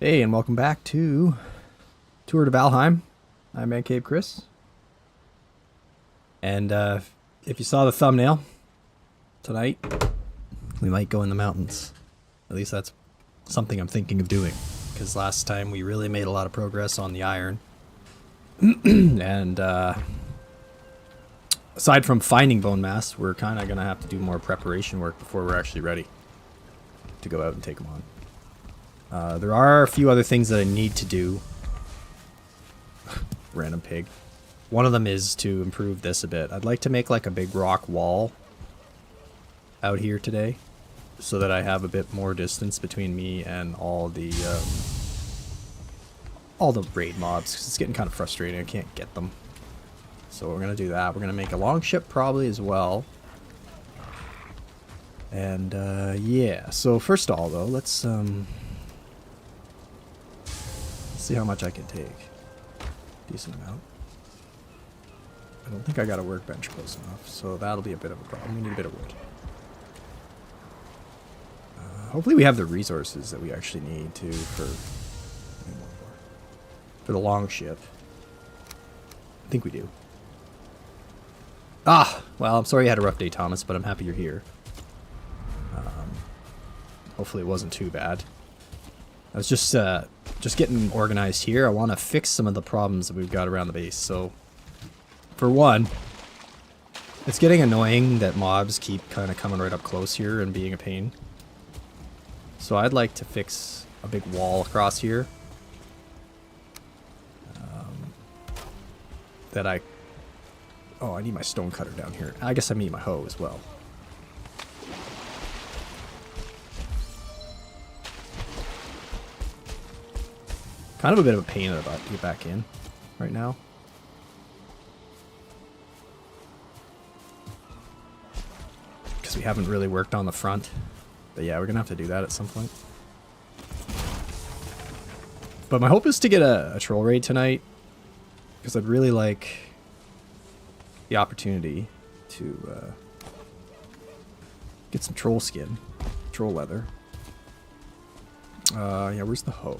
Hey, and welcome back to Tour to Valheim. I'm ManCaveChris. And if you saw the thumbnail, tonight we might go in the mountains. At least that's something I'm thinking of doing. Because last time we really made a lot of progress on the iron. And aside from finding bone mass, we're kind of going to have to do more preparation work before we're actually ready to go out and take them on. There are a few other things that I need to do. Random pig. One of them is to improve this a bit. I'd like to make like a big rock wall out here today, so that I have a bit more distance between me and all the raid mobs, because it's getting kind of frustrating. I can't get them. So we're going to do that. We're going to make a long ship probably as well. And yeah, so first of all though, let's see how much I can take. Decent amount. I don't think I got a workbench close enough, so that'll be a bit of a problem. We need a bit of wood. Hopefully we have the resources that we actually need to for the long ship. I think we do. Ah, well, I'm sorry you had a rough day, Thomas, but I'm happy you're here. Hopefully it wasn't too bad. I was just getting organized here. I want to fix some of the problems that we've got around the base. So, for one, it's getting annoying that mobs keep kind of coming right up close here and being a pain. So I'd like to fix a big wall across here. Oh, I need my stone cutter down here. I guess I need my hoe as well. Kind of a bit of a pain in the butt to get back in right now. Because we haven't really worked on the front. But yeah, we're going to have to do that at some point. But my hope is to get a troll raid tonight. Because I'd really like the opportunity to get some troll skin. Troll leather. Yeah, where's the hoe?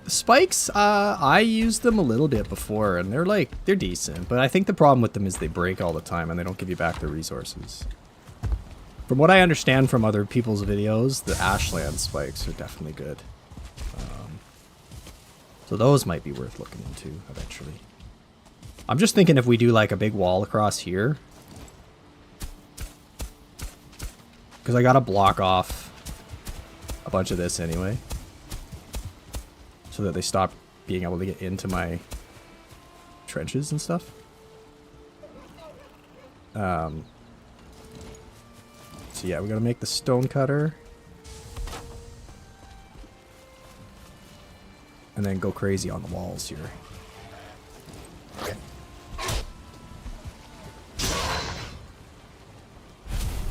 The spikes, I used them a little bit before, and they're decent, but I think the problem with them is they break all the time, and they don't give you back the resources. From what I understand from other people's videos, the ashland spikes are definitely good. So those might be worth looking into eventually. I'm just thinking if we do like a big wall across here, because I gotta block off a bunch of this anyway, so that they stop being able to get into my trenches and stuff. So yeah, we gotta make the stone cutter. And then go crazy on the walls here.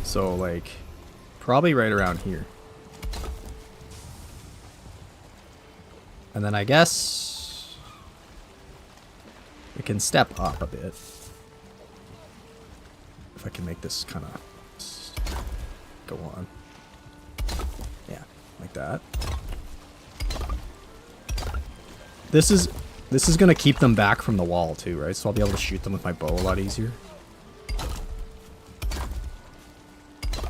So like, probably right around here. And then I guess we can step up a bit. If I can make this kind of go on. Yeah, like that. This is going to keep them back from the wall too, right? So I'll be able to shoot them with my bow a lot easier.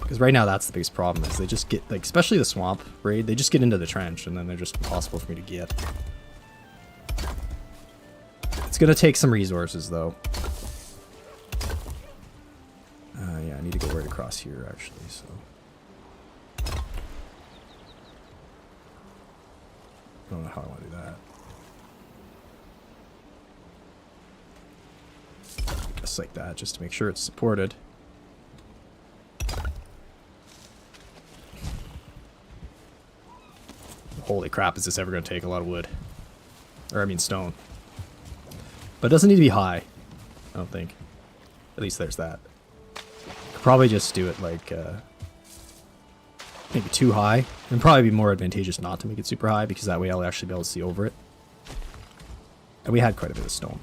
Because right now that's the biggest problem, is they just get, like, especially the swamp raid, they just get into the trench and then they're just impossible for me to get. It's going to take some resources though. Yeah, I need to go right across here actually, so. I don't know how I want to do that. Just like that, just to make sure it's supported. Holy crap, is this ever going to take a lot of wood? Or, I mean, stone. But it doesn't need to be high, I don't think. At least there's that. Could probably just do it like, maybe too high. It'd probably be more advantageous not to make it super high, because that way I'll actually be able to see over it. And we had quite a bit of stone.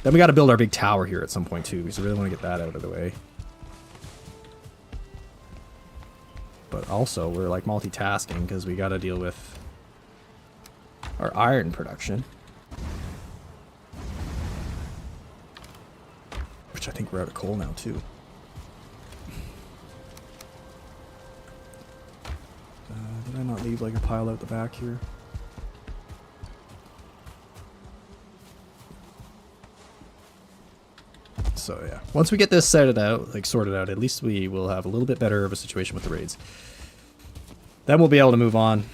Then we got to build our big tower here at some point too, because I really want to get that out of the way. But also, we're like multitasking because we got to deal with our iron production. Which I think we're out of coal now, too. Did I not leave like a pile out the back here? So yeah, once we get this sorted out, at least we will have a little bit better of a situation with the raids. Then we'll be able to move on.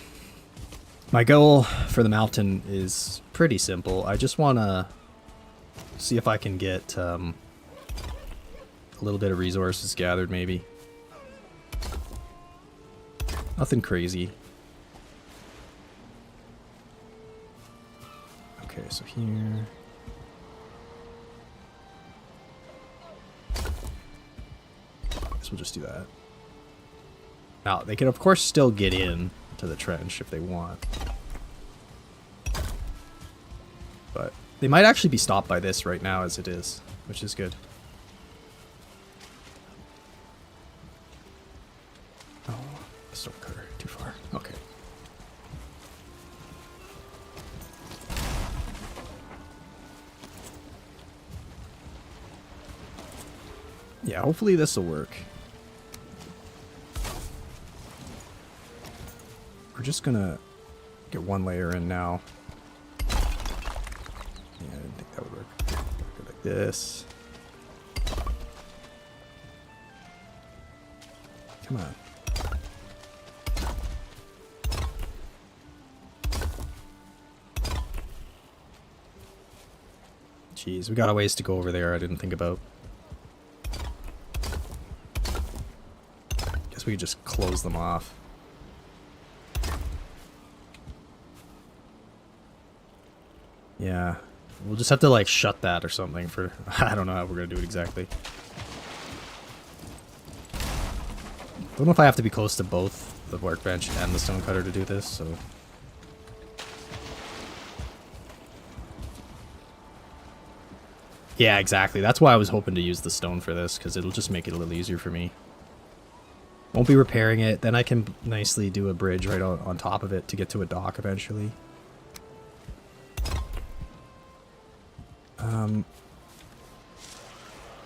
My goal for the mountain is pretty simple. I just want to see if I can get a little bit of resources gathered, maybe. Nothing crazy. Okay, so here. Guess we'll just do that. Now, they can of course still get in to the trench if they want. But they might actually be stopped by this right now as it is, which is good. Oh, stone cutter, too far. Okay. Yeah, hopefully this will work. We're just gonna get one layer in now. Yeah, I didn't think that would work. Go like this. Come on. Jeez, we got a ways to go over there I didn't think about. Guess we could just close them off. Yeah, we'll just have to like shut that or something for, I don't know how we're gonna do it exactly. Don't know if I have to be close to both the workbench and the stone cutter to do this, so. Yeah, exactly. That's why I was hoping to use the stone for this, because it'll just make it a little easier for me. Won't be repairing it, then I can nicely do a bridge right on top of it to get to a dock eventually.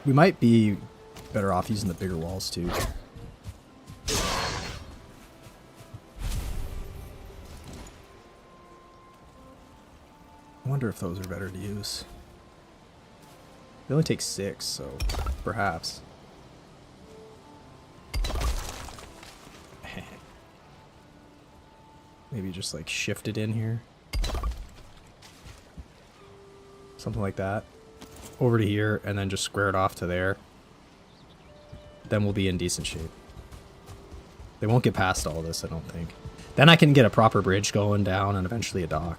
We might be better off using the bigger walls too. I wonder if those are better to use. They only take 6, so perhaps. Maybe just like shift it in here. Something like that. Over to here, and then just square it off to there. Then we'll be in decent shape. They won't get past all this, I don't think. Then I can get a proper bridge going down and eventually a dock.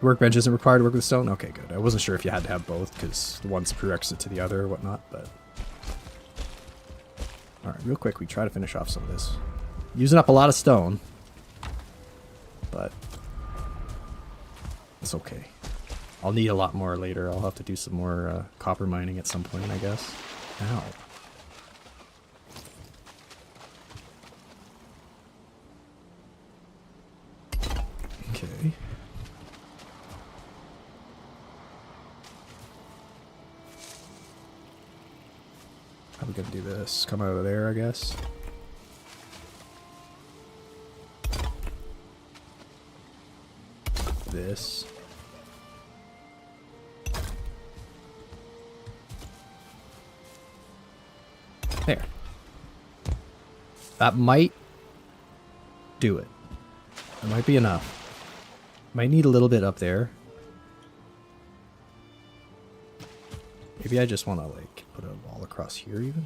Workbench isn't required to work with stone? Okay, good. I wasn't sure if you had to have both, because one's a prerequisite to the other or whatnot, but... Alright, real quick, we try to finish off some of this. Using up a lot of stone. But it's okay. I'll need a lot more later. I'll have to do some more copper mining at some point, I guess. Ow. Okay. How are we gonna do this? Come out of there, I guess. This. There. That might do it. That might be enough. Might need a little bit up there. Maybe I just want to like put a wall across here even.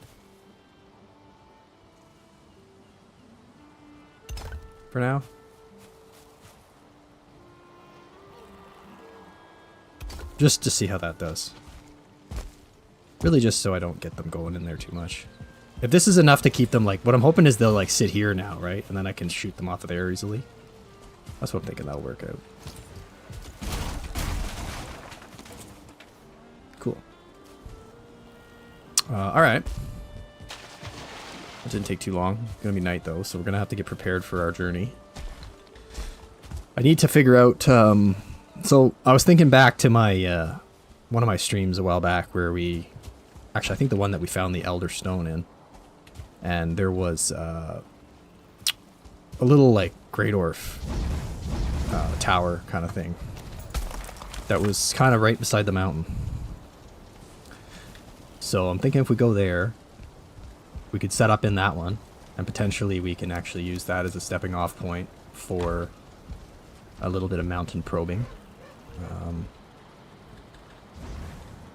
For now. Just to see how that does. Really just so I don't get them going in there too much. If this is enough to keep them like... What I'm hoping is they'll like sit here now, right? And then I can shoot them off of there easily. That's what I'm thinking that'll work out. Cool. Alright. That didn't take too long. It's gonna be night though, so we're gonna have to get prepared for our journey. I need to figure out, so I was thinking back to my, one of my streams a while back where we, actually I think the one that we found the Elder Stone in. And there was, a little like Great Orf tower kind of thing that was kind of right beside the mountain. So I'm thinking if we go there, we could set up in that one, and potentially we can actually use that as a stepping off point for a little bit of mountain probing.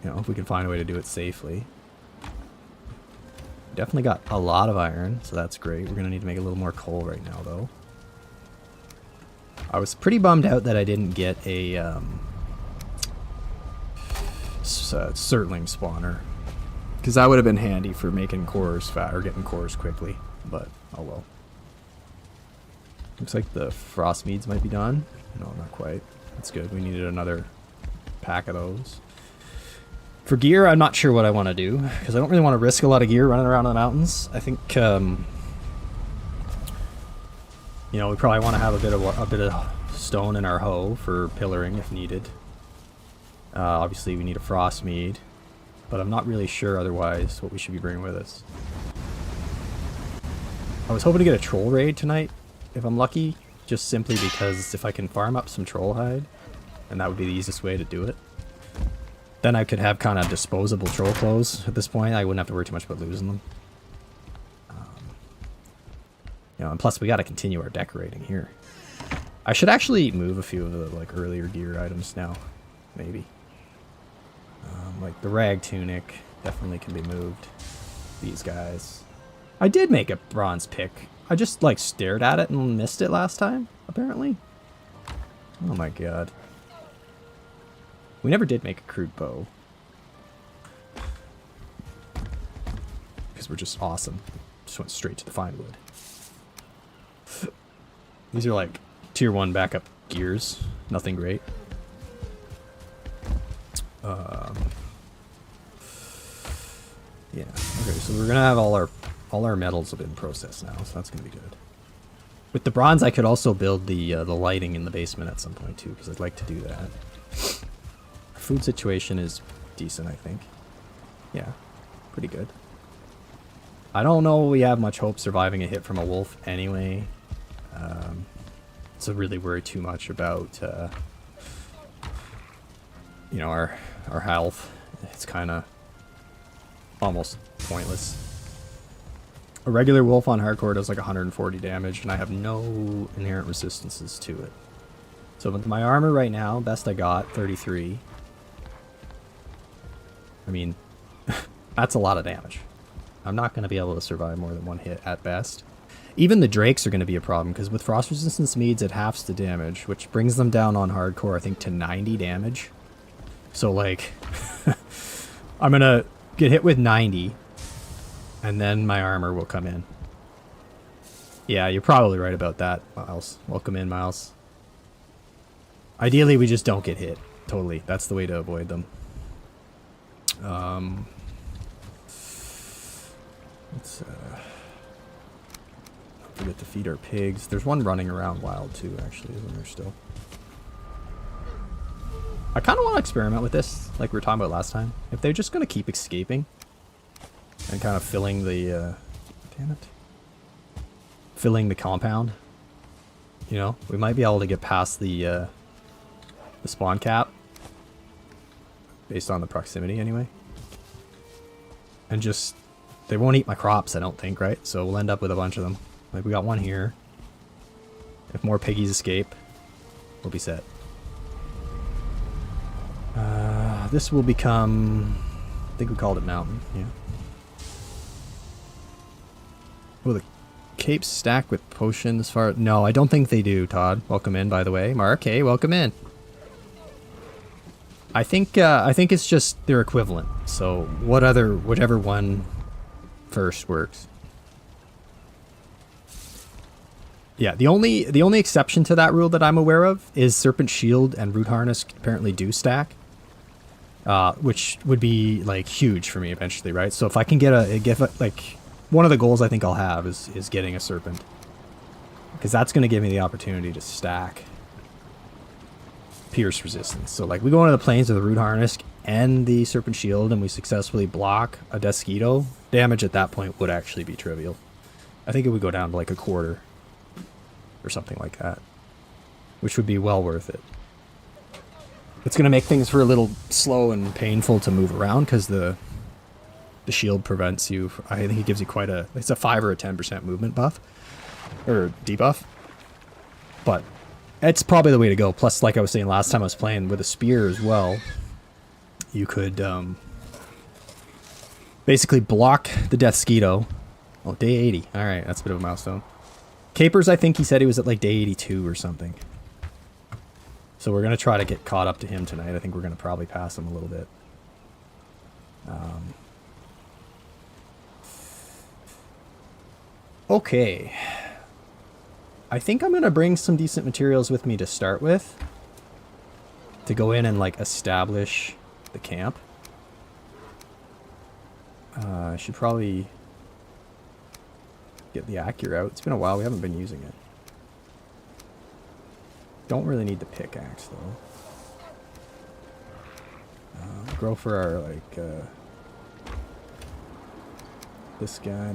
You know, if we can find a way to do it safely. Definitely got a lot of iron, so that's great. We're gonna need to make a little more coal right now, though. I was pretty bummed out that I didn't get a Surtling spawner, because that would have been handy for making cores fat or getting cores quickly. But oh well. Looks like the frost meads might be done. No, not quite. That's good. We needed another pack of those. For gear, I'm not sure what I want to do, because I don't really want to risk a lot of gear running around in the mountains. I think, you know, we probably want to have a bit of stone in our hoe for pillaring if needed. Obviously, we need a frost mead, but I'm not really sure otherwise what we should be bringing with us. I was hoping to get a troll raid tonight, if I'm lucky, just simply because if I can farm up some troll hide, and that would be the easiest way to do it. Then I could have kind of disposable troll clothes at this point. I wouldn't have to worry too much about losing them. You know, and plus we got to continue our decorating here. I should actually move a few of the like earlier gear items now, maybe. Like the rag tunic definitely can be moved. These guys. I did make a bronze pick. I just like stared at it and missed it last time, apparently. Oh my god. We never did make a crude bow. Because we're just awesome. Just went straight to the fine wood. These are like tier 1 backup gears. Nothing great. Yeah. Okay, so we're gonna have all our metals have been processed now, so that's gonna be good. With the bronze, I could also build the lighting in the basement at some point too, because I'd like to do that. Food situation is decent, I think. Yeah, pretty good. I don't know we have much hope surviving a hit from a wolf anyway. So really worry too much about you know, our health. It's kind of almost pointless. A regular wolf on hardcore does like 140 damage, and I have no inherent resistances to it. So with my armor right now, best I got, 33. I mean, that's a lot of damage. I'm not going to be able to survive more than one hit at best. Even the drakes are going to be a problem, because with frost resistance meads, it halves the damage, which brings them down on hardcore, I think, to 90 damage. So, like, I'm going to get hit with 90, and then my armor will come in. Yeah, you're probably right about that, Miles. Welcome in, Miles. Ideally, we just don't get hit. Totally. That's the way to avoid them. Let's don't forget to feed our pigs. There's one running around wild too, actually, isn't there still? I kind of want to experiment with this, like we were talking about last time. If they're just going to keep escaping and kind of filling the, damn it, filling the compound, you know, we might be able to get past the spawn cap, based on the proximity anyway. And just, they won't eat my crops, I don't think, right? So we'll end up with a bunch of them. Like, we got one here. If more piggies escape, we'll be set. This will become, I think we called it mountain, yeah. Will the capes stack with potions as far? No, I don't think they do, Todd. Welcome in, by the way. Mark, hey, welcome in. I think it's just they're equivalent. So whichever one first works. Yeah, the only exception to that rule that I'm aware of is Serpent Shield and Root Harness apparently do stack. which would be like huge for me eventually, right? So if I can get like one of the goals I think I'll have is getting a serpent, because that's going to give me the opportunity to stack pierce resistance. So like we go into the plains with the root harness and the serpent shield, and we successfully block a Desquito, damage at that point would actually be trivial. I think it would go down to like a quarter or something like that, which would be well worth it. It's going to make things for a little slow and painful to move around because the shield prevents you. I think it gives you it's a 5 or a 10% movement buff or debuff, but it's probably the way to go. Plus, like I was saying last time I was playing with a spear as well, you could basically block the Deathsquito. Oh, day 80. All right, that's a bit of a milestone. Capers, I think he said he was at like day 82 or something. So we're going to try to get caught up to him tonight. I think we're going to probably pass him a little bit. Okay. I think I'm going to bring some decent materials with me to start with, to go in and like establish the camp. I should probably get the Acura out. It's been a while. We haven't been using it. Don't really need the pickaxe though. Grow for our like this guy.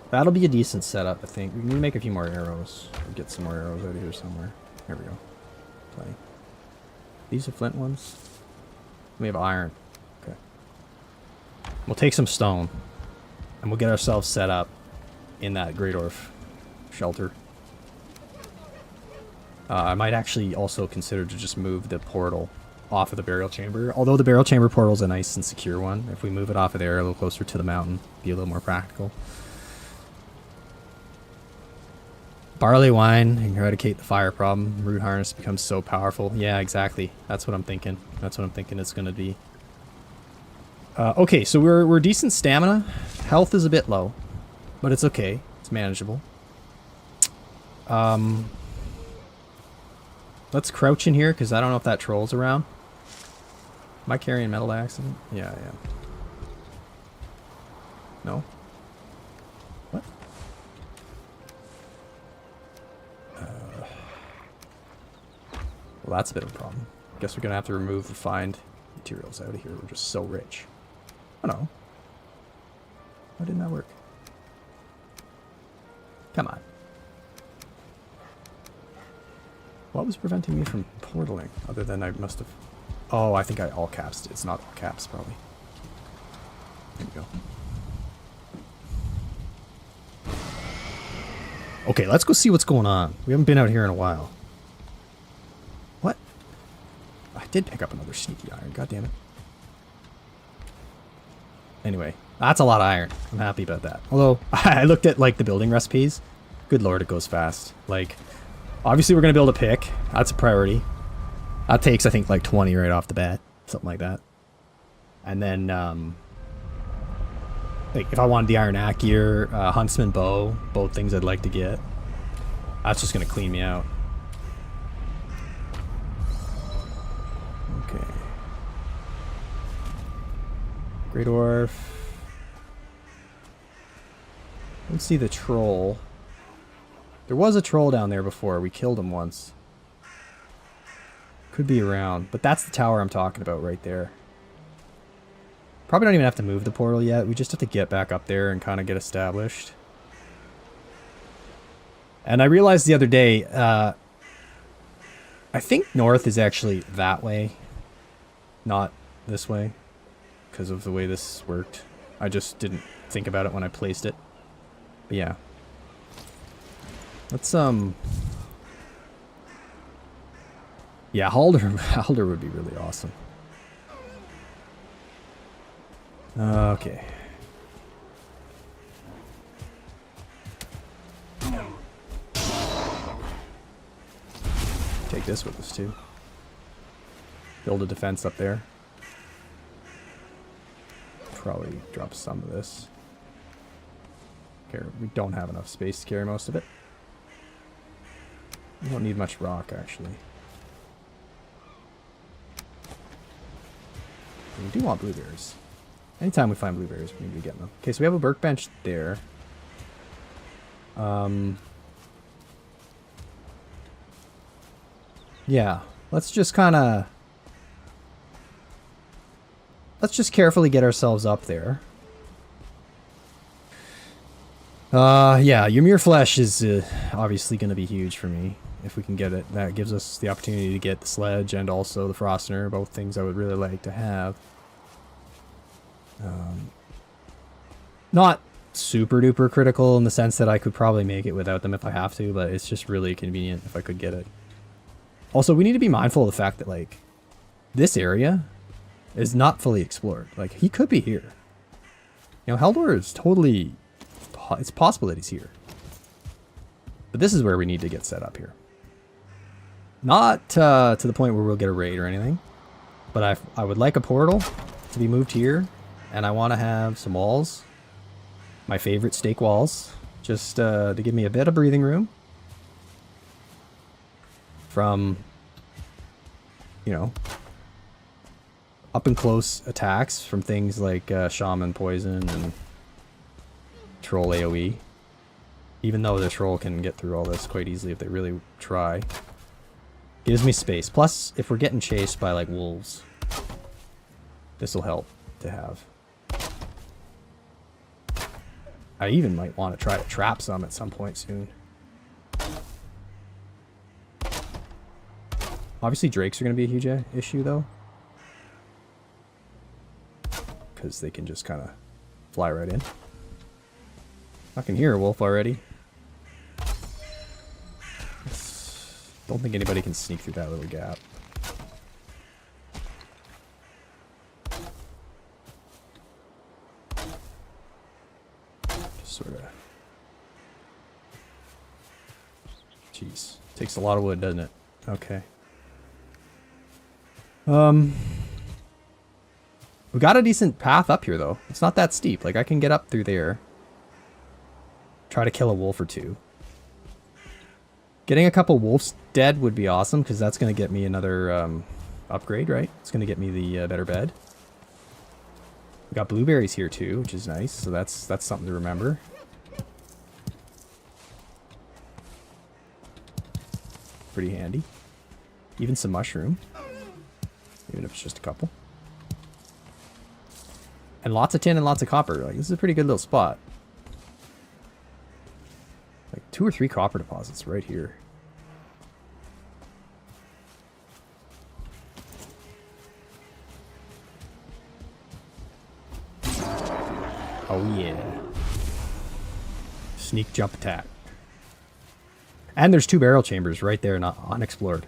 That'll be a decent setup, I think. We need to make a few more arrows. Or get some more arrows out of here somewhere. There we go. Play. These are flint ones. We have iron. Okay. We'll take some stone, and we'll get ourselves set up in that Great Orf shelter. I might actually also consider to just move the portal off of the burial chamber. Although the burial chamber portal is a nice and secure one. If we move it off of there a little closer to the mountain, be a little more practical. Barley wine, eradicate the fire problem. Root harness becomes so powerful. Yeah, exactly. That's what I'm thinking. That's what I'm thinking it's going to be. Okay, so we're decent stamina. Health is a bit low, but it's okay. It's manageable. Let's crouch in here, because I don't know if that troll's around. Am I carrying metal accident? Yeah, I am. No? What? Well, that's a bit of a problem. Guess we're going to have to remove the refined materials out of here. We're just so rich. Oh no. Why didn't that work? Come on. What was preventing me from portaling? Other than I must have... Oh, I think I all caps it. It's not all caps, probably. There we go. Okay, let's go see what's going on. We haven't been out here in a while. What? I did pick up another sneaky iron. God damn it. Anyway, that's a lot of iron. I'm happy about that. Although, I looked at, like, the building recipes. Good lord, it goes fast. Like, obviously we're going to build a pick. That's a priority. That takes, I think, like 20 right off the bat. Something like that. And then, like, if I wanted the iron axe gear, huntsman bow, both things I'd like to get. That's just going to clean me out. Okay. Great Orf. Let's see the troll. There was a troll down there before. We killed him once. Could be around. But that's the tower I'm talking about right there. Probably don't even have to move the portal yet. We just have to get back up there and kind of get established. And I realized the other day, I think north is actually that way. Not this way. Because of the way this worked. I just didn't think about it when I placed it. But yeah. Let's, yeah, Halder would be really awesome. Okay. Take this with us too. Build a defense up there. Probably drop some of this. Okay, we don't have enough space to carry most of it. We don't need much rock, actually. We do want blueberries. Anytime we find blueberries, we need to get them. Okay, so we have a workbench there. Yeah, let's just carefully get ourselves up there. Yeah, Ymir flesh is obviously going to be huge for me if we can get it. That gives us the opportunity to get the sledge and also the Frostner, both things I would really like to have. Not super duper critical in the sense that I could probably make it without them if I have to, but it's just really convenient if I could get it. Also, we need to be mindful of the fact that, like, this area is not fully explored. Like, he could be here. You know, Haldor is totally... It's possible that he's here. But this is where we need to get set up here. Not to the point where we'll get a raid or anything. But I would like a portal to be moved here. And I want to have some walls. My favorite stake walls. Just to give me a bit of breathing room. From, you know, up and close attacks from things like Shaman Poison and Troll AoE. Even though the Troll can get through all this quite easily if they really try. Gives me space. Plus, if we're getting chased by, like, wolves, this will help to have. I even might want to try to trap some at some point soon. Obviously, drakes are going to be a huge issue, though. Because they can just kind of fly right in. I can hear a wolf already. Don't think anybody can sneak through that little gap. Just sort of... Jeez. Takes a lot of wood, doesn't it? Okay. We got a decent path up here, though. It's not that steep. Like, I can get up through there. Try to kill a wolf or two. Getting a couple wolves dead would be awesome, because that's going to get me another upgrade, right? It's going to get me the better bed. We got blueberries here, too, which is nice. So that's something to remember. Pretty handy. Even some mushroom. Even if it's just a couple. And lots of tin and lots of copper. Like, this is a pretty good little spot. Like 2 or 3 copper deposits right here. Oh yeah. Sneak jump attack. And there's 2 barrel chambers right there, not unexplored.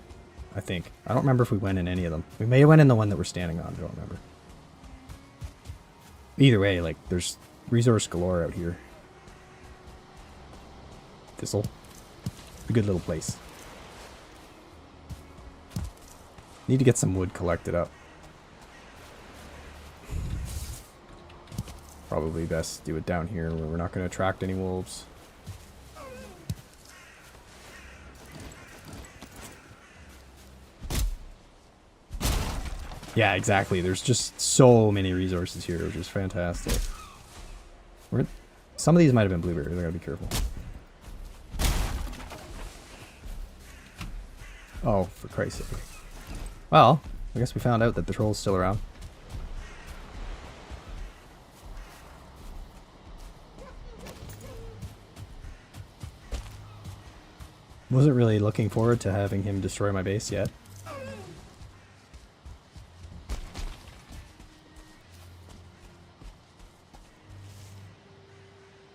I think. I don't remember if we went in any of them. We may have went in the one that we're standing on. I don't remember. Either way, like, there's resource galore out here. This'll be a good little place. Need to get some wood collected up. Probably best do it down here where we're not going to attract any wolves. Yeah, exactly. There's just so many resources here, which is fantastic. Some of these might have been blueberries. I gotta be careful. Oh, for Christ's sake. Well, I guess we found out that the troll's still around. Wasn't really looking forward to having him destroy my base yet.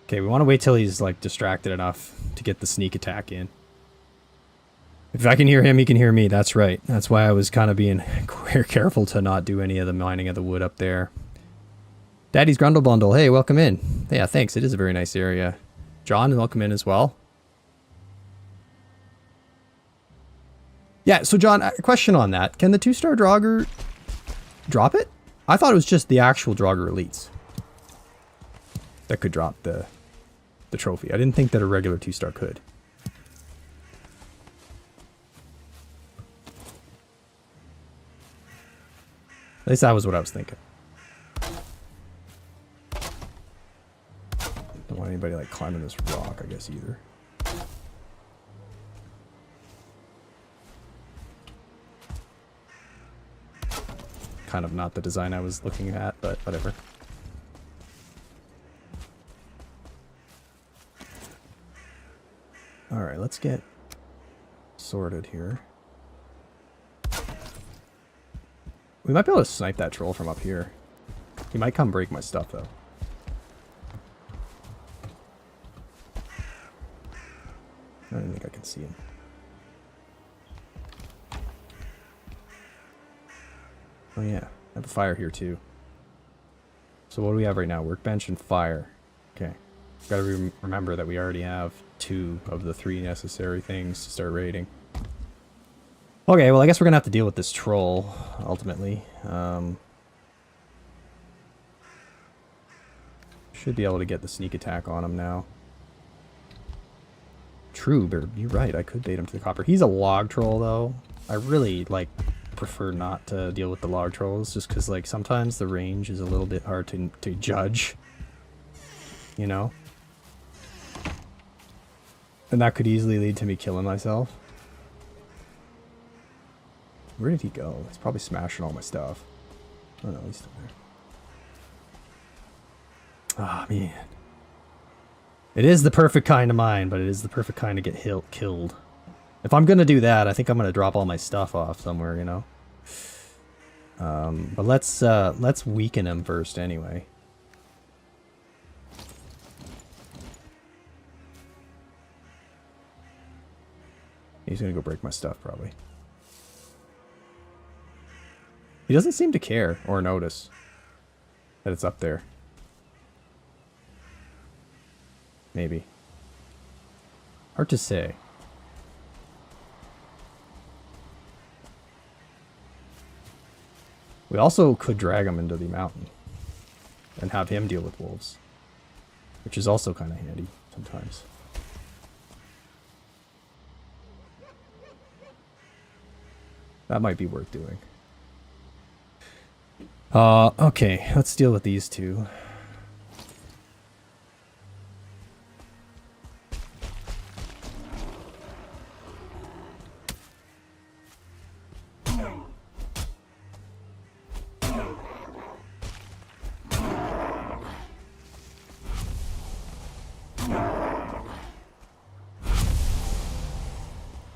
Okay, we want to wait till he's, like, distracted enough to get the sneak attack in. If I can hear him, he can hear me. That's right. That's why I was kind of being careful to not do any of the mining of the wood up there. Daddy's Grundle Bundle. Hey, welcome in. Yeah, thanks. It is a very nice area. John, welcome in as well. Yeah, so John, a question on that. Can the 2-star Draugr drop it? I thought it was just the actual Draugr elites that could drop the trophy. I didn't think that a regular 2-star could. At least that was what I was thinking. Don't want anybody like climbing this rock, I guess, either. Kind of not the design I was looking at, but whatever. Alright, let's get sorted here. We might be able to snipe that troll from up here. He might come break my stuff, though. I don't think I can see him. Oh yeah, I have a fire here too. So what do we have right now? Workbench and fire. Okay. Gotta remember that we already have 2 of the 3 necessary things to start raiding. Okay, well I guess we're gonna have to deal with this troll, ultimately. Should be able to get the sneak attack on him now. True, but you're right, I could bait him to the copper. He's a log troll though. I really, like, prefer not to deal with the log trolls just because, like, sometimes the range is a little bit hard to judge, you know, and that could easily lead to me killing myself. Where did he go? He's probably smashing all my stuff. Oh no, he's still there. Ah, man, it is the perfect kind of mine, but it is the perfect kind to get killed. If I'm gonna do that, I think I'm gonna drop all my stuff off somewhere, you know. But let's weaken him first, anyway. He's gonna go break my stuff, probably. He doesn't seem to care or notice that it's up there. Maybe. Hard to say. We also could drag him into the mountain and have him deal with wolves, which is also kind of handy sometimes. That might be worth doing. Okay, let's deal with these 2.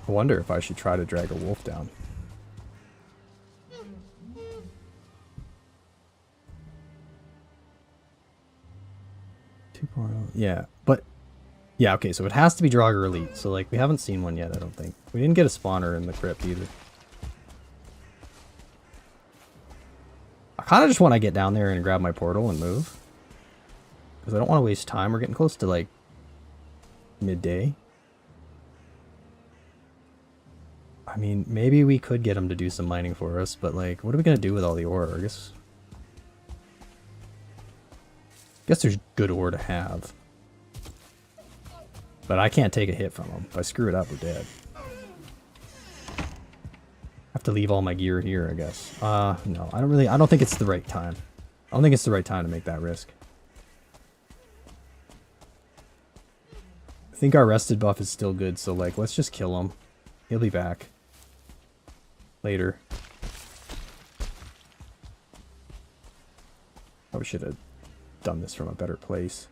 I wonder if I should try to drag a wolf down. Yeah, but yeah, okay, so it has to be Draugr Elite. So like we haven't seen one yet, I don't think. We didn't get a spawner in the crypt either. I kind of just want to get down there and grab my portal and move, because I don't want to waste time. We're getting close to like midday. I mean, maybe we could get him to do some mining for us, but like, what are we gonna do with all the ore? I guess there's good ore to have. But I can't take a hit from him. If I screw it up, we're dead. Have to leave all my gear here, I guess. No, I don't think it's the right time. I don't think it's the right time to make that risk. I think our rested buff is still good, so like, let's just kill him. He'll be back later. Probably should have done this from a better place.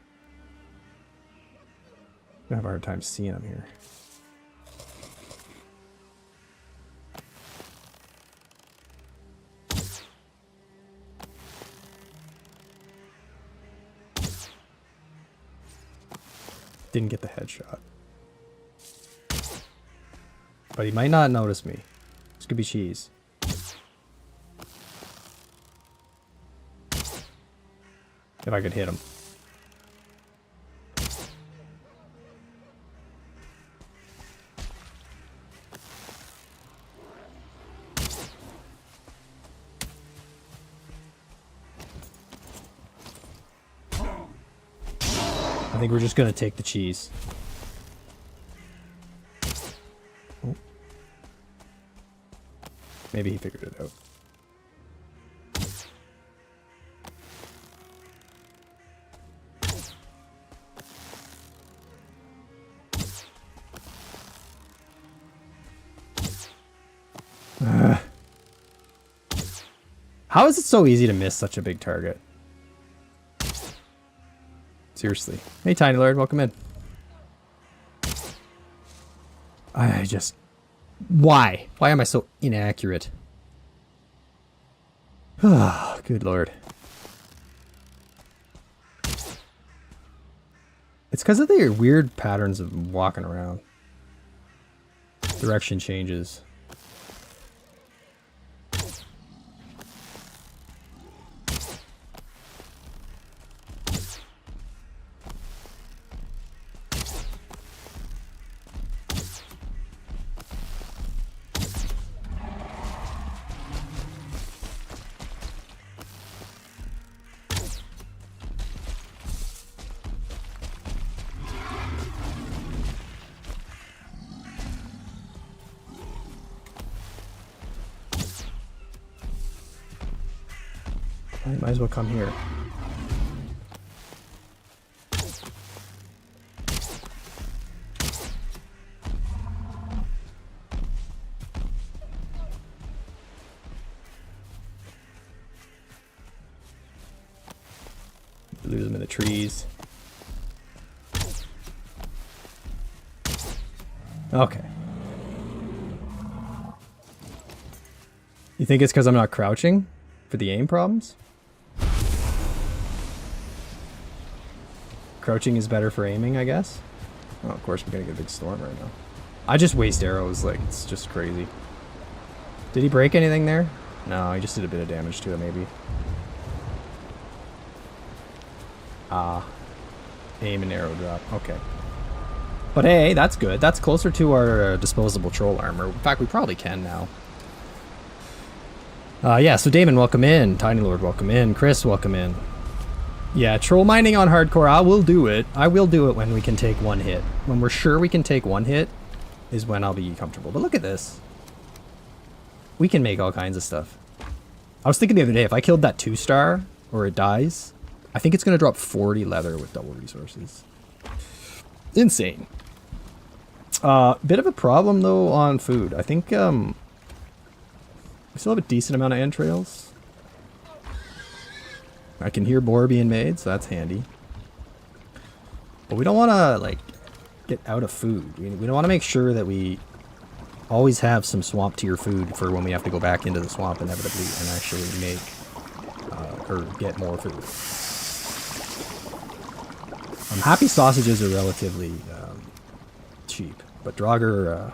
I have a hard time seeing him here. Didn't get the headshot. But he might not notice me. This could be cheese. If I could hit him. I think we're just gonna take the cheese. Maybe he figured it out. How is it so easy to miss such a big target? Seriously. Hey, Tiny Lord, welcome in. I just... Why? Why am I so inaccurate? Good Lord. It's because of their weird patterns of walking around. Direction changes. Might as well come here. Lose them in the trees. Okay. You think it's because I'm not crouching for the aim problems? Crouching is better for aiming, I guess. Oh, of course, we're gonna get a big storm right now. I just waste arrows, like, it's just crazy. Did he break anything there? No, he just did a bit of damage to it, maybe. Aim and arrow drop. Okay. But hey, that's good. That's closer to our disposable troll armor. In fact, we probably can now. Yeah, so Damon, welcome in. Tiny Lord, welcome in. Chris, welcome in. Yeah, troll mining on hardcore, I will do it. I will do it when we can take one hit. When we're sure we can take one hit is when I'll be comfortable. But look at this. We can make all kinds of stuff. I was thinking the other day, if I killed that 2-star, or it dies, I think it's going to drop 40 leather with double resources. Insane. Bit of a problem, though, on food. I think, we still have a decent amount of entrails. I can hear boar being made, so that's handy. But we don't want to, like, get out of food. We don't want to make sure that we always have some swamp tier food for when we have to go back into the swamp inevitably and actually make or get more food. Happy sausages are relatively cheap, but Draugr,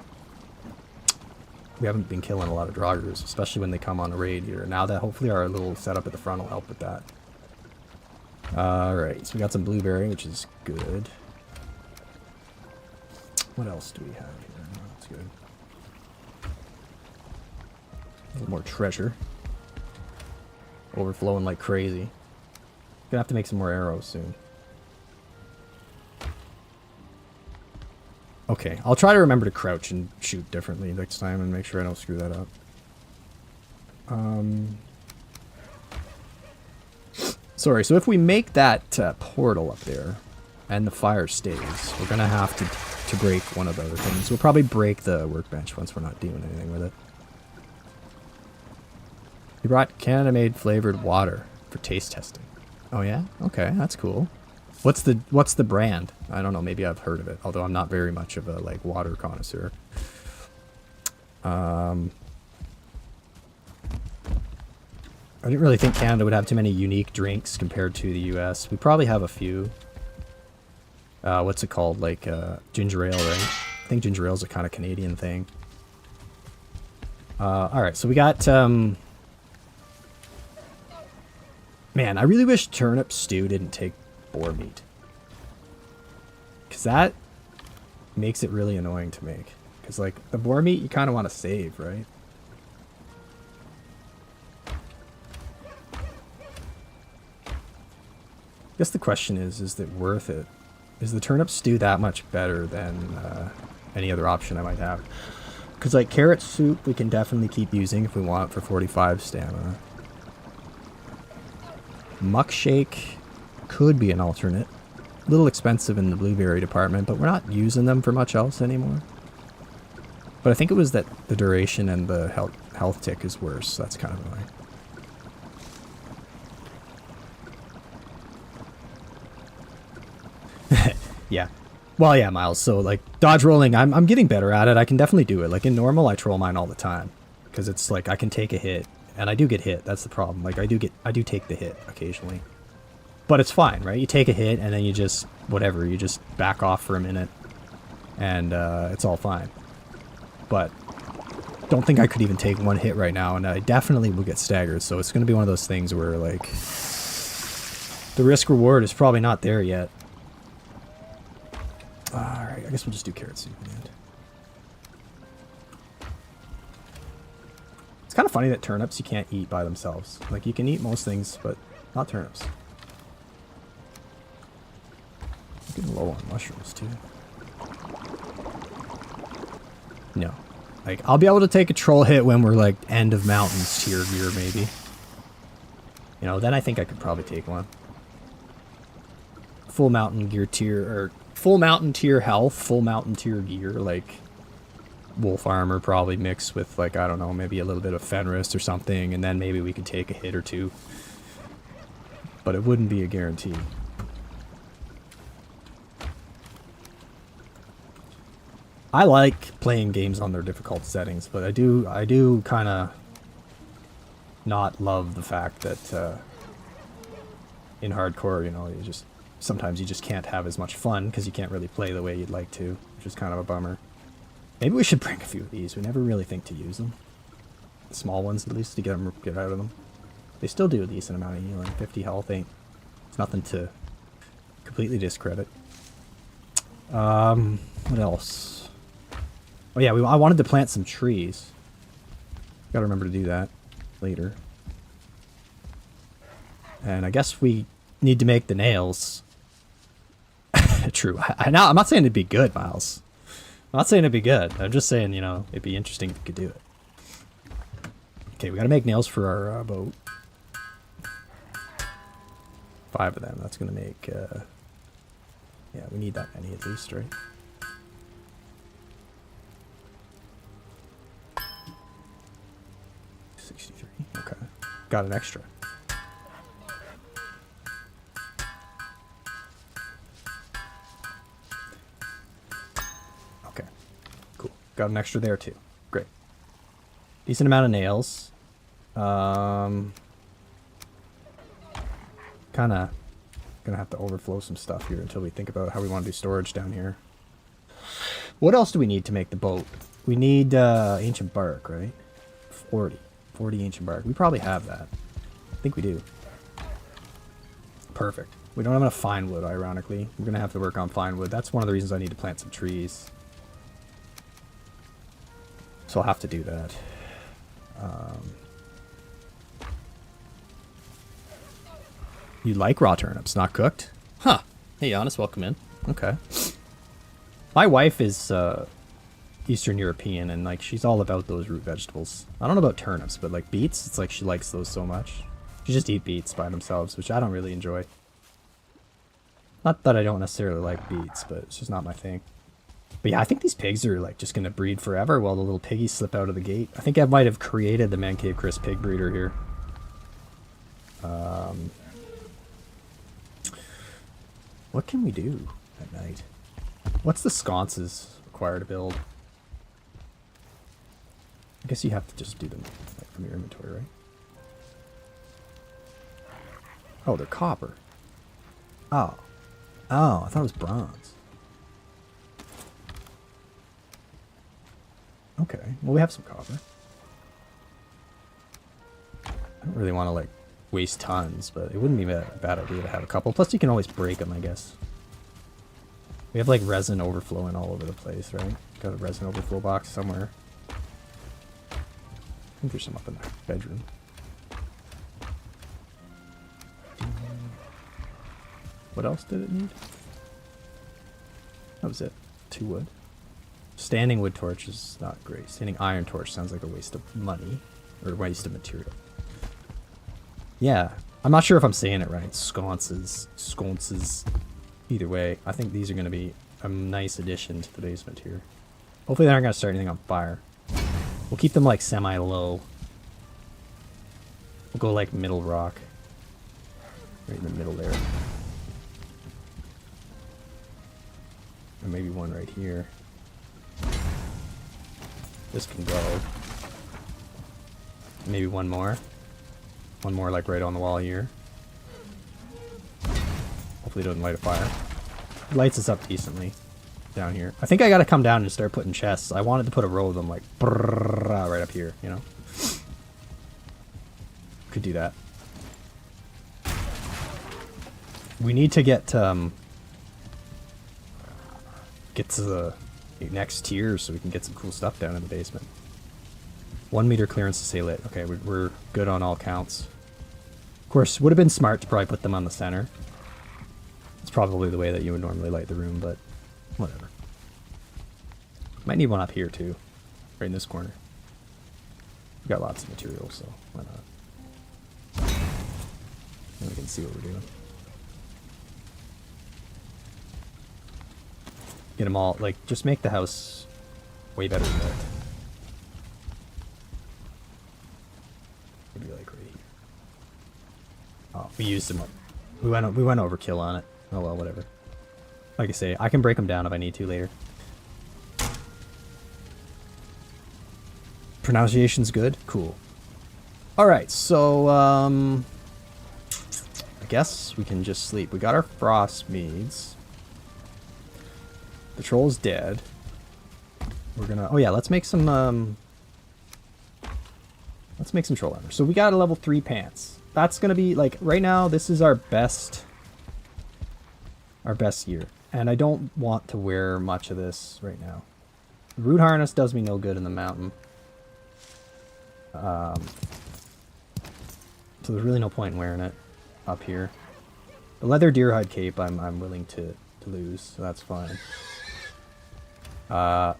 we haven't been killing a lot of Draugrs, especially when they come on a raid here. Now that hopefully our little setup at the front will help with that. Alright, so we got some blueberry, which is good. What else do we have here? Oh, that's good. A little more treasure. Overflowing like crazy. Gonna have to make some more arrows soon. Okay, I'll try to remember to crouch and shoot differently next time and make sure I don't screw that up. Sorry, so if we make that portal up there and the fire stays, we're gonna have to break one of the other things. We'll probably break the workbench once we're not doing anything with it. You brought Canada-made flavored water for taste testing. Oh yeah? Okay, that's cool. What's the brand? I don't know, maybe I've heard of it, although I'm not very much of a like water connoisseur. I didn't really think Canada would have too many unique drinks compared to the US. We probably have a few. What's it called? Like ginger ale, right? I think ginger ale is a kind of Canadian thing. Alright, so we got... Man, I really wish turnip stew didn't take boar meat. Because that makes it really annoying to make. Because, like, the boar meat you kind of want to save, right? I guess the question is it worth it? Is the turnip stew that much better than any other option I might have? Because, like, carrot soup we can definitely keep using if we want for 45 stamina. Muck shake could be an alternate. A little expensive in the blueberry department, but we're not using them for much else anymore. But I think it was that the duration and the health tick is worse. So that's kind of annoying. Yeah. Well, yeah, Miles. So, like, dodge rolling, I'm getting better at it. I can definitely do it. Like, in normal, I troll mine all the time. Because it's like, I can take a hit. And I do get hit. That's the problem. Like, I do take the hit occasionally. But it's fine, right? You take a hit, and then you just, whatever, you just back off for a minute. And, it's all fine. But, don't think I could even take one hit right now. And I definitely will get staggered. So, it's going to be one of those things where, like, the risk-reward is probably not there yet. Alright, I guess we'll just do carrot soup in the end. It's kind of funny that turnips you can't eat by themselves. Like, you can eat most things, but not turnips. I'm getting low on mushrooms, too. No. Like, I'll be able to take a troll hit when we're, like, end of mountains tier gear, maybe. You know, then I think I could probably take one. Full mountain gear tier, or full mountain tier health, full mountain tier gear, like wolf armor probably mixed with, like, I don't know, maybe a little bit of Fenris or something, and then maybe we could take a hit or two. But it wouldn't be a guarantee. I like playing games on their difficult settings, but I do kind of not love the fact that in hardcore, you know, sometimes you just can't have as much fun because you can't really play the way you'd like to, which is kind of a bummer. Maybe we should bring a few of these. We never really think to use them. The small ones, at least, to get out of them. They still do a decent amount of healing. 50 health ain't... It's nothing to completely discredit. What else? Oh yeah, I wanted to plant some trees. Gotta remember to do that later. And I guess we need to make the nails. True. I'm not saying it'd be good, Miles. I'm not saying it'd be good. I'm just saying, you know, it'd be interesting if we could do it. Okay, we gotta make nails for our boat. 5 of them. That's gonna make, yeah, we need that many at least, right? Okay. Got an extra. Okay. Cool. Got an extra there too. Great. Decent amount of nails. Kinda gonna have to overflow some stuff here until we think about how we want to do storage down here. What else do we need to make the boat? We need ancient bark, right? 40 ancient bark. We probably have that. I think we do. Perfect. We don't have enough fine wood, ironically. We're going to have to work on fine wood. That's one of the reasons I need to plant some trees. So I'll have to do that. You like raw turnips, not cooked? Huh. Hey, Honest, welcome in. Okay. My wife is... Eastern European, and like she's all about those root vegetables. I don't know about turnips, but like beets, it's like she likes those so much. She just eat beets by themselves, which I don't really enjoy. Not that I don't necessarily like beets, but it's just not my thing. But yeah, I think these pigs are like just gonna breed forever while the little piggies slip out of the gate. I think I might have created the ManCaveChris pig breeder here. What can we do at night? What's the sconces required to build? I guess you have to just do them like, from your inventory, right? Oh, they're copper. Oh. Oh, I thought it was bronze. Okay, well we have some copper. I don't really want to like waste tons, but it wouldn't be a bad idea to have a couple. Plus you can always break them, I guess. We have like resin overflowing all over the place, right? Got a resin overflow box somewhere. I think there's some up in the bedroom. What else did it need? That was it. 2 wood. Standing wood torch is not great. Standing iron torch sounds like a waste of money. Or a waste of material. Yeah. I'm not sure if I'm saying it right. Sconces. Sconces. Either way, I think these are going to be a nice addition to the basement here. Hopefully they're not going to start anything on fire. We'll keep them like semi-low We'll go like middle rock. Right in the middle there. And maybe one right here. This can go. Maybe one more. One more like right on the wall here. Hopefully it doesn't light a fire. It lights us up decently down here. I think I gotta come down and start putting chests. I wanted to put a row of them like right up here, you know? Could do that. We need to get to the next tier so we can get some cool stuff down in the basement. 1 meter clearance to stay lit. Okay, we're good on all counts. Of course, would have been smart to probably put them on the center. It's probably the way that you would normally light the room, but whatever. Might need one up here too, right in this corner. We've got lots of material, so why not? And we can see what we're doing. Get them all, like, just make the house way better than that. Maybe like right here. Oh, we used them up. We went overkill on it. Oh well, whatever. Like I say, I can break them down if I need to later. Pronunciation's good? Cool. Alright, so, I guess we can just sleep. We got our frost meads. The troll's dead. We're gonna... Oh yeah, let's make some troll armor. So we got a level 3 pants. That's gonna be, like, right now, this is our best gear. And I don't want to wear much of this right now. The root harness does me no good in the mountain. So there's really no point in wearing it up here. The leather deer hide cape I'm willing to lose, so that's fine. I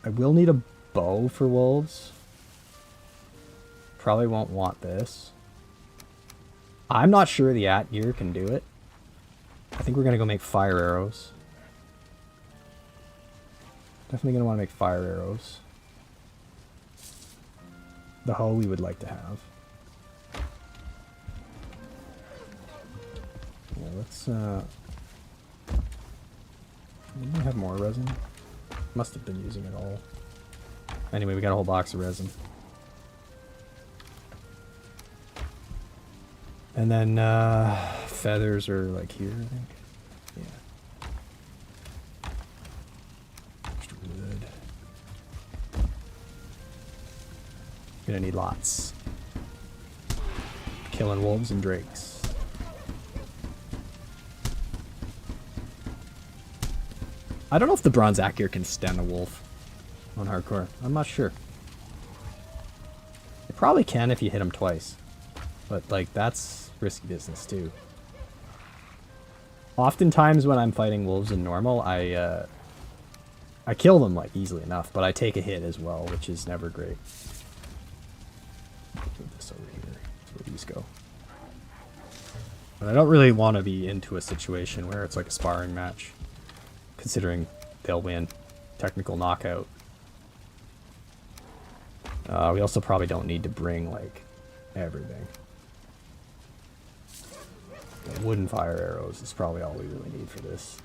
will need a bow for wolves. Probably won't want this. I'm not sure the at gear can do it. I think we're gonna go make fire arrows. Definitely gonna want to make fire arrows. The hoe we would like to have. Yeah, let's we might have more resin. Must have been using it all. Anyway, we got a whole box of resin. And then feathers are like here, I think. Yeah. Extra wood. Gonna need lots. Killing wolves and drakes. I don't know if the bronze gear can stand a wolf on hardcore. I'm not sure. It probably can if you hit him twice. But, like, that's risky business, too. Oftentimes when I'm fighting wolves in normal, I kill them, like, easily enough. But I take a hit as well, which is never great. Put this over here. That's where these go. But I don't really want to be into a situation where it's like a sparring match. Considering they'll win. Technical knockout. We also probably don't need to bring, like, everything. Wooden fire arrows is probably all we really need for this.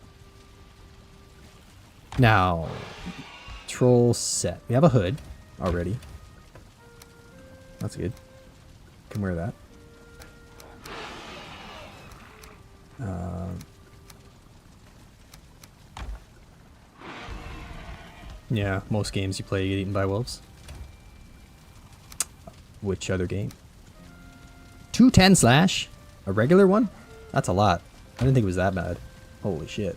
Now, troll set. We have a hood already. That's good. Can wear that. Yeah, most games you play you get eaten by wolves. Which other game? 210 slash? A regular one? That's a lot. I didn't think it was that bad. Holy shit.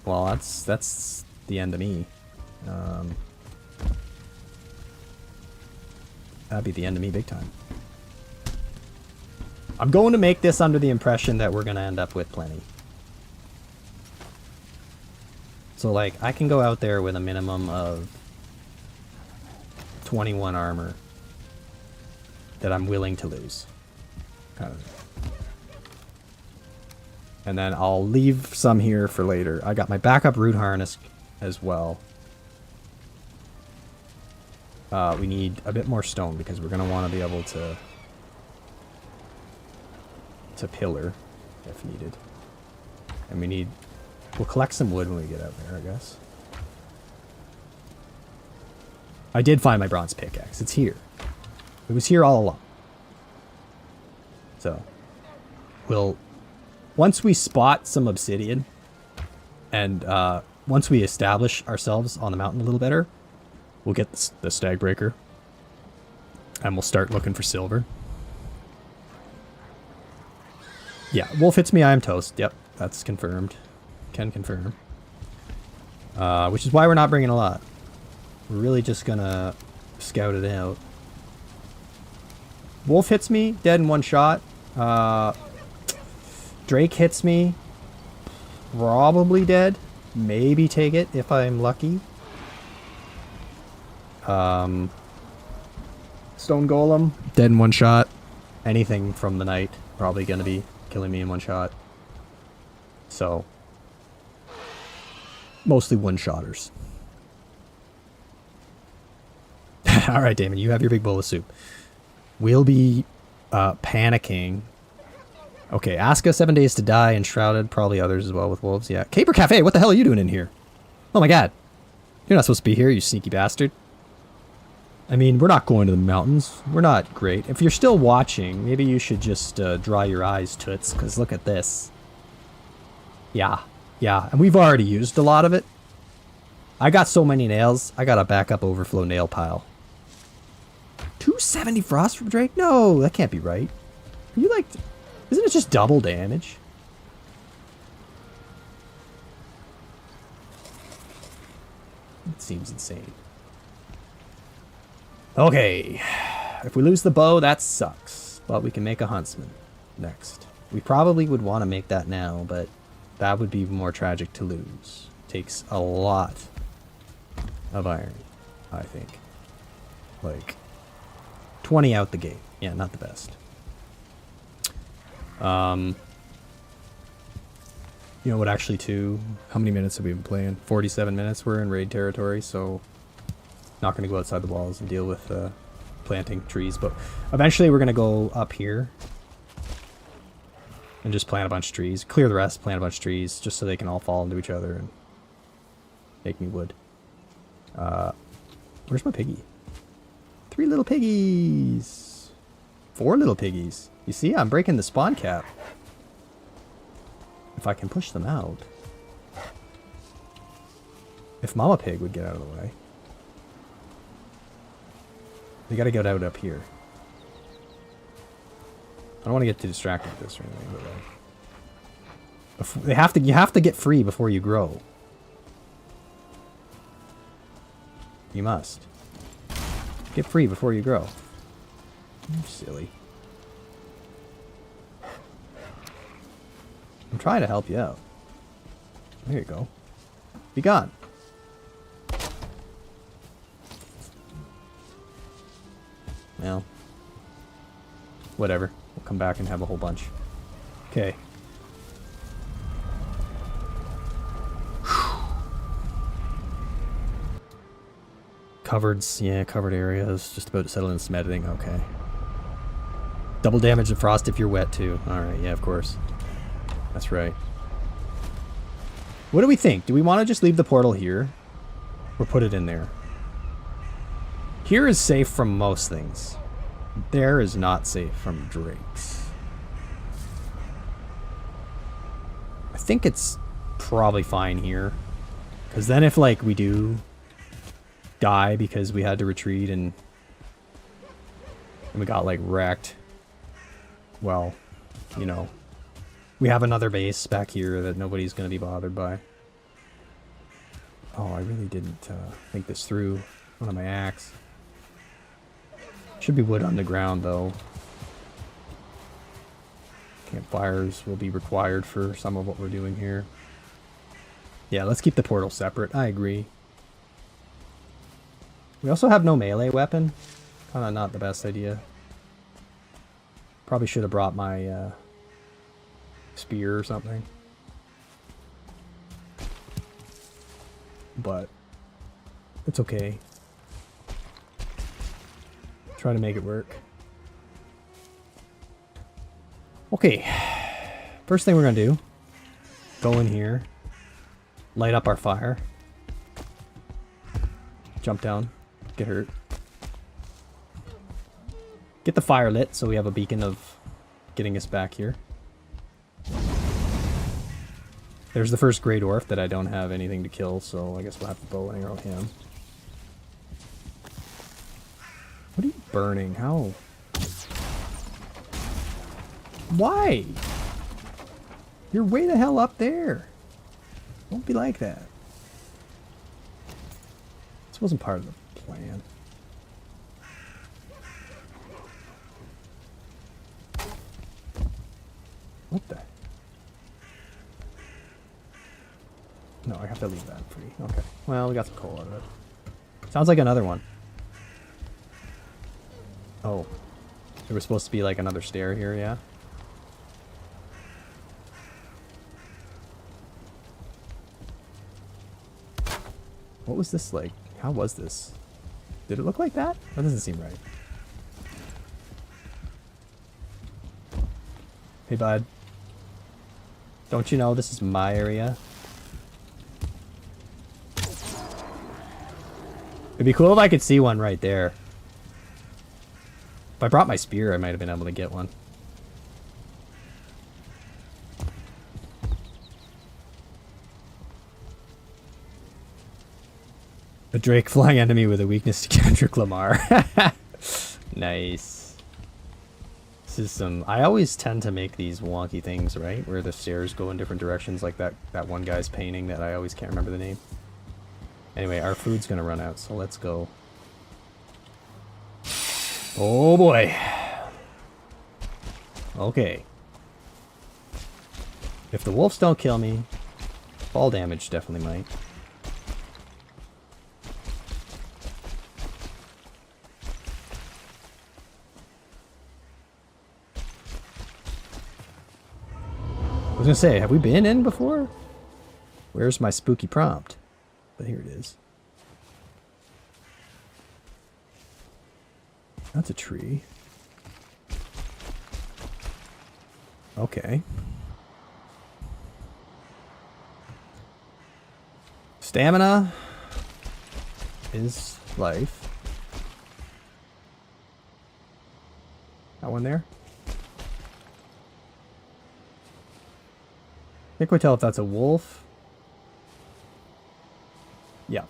Well, that's the end of me. That'd be the end of me big time. I'm going to make this under the impression that we're going to end up with plenty. So, like, I can go out there with a minimum of 21 armor that I'm willing to lose. Kind of. And then I'll leave some here for later. I got my backup root harness as well. we need a bit more stone because we're going to want to be able to pillar if needed. And we'll collect some wood when we get out there, I guess. I did find my bronze pickaxe. It's here. It was here all along. So, once we spot some obsidian, and once we establish ourselves on the mountain a little better, we'll get the stag breaker, and we'll start looking for silver. Yeah, wolf hits me, I am toast. Yep, that's confirmed. Can confirm. Which is why we're not bringing a lot. We're really just gonna scout it out. Wolf hits me, dead in one shot. Drake hits me, probably dead. Maybe take it if I'm lucky. Stone Golem, dead in one shot. Anything from the night, probably gonna be killing me in one shot. So, mostly one-shotters. Alright, Damon, you have your big bowl of soup. We'll be panicking. Okay, Aska, 7 days to die, enshrouded, probably others as well with wolves. Yeah, CaperCafe, what the hell are you doing in here? Oh my god. You're not supposed to be here, you sneaky bastard. I mean, we're not going to the mountains. We're not great. If you're still watching, maybe you should just dry your eyes, toots, because look at this. Yeah, and we've already used a lot of it. I got so many nails, I got a backup overflow nail pile. 270 frost from Drake? No, that can't be right. Are you like... Isn't it just double damage? It seems insane. Okay. If we lose the bow, that sucks. But we can make a huntsman next. We probably would want to make that now, but that would be more tragic to lose. Takes a lot of iron, I think. Like, 20 out the gate. Yeah, not the best. You know what, actually, too? How many minutes have we been playing? 47 minutes. We're in raid territory, so not going to go outside the walls and deal with planting trees. But eventually we're going to go up here and just plant a bunch of trees. Clear the rest, plant a bunch of trees, just so they can all fall into each other and make me wood. Where's my piggy? 3 little piggies. 4 little piggies. You see, I'm breaking the spawn cap. If I can push them out. If Mama Pig would get out of the way. They gotta get out up here. I don't want to get too distracted with this or anything, but like, you have to get free before you grow. You must. Get free before you grow. You're silly. I'm trying to help you out. There you go. Be gone. Well, whatever. We'll come back and have a whole bunch. Okay. Covered areas. Just about to settle in some editing. Okay. Double damage of frost if you're wet too. Alright, yeah, of course. That's right. What do we think? Do we want to just leave the portal here? Or put it in there? Here is safe from most things. There is not safe from drakes. I think it's probably fine here. Because then if, like, we do die because we had to retreat and we got, like, wrecked, well, you know, we have another base back here that nobody's going to be bothered by. Oh, I really didn't think this through on my axe. Should be wood on the ground, though. Campfires will be required for some of what we're doing here. Yeah, let's keep the portal separate. I agree. We also have no melee weapon. Kind of not the best idea. Probably should have brought my spear or something. But it's okay. Try to make it work. Okay. First thing we're gonna do, go in here, light up our fire, jump down, get hurt. Get the fire lit so we have a beacon of getting us back here. There's the first Grey Dwarf that I don't have anything to kill, so I guess we'll have to bow and arrow him. What are you burning? How? Why? You're way the hell up there. Don't be like that. This wasn't part of the plan. What the? No, I have to leave that free. Okay. Well, we got some coal out of it. Sounds like another one. Oh. There was supposed to be like another stair here, yeah? What was this like? How was this? Did it look like that? That doesn't seem right. Hey, bud. Don't you know this is my area? It'd be cool if I could see one right there. If I brought my spear, I might have been able to get one. A Drake flying enemy with a weakness to Kendrick Lamar. Nice. This is some... I always tend to make these wonky things, right? Where the stairs go in different directions, like that one guy's painting that I always can't remember the name. Anyway, our food's gonna run out, so let's go. Oh boy. Okay. If the wolves don't kill me, fall damage definitely might. I was gonna say, have we been in before? Where's my spooky prompt? But here it is. That's a tree. Okay. Stamina is life. That one there? Can't quite tell if that's a wolf. Yeah.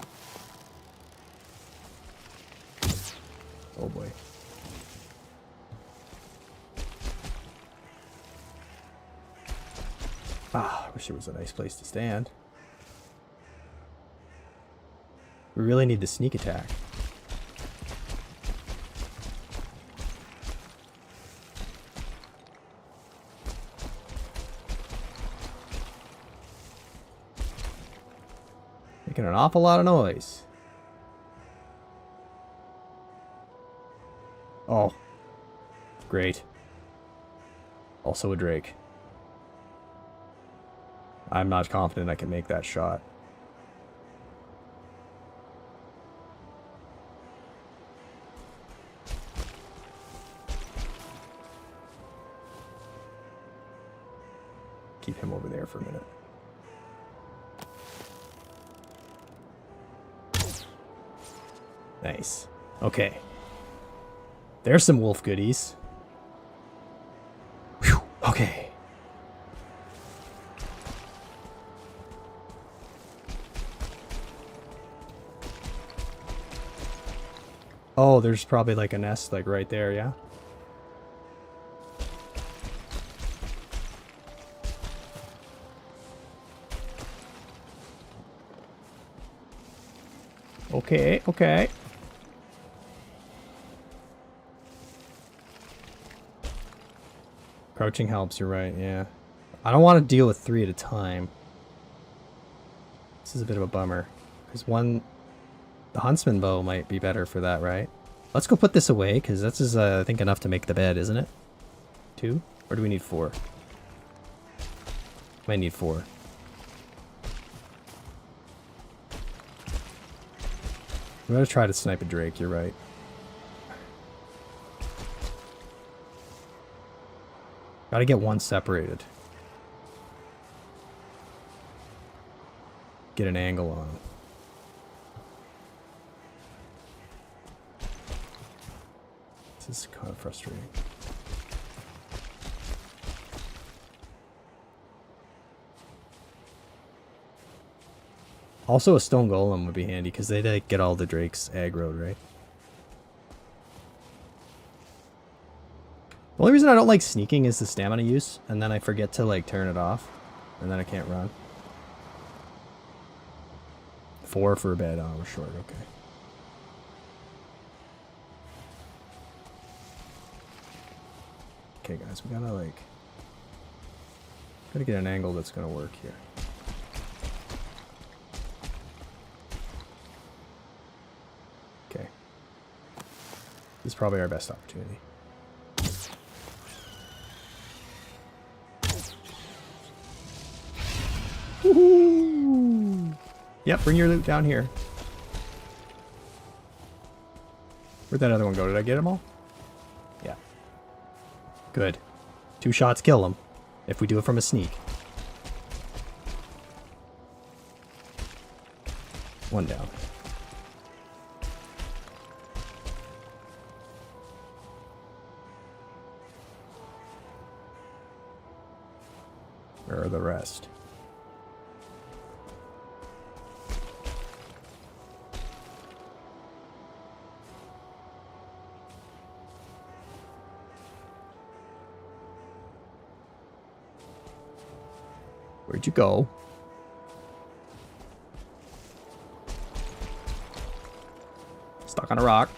Oh boy. Ah, I wish it was a nice place to stand. We really need the sneak attack. Making an awful lot of noise. Oh. Great. Also a Drake. I'm not confident I can make that shot. Keep him over there for a minute. Nice. Okay. There's some wolf goodies. Whew. Okay. Oh, there's probably like a nest like right there, yeah? Okay, okay. Crouching helps, you're right, yeah. I don't want to deal with 3 at a time. This is a bit of a bummer. Because one... The huntsman bow might be better for that, right? Let's go put this away, because this is, I think, enough to make the bed, isn't it? 2? Or do we need 4? Might need 4. I'm gonna try to snipe a Drake, you're right. Gotta get one separated. Get an angle on it. This is kind of frustrating. Also, a stone golem would be handy because they'd like, get all the drakes aggroed, right? The only reason I don't like sneaking is the stamina use, and then I forget to like turn it off, and then I can't run. 4 for a bed. Oh, we're short. Okay. Okay, guys, we gotta get an angle that's gonna work here. Okay. This is probably our best opportunity. Woohoo! Yep, bring your loot down here. Where'd that other one go? Did I get them all? Yeah. Good. 2 shots kill them. If we do it from a sneak. 1 down. Where are the rest? Where'd you go? Stuck on a rock.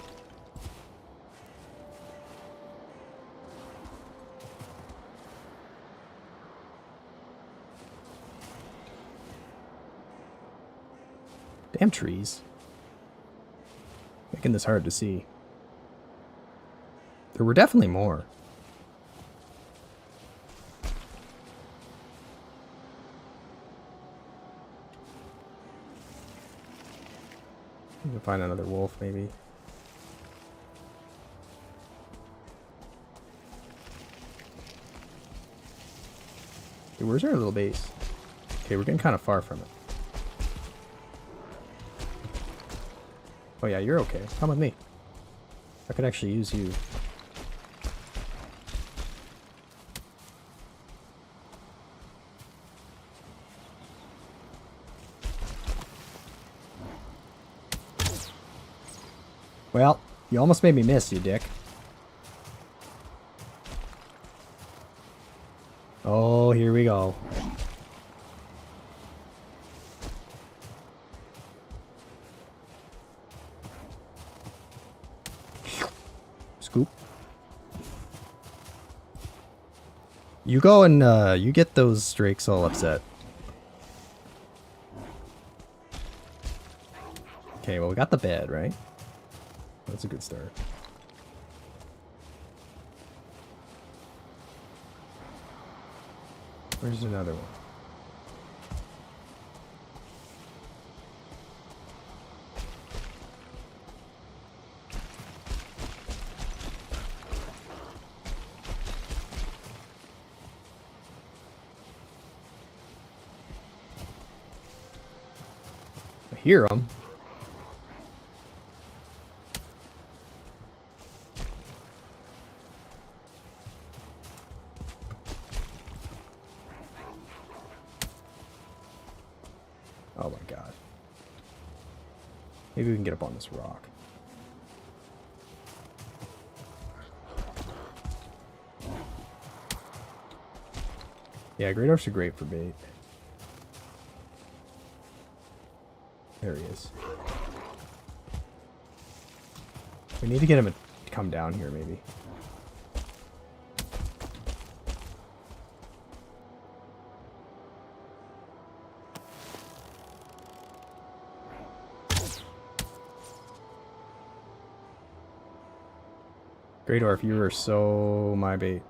Damn trees. Making this hard to see. There were definitely more. We can find another wolf, maybe. Hey, where's our little base? Okay, we're getting kind of far from it. Oh yeah, you're okay. Come with me. I could actually use you. Well, you almost made me miss, you dick. Oh, here we go. Scoop. You go and you get those drakes all upset. Okay, well we got the bed, right? That's a good start. Where's another one? I hear them. Oh my god. Maybe we can get up on this rock. Yeah, great dwarfs are great for bait. There he is. We need to get him to come down here, maybe. Great dwarf, you are so my bait.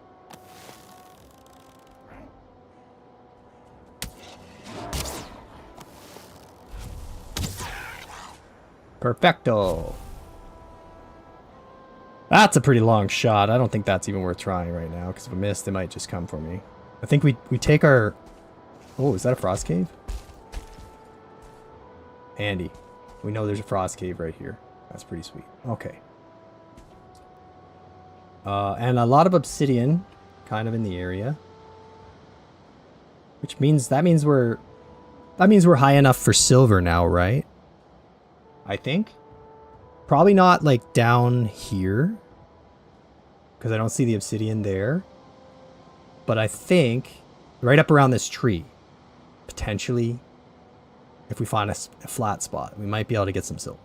Perfecto. That's a pretty long shot. I don't think that's even worth trying right now, because if I miss, they might just come for me. I think we take our... Oh, is that a frost cave? Handy. We know there's a frost cave right here. That's pretty sweet. Okay. And a lot of obsidian kind of in the area. Which means... That means we're high enough for silver now, right? I think. Probably not, like, down here. Because I don't see the obsidian there. But I think right up around this tree. Potentially, if we find a flat spot, we might be able to get some silver.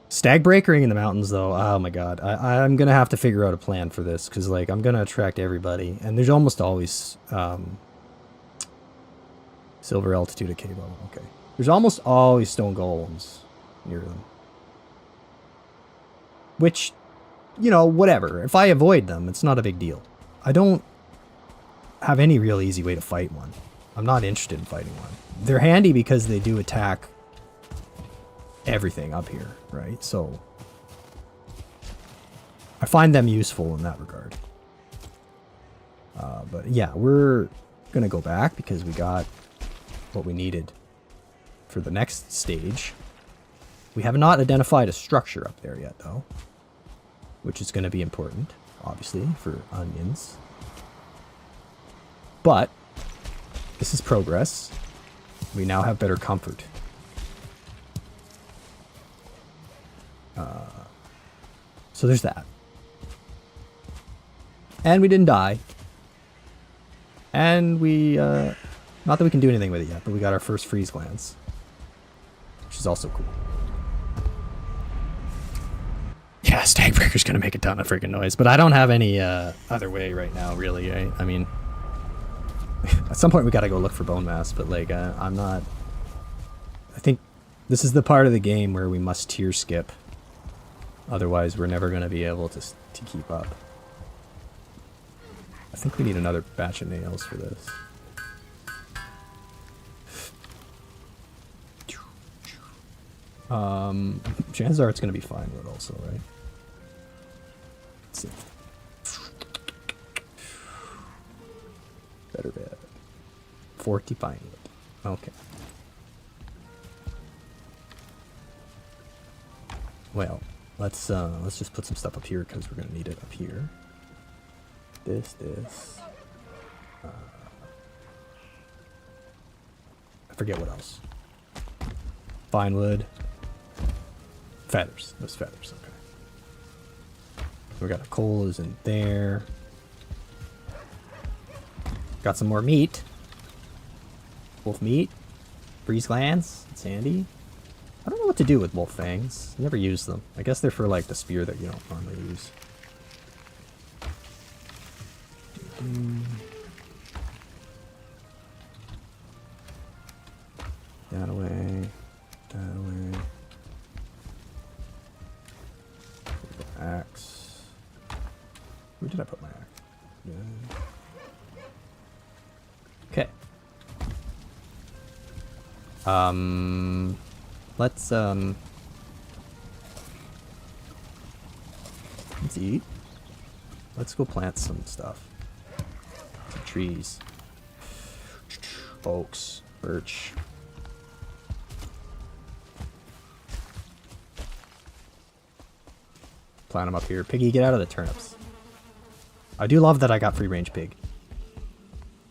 Stag breakering in the mountains, though. Oh, my God. I'm going to have to figure out a plan for this. Because, like, I'm going to attract everybody. And there's almost always... silver altitude at cave level. Okay. There's almost always stone golems near them. Which, you know, whatever. If I avoid them, it's not a big deal. I don't have any real easy way to fight one. I'm not interested in fighting one. They're handy because they do attack everything up here, right? So I find them useful in that regard. But yeah, we're going to go back because we got what we needed for the next stage. We have not identified a structure up there yet, though, which is going to be important, obviously, for onions. But this is progress. We now have better comfort. So there's that. And we didn't die. And we, not that we can do anything with it yet, but we got our first freeze glands, which is also cool. Yeah, Stagbreaker's gonna make a ton of freaking noise, but I don't have any other way right now, really, right? I mean, at some point we gotta go look for bone mass, but like, I'm not... I think this is the part of the game where we must tier skip. Otherwise, we're never gonna be able to keep up. I think we need another batch of nails for this. Chances are it's gonna be fine wood also, right? Let's see. Better bed. 40 pine wood. Okay. Well, let's just put some stuff up here because we're gonna need it up here. This. I forget what else. Fine wood. Feathers. Those feathers, okay. We got a coal is in there. Got some more meat. Wolf meat. Freeze glands. It's handy. I don't know what to do with wolf fangs. I never use them. I guess they're for like the spear that you don't normally use. That away. That away. Axe. Where did I put my axe? Yeah. Okay. Let's eat. Let's go plant some stuff. Some trees. Oaks. Birch. Plant them up here. Piggy, get out of the turnips. I do love that I got free range pig.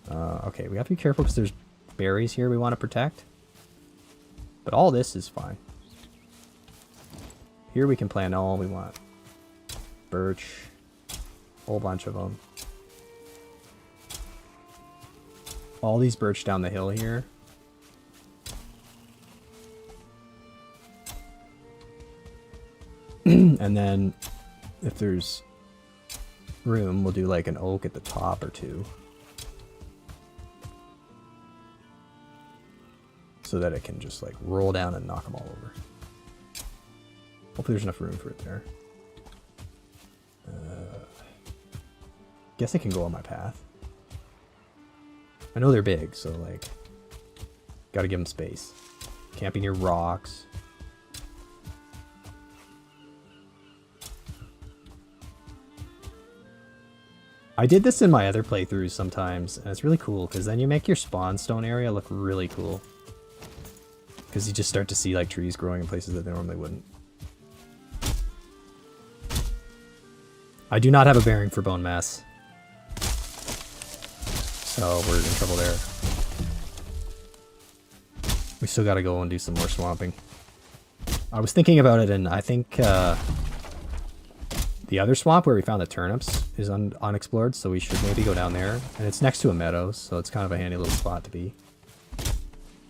Okay, we have to be careful because there's berries here we want to protect. But all this is fine. Here we can plant all we want. Birch. Whole bunch of them. All these birch down the hill here. And then if there's room, we'll do like an oak at the top or two. So that it can just like roll down and knock them all over. Hopefully there's enough room for it there. Guess it can go on my path. I know they're big, so like, gotta give them space. Can't be near rocks. I did this in my other playthroughs sometimes, and it's really cool, because then you make your spawn stone area look really cool. Because you just start to see like trees growing in places that they normally wouldn't. I do not have a bearing for bone mass. So we're in trouble there. We still gotta go and do some more swamping. I was thinking about it, and I think the other swamp where we found the turnips is unexplored, so we should maybe go down there. And it's next to a meadow, so it's kind of a handy little spot to be.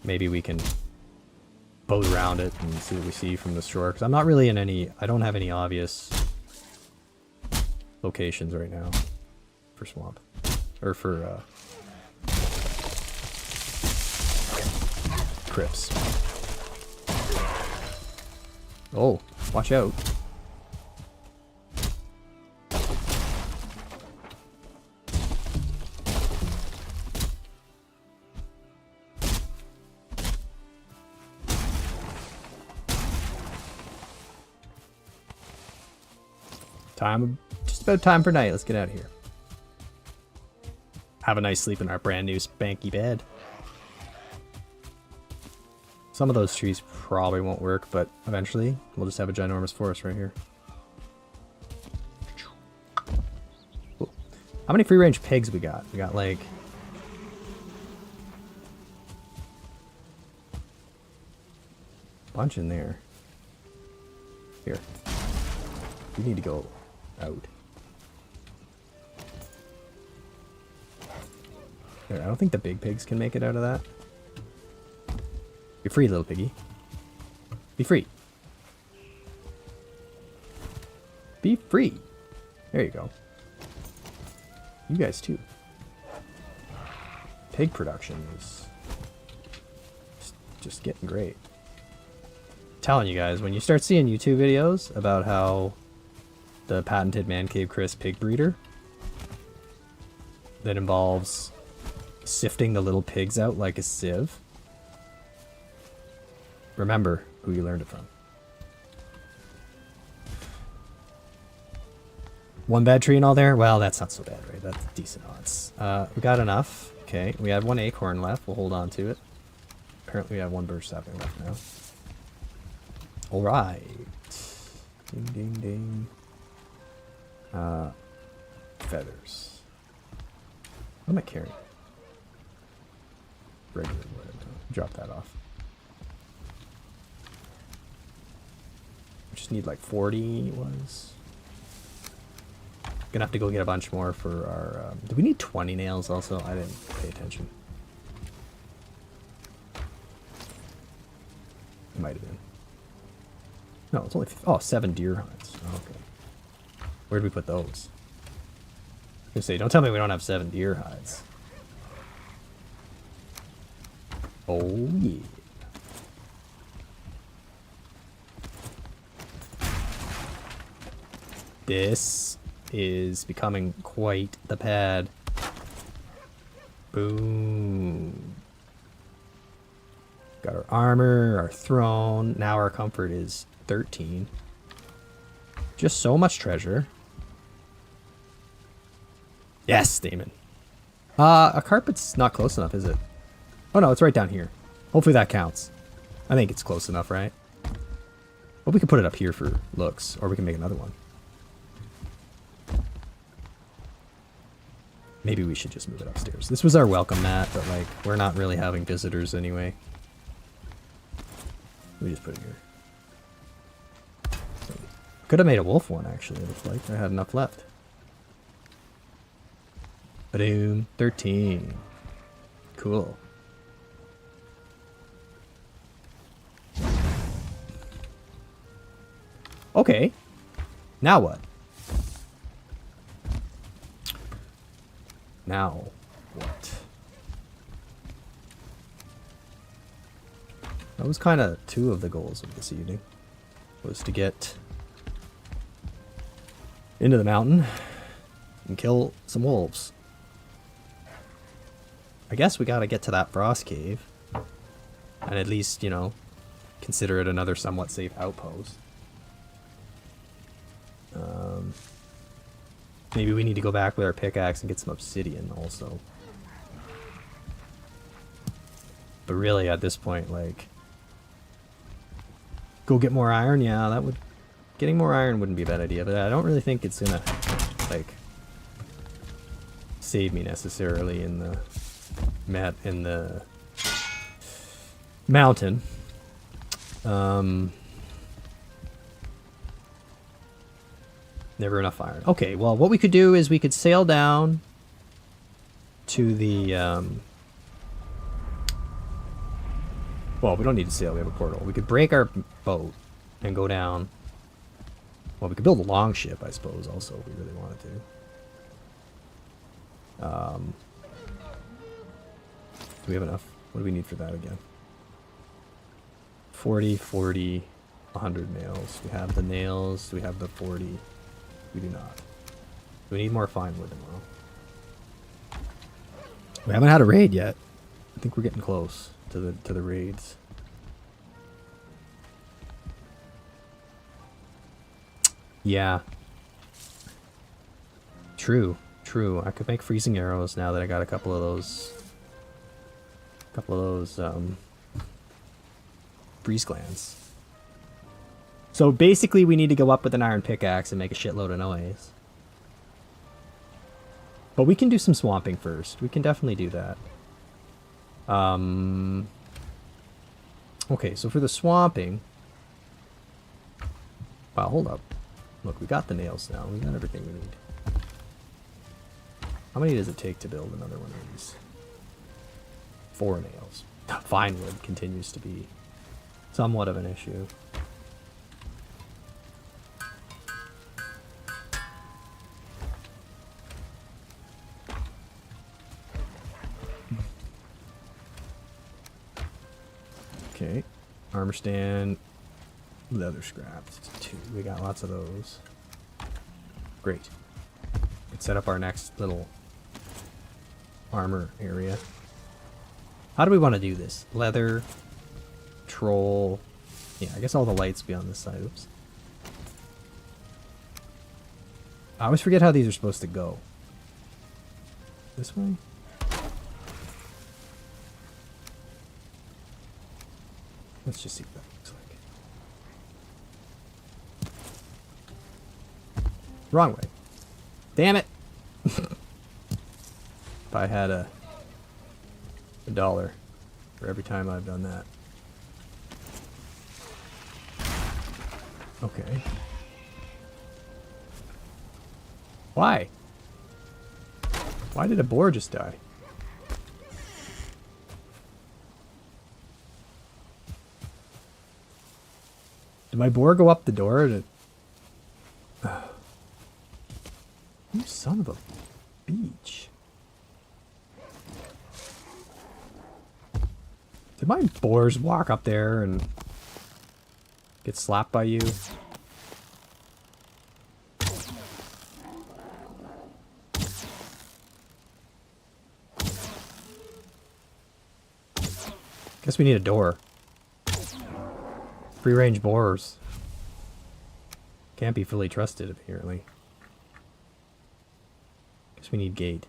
Maybe we can boat around it and see what we see from the shore, because I'm not really in any, I don't have any obvious locations right now for swamp, or for crypts. Oh, watch out. Just about time for night. Let's get out of here. Have a nice sleep in our brand new spanky bed. Some of those trees probably won't work, but eventually we'll just have a ginormous forest right here. Cool. How many free-range pigs we got? We got like... a bunch in there. Here. You need to go out. There, I don't think the big pigs can make it out of that. Be free, little piggy. Be free. Be free. There you go. You guys too. Pig production is just getting great. I'm telling you guys, when you start seeing YouTube videos about how the patented ManCaveChris pig breeder that involves sifting the little pigs out like a sieve, remember who you learned it from. One bad tree and all there? Well, that's not so bad, right? That's decent odds. We got enough. Okay, we have one acorn left. We'll hold on to it. Apparently we have one birch sapling left now. Alright. Ding, ding, ding. Feathers. What am I carrying? Regular wood. Drop that off. We just need like 40 ones. Gonna have to go get a bunch more for our... do we need 20 nails also? I didn't pay attention. It might have been. No, it's only... oh, 7 deer hides. Oh, okay. Where'd we put those? I was gonna say, don't tell me we don't have 7 deer hides. Oh, yeah. This is becoming quite the pad. Boom. Got our armor, our throne. Now our comfort is 13. Just so much treasure. Yes, Damon. A carpet's not close enough, is it? Oh no, it's right down here. Hopefully that counts. I think it's close enough, right? Well, we can put it up here for looks, or we can make another one. Maybe we should just move it upstairs. This was our welcome mat, but like, we're not really having visitors anyway. We just put it here. Could have made a wolf one, actually, it looks like. I had enough left. Ba-doom. 13. Cool. Okay. Now what? Now what? That was kind of 2 of the goals of this evening. Was to get into the mountain and kill some wolves. I guess we gotta get to that frost cave. And at least, you know, consider it another somewhat safe outpost. Maybe we need to go back with our pickaxe and get some obsidian also. But really, at this point, like... Go get more iron? Yeah, that would... Getting more iron wouldn't be a bad idea, but I don't really think it's gonna, like... save me necessarily in the... mountain. Never enough iron. Okay, well, what we could do is we could sail down to the, well, we don't need to sail. We have a portal. We could break our boat and go down. Well, we could build a long ship, I suppose, also, if we really wanted to. Do we have enough? What do we need for that again? 40, 40, 100 nails. We have the nails. Do we have the 40? We do not. Do we need more fine wood tomorrow? We haven't had a raid yet. I think we're getting close to the raids. Yeah. True. True. I could make freezing arrows now that I got a couple of those freeze glands. So basically we need to go up with an iron pickaxe and make a shitload of noise. But we can do some swamping first. We can definitely do that. Okay, so for the swamping... Wow, hold up. Look, we got the nails now. We got everything we need. How many does it take to build another one of these? 4 nails. Fine wood continues to be somewhat of an issue. Okay, armor stand, leather scraps, 2. We got lots of those. Great. Let's set up our next little armor area. How do we want to do this? Leather, troll. Yeah, I guess all the lights be on this side. Oops. I always forget how these are supposed to go. This way? Let's just see what that looks like. Wrong way. Damn it! If I had a $1 for every time I've done that. Okay. Why? Why did a boar just die? Did my boar go up the door? You son of a beach. Did my boars walk up there and get slapped by you? Guess we need a door. Free range boars. Can't be fully trusted, apparently. Guess we need gate.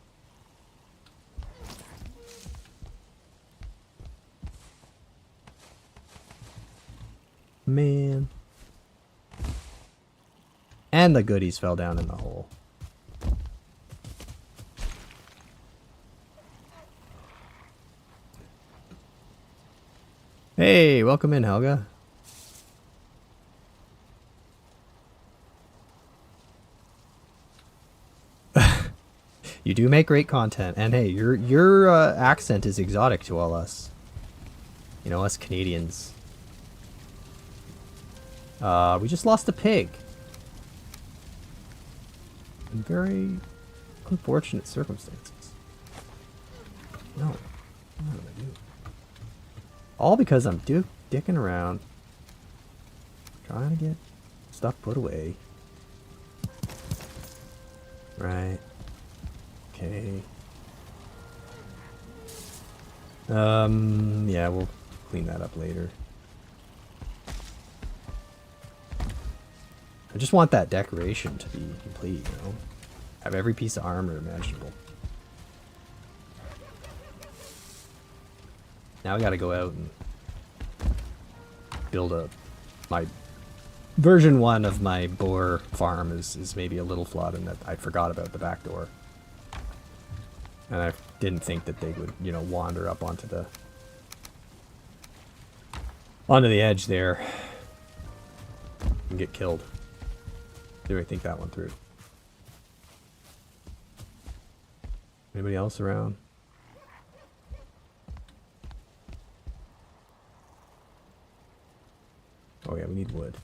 Man. And the goodies fell down in the hole. Hey, welcome in, Helga. You do make great content, and hey, your accent is exotic to all us. You know, us Canadians. We just lost a pig. In very unfortunate circumstances. No, what did I do? All because I'm dicking around, trying to get stuff put away. Right. Okay. Yeah, we'll clean that up later. I just want that decoration to be complete, you know? Have every piece of armor imaginable. Now I gotta go out and build my version 1 of my boar farm is maybe a little flawed in that I forgot about the back door. And I didn't think that they would, you know, wander up onto the edge there and get killed. Did I think that one through? Anybody else around? Oh yeah, we need wood.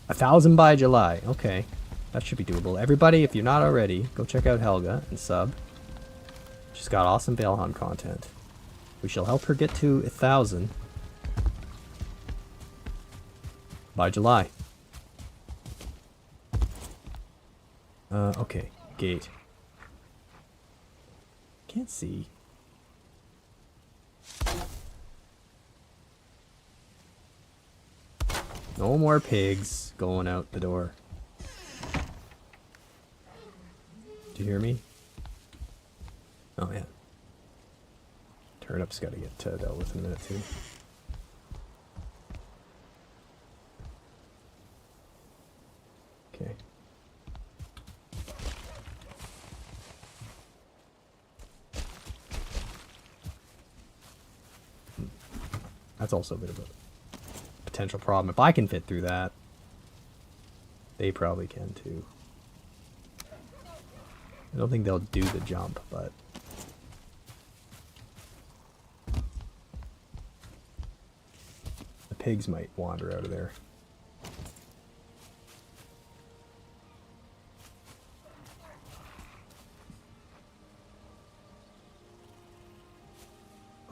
1,000 by July. Okay. That should be doable. Everybody, if you're not already, go check out Helga and sub. She's got awesome Valheim content. We shall help her get to 1,000 by July. Okay. Gate. Can't see. No more pigs going out the door. Do you hear me? Oh yeah. Turnip's gotta get dealt with in a minute too. Okay. That's also a bit of a potential problem. If I can fit through that, they probably can too. I don't think they'll do the jump, but the pigs might wander out of there.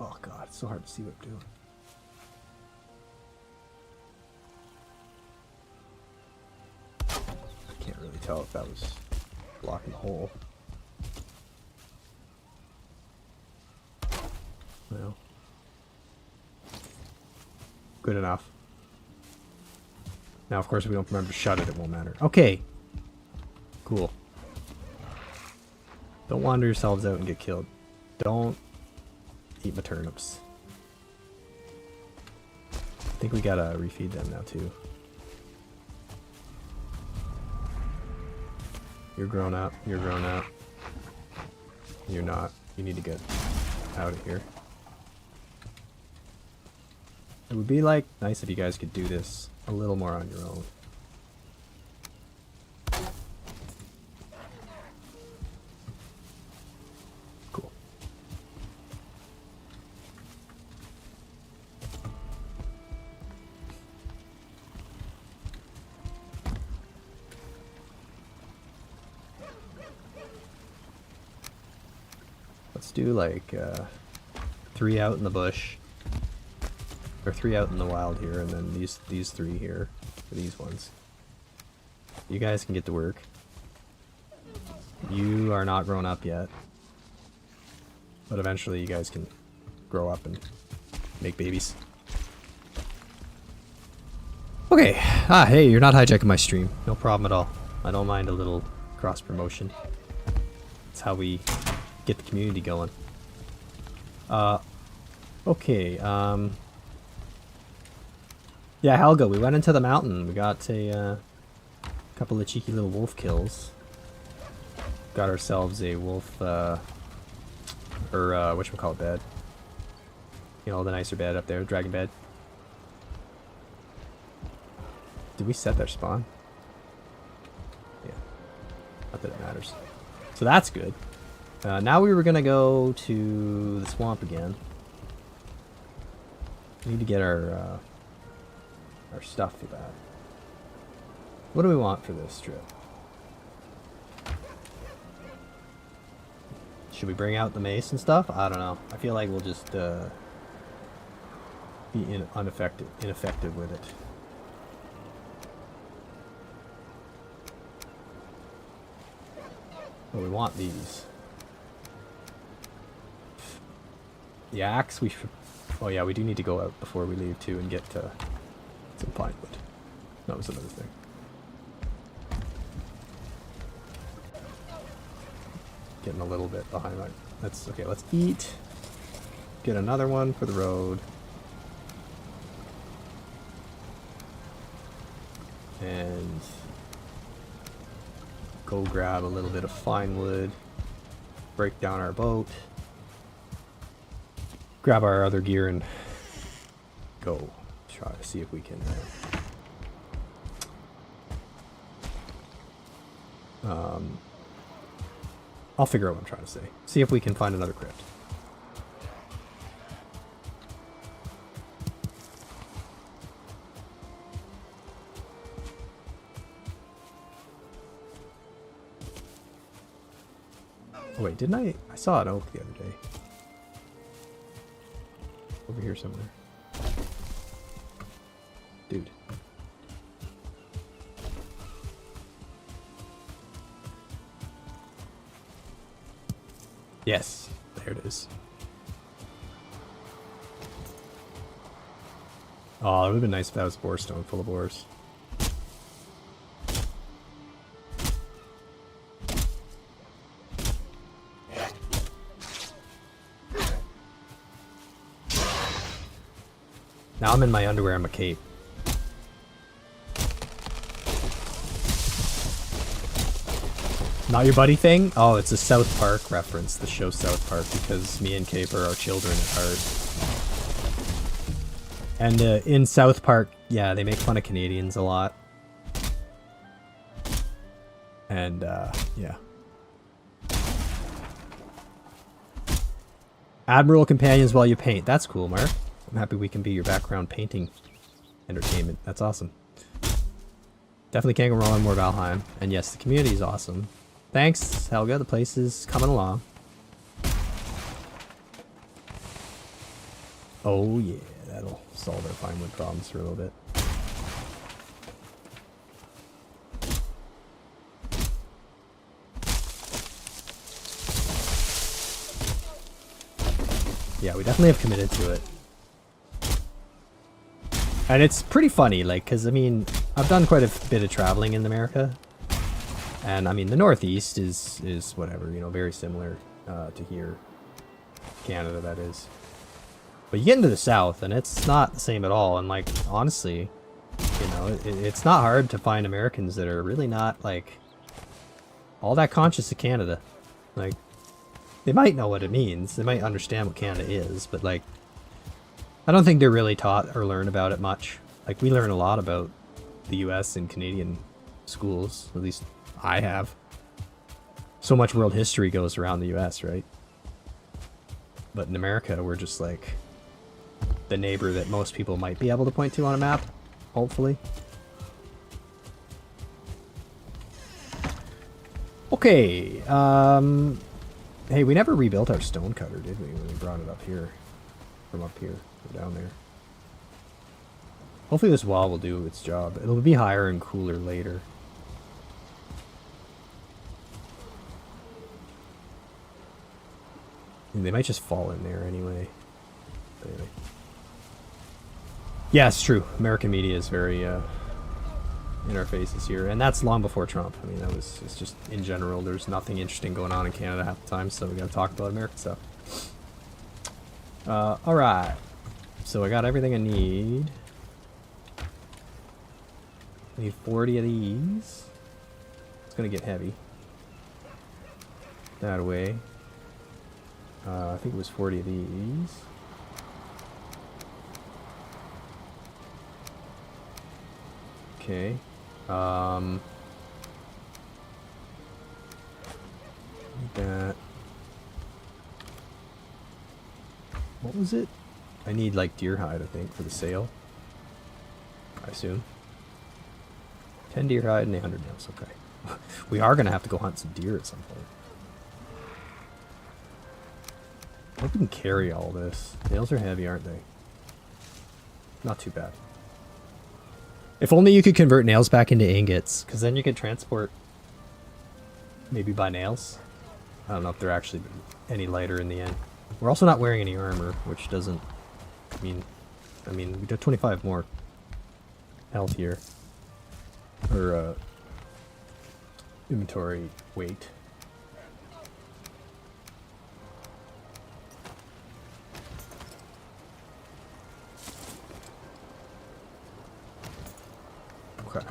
Oh god, it's so hard to see what I'm doing. I can't really tell if that was blocking the hole. Well, good enough. Now, of course, if we don't remember to shut it, it won't matter. Okay. Cool. Don't wander yourselves out and get killed. Don't eat my turnips. I think we gotta refeed them now, too. You're grown up. You're grown up. You're not. You need to get out of here. It would be like nice if you guys could do this a little more on your own. Cool. Let's do like 3 out in the bush. Or 3 out in the wild here, and then these 3 here, for these ones. You guys can get to work. You are not grown up yet. But eventually you guys can grow up and make babies. Okay. Hey, you're not hijacking my stream. No problem at all. I don't mind a little cross promotion. That's how we get the community going. Okay, yeah, Helga, we went into the mountain. We got a couple of cheeky little wolf kills. Got ourselves a wolf, or whatchamacallit bed. You know, the nicer bed up there, dragon bed. Did we set their spawn? Yeah. Not that it matters. So that's good. Now we were gonna go to the swamp again. We need to get our stuff for that. What do we want for this trip? Should we bring out the mace and stuff? I don't know. I feel like we'll just be ineffective with it. Well, we want these. The axe, we should... Oh yeah, we do need to go out before we leave too and get some pine wood. That was another thing. Getting a little bit behind. That's okay. Let's eat. Get another one for the road. And go grab a little bit of fine wood. Break down our boat. Grab our other gear and go try to see if we can I'll figure out what I'm trying to say. See if we can find another crypt. Oh wait, didn't I saw an oak the other day. Over here somewhere. Dude. Yes, there it is. Oh, it would have been nice if that was boar stone full of boars. Now I'm in my underwear and my cape. Not your buddy thing? Oh, it's a South Park reference, the show South Park, because me and Caper are children at heart. And in South Park, yeah, they make fun of Canadians a lot. And, yeah. Admiral companions while you paint. That's cool, Mark. I'm happy we can be your background painting entertainment. That's awesome. Definitely can't go wrong with more Valheim. And yes, the community is awesome. Thanks, Helga. The place is coming along. Oh yeah, that'll solve our fine wood problems for a little bit. Yeah, we definitely have committed to it. And it's pretty funny, like, because, I mean, I've done quite a bit of traveling in America. And, I mean, the Northeast is whatever, you know, very similar to here. Canada, that is. But you get into the South, and it's not the same at all. And, like, honestly, you know, it's not hard to find Americans that are really not, like, all that conscious of Canada. Like, they might know what it means. They might understand what Canada is, but, like, I don't think they're really taught or learn about it much. Like, we learn a lot about the US and Canadian schools, at least I have. So much world history goes around the US, right? But in America, we're just like the neighbor that most people might be able to point to on a map, hopefully. Okay, hey, we never rebuilt our stone cutter, did we, when we brought it up here? From up here, or down there. Hopefully this wall will do its job. It'll be higher and cooler later. And they might just fall in there anyway. But anyway. Yeah, it's true. American media is very in our faces here. And that's long before Trump. I mean, it's just in general, there's nothing interesting going on in Canada half the time, so we gotta talk about American stuff. Alright. So I got everything I need. I need 40 of these. It's gonna get heavy. That away. I think it was 40 of these. Okay. That. What was it? I need like deer hide, I think, for the sale. I assume. 10 deer hide and 800 nails. Okay. We are gonna have to go hunt some deer at some point. I hope we can carry all this. Nails are heavy, aren't they? Not too bad. If only you could convert nails back into ingots, because then you could transport maybe by nails. I don't know if they're actually any lighter in the end. We're also not wearing any armor, which doesn't I mean we got 25 more health here. or inventory weight. Okay.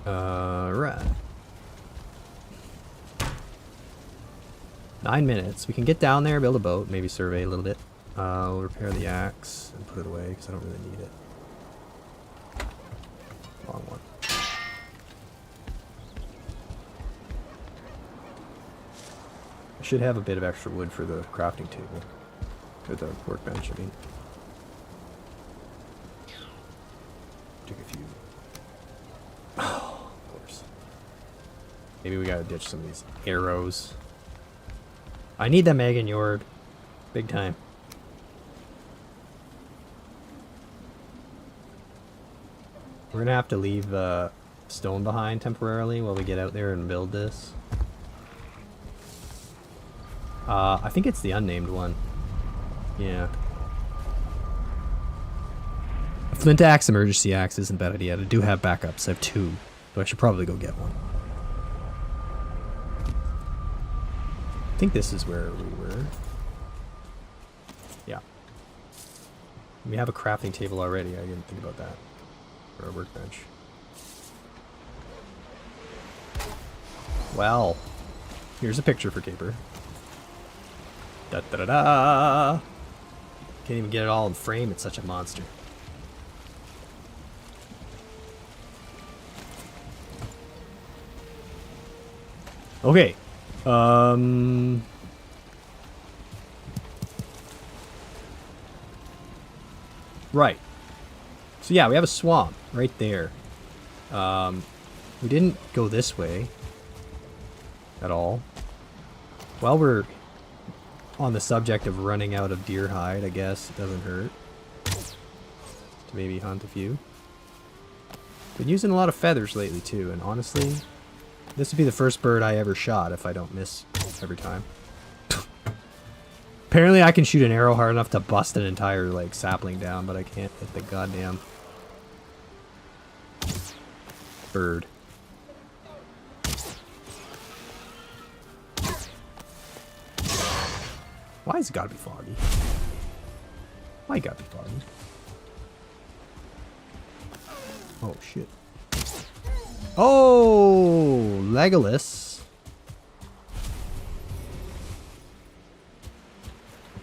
Right. 9 minutes. We can get down there, build a boat, maybe survey a little bit. We'll repair the axe and put it away because I don't really need it. Wrong one. I should have a bit of extra wood for the crafting table. Or the workbench, I mean. Took a few. Oh, of course. Maybe we gotta ditch some of these arrows. I need that Megan Yord. Big time. We're gonna have to leave stone behind temporarily while we get out there and build this. I think it's the unnamed one. Yeah. A flint axe, emergency axe isn't a bad idea. I do have backups. I have 2. So I should probably go get one. I think this is where we were. Yeah. We have a crafting table already. I didn't think about that. For our workbench. Well, here's a picture for Caper. Da da da da! Can't even get it all in frame. It's such a monster. Okay. Right. So yeah, we have a swamp right there. We didn't go this way at all. While we're on the subject of running out of deer hide, I guess it doesn't hurt to maybe hunt a few. Been using a lot of feathers lately too, and honestly, this would be the first bird I ever shot if I don't miss every time. Apparently I can shoot an arrow hard enough to bust an entire like sapling down, but I can't hit the goddamn bird. Why has it gotta be foggy? Why it gotta be foggy? Oh shit. Oh, Legolas.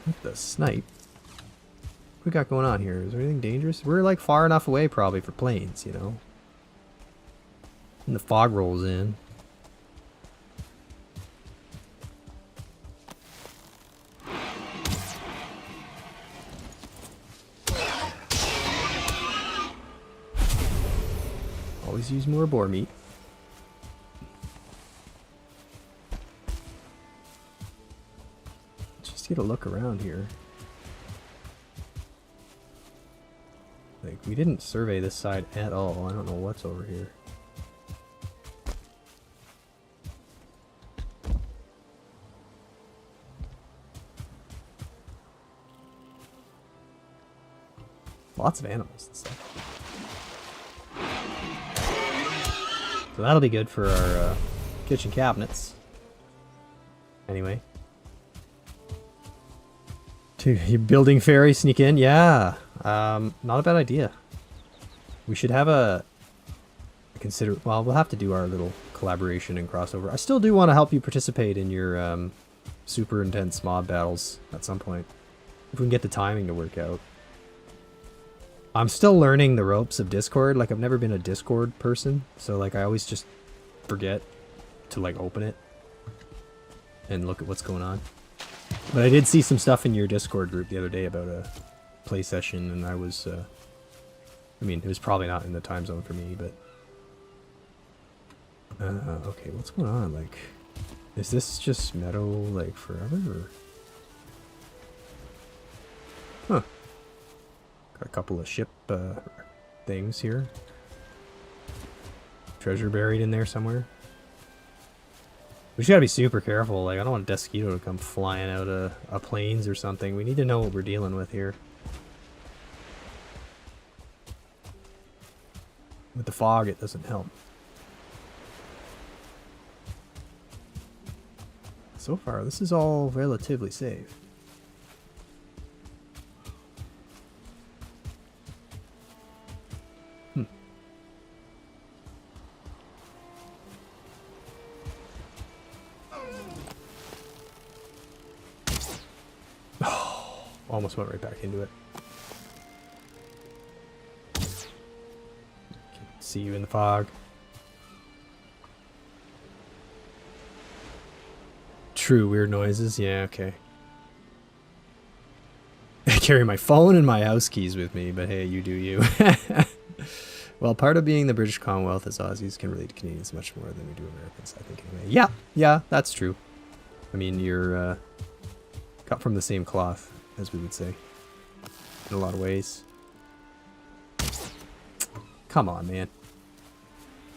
What the snipe? What we got going on here? Is there anything dangerous? We're like far enough away probably for planes, you know? And the fog rolls in. Always use more boar meat. Let's just get a look around here. Like, we didn't survey this side at all. I don't know what's over here. Lots of animals and stuff. So that'll be good for our kitchen cabinets. Anyway. You building fairy sneak in? Yeah. Not a bad idea. We should have well, we'll have to do our little collaboration and crossover. I still do want to help you participate in your super intense mob battles at some point. If we can get the timing to work out. I'm still learning the ropes of Discord. Like, I've never been a Discord person, so like I always just forget to like open it and look at what's going on. But I did see some stuff in your Discord group the other day about a play session, and I was I mean, it was probably not in the time zone for me, but okay, what's going on? Like, is this just meadow like forever, or? Huh. Got a couple of ship things here. Treasure buried in there somewhere. We just gotta be super careful. Like, I don't want a Desquito to come flying out of planes or something. We need to know what we're dealing with here. With the fog, it doesn't help. So far, this is all relatively safe. Almost went right back into it. Can't see you in the fog. True, weird noises. Yeah, okay. I carry my phone and my house keys with me, but hey, you do you. Well, part of being the British Commonwealth is Aussies can relate to Canadians much more than we do Americans, I think, anyway. Yeah, that's true. I mean, you're cut from the same cloth, as we would say, in a lot of ways. Come on, man.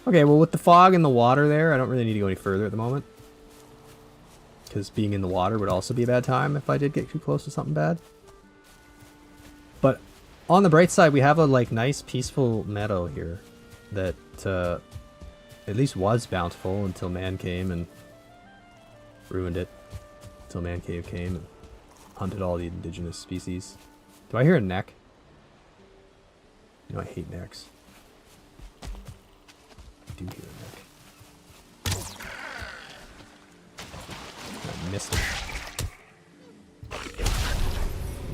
Okay, well, with the fog and the water there, I don't really need to go any further at the moment. Because being in the water would also be a bad time if I did get too close to something bad. But on the bright side, we have a like nice peaceful meadow here that at least was bountiful until man came and ruined it. Until ManCave came and hunted all the indigenous species. Do I hear a neck? You know I hate necks. I do hear a neck. I missed it.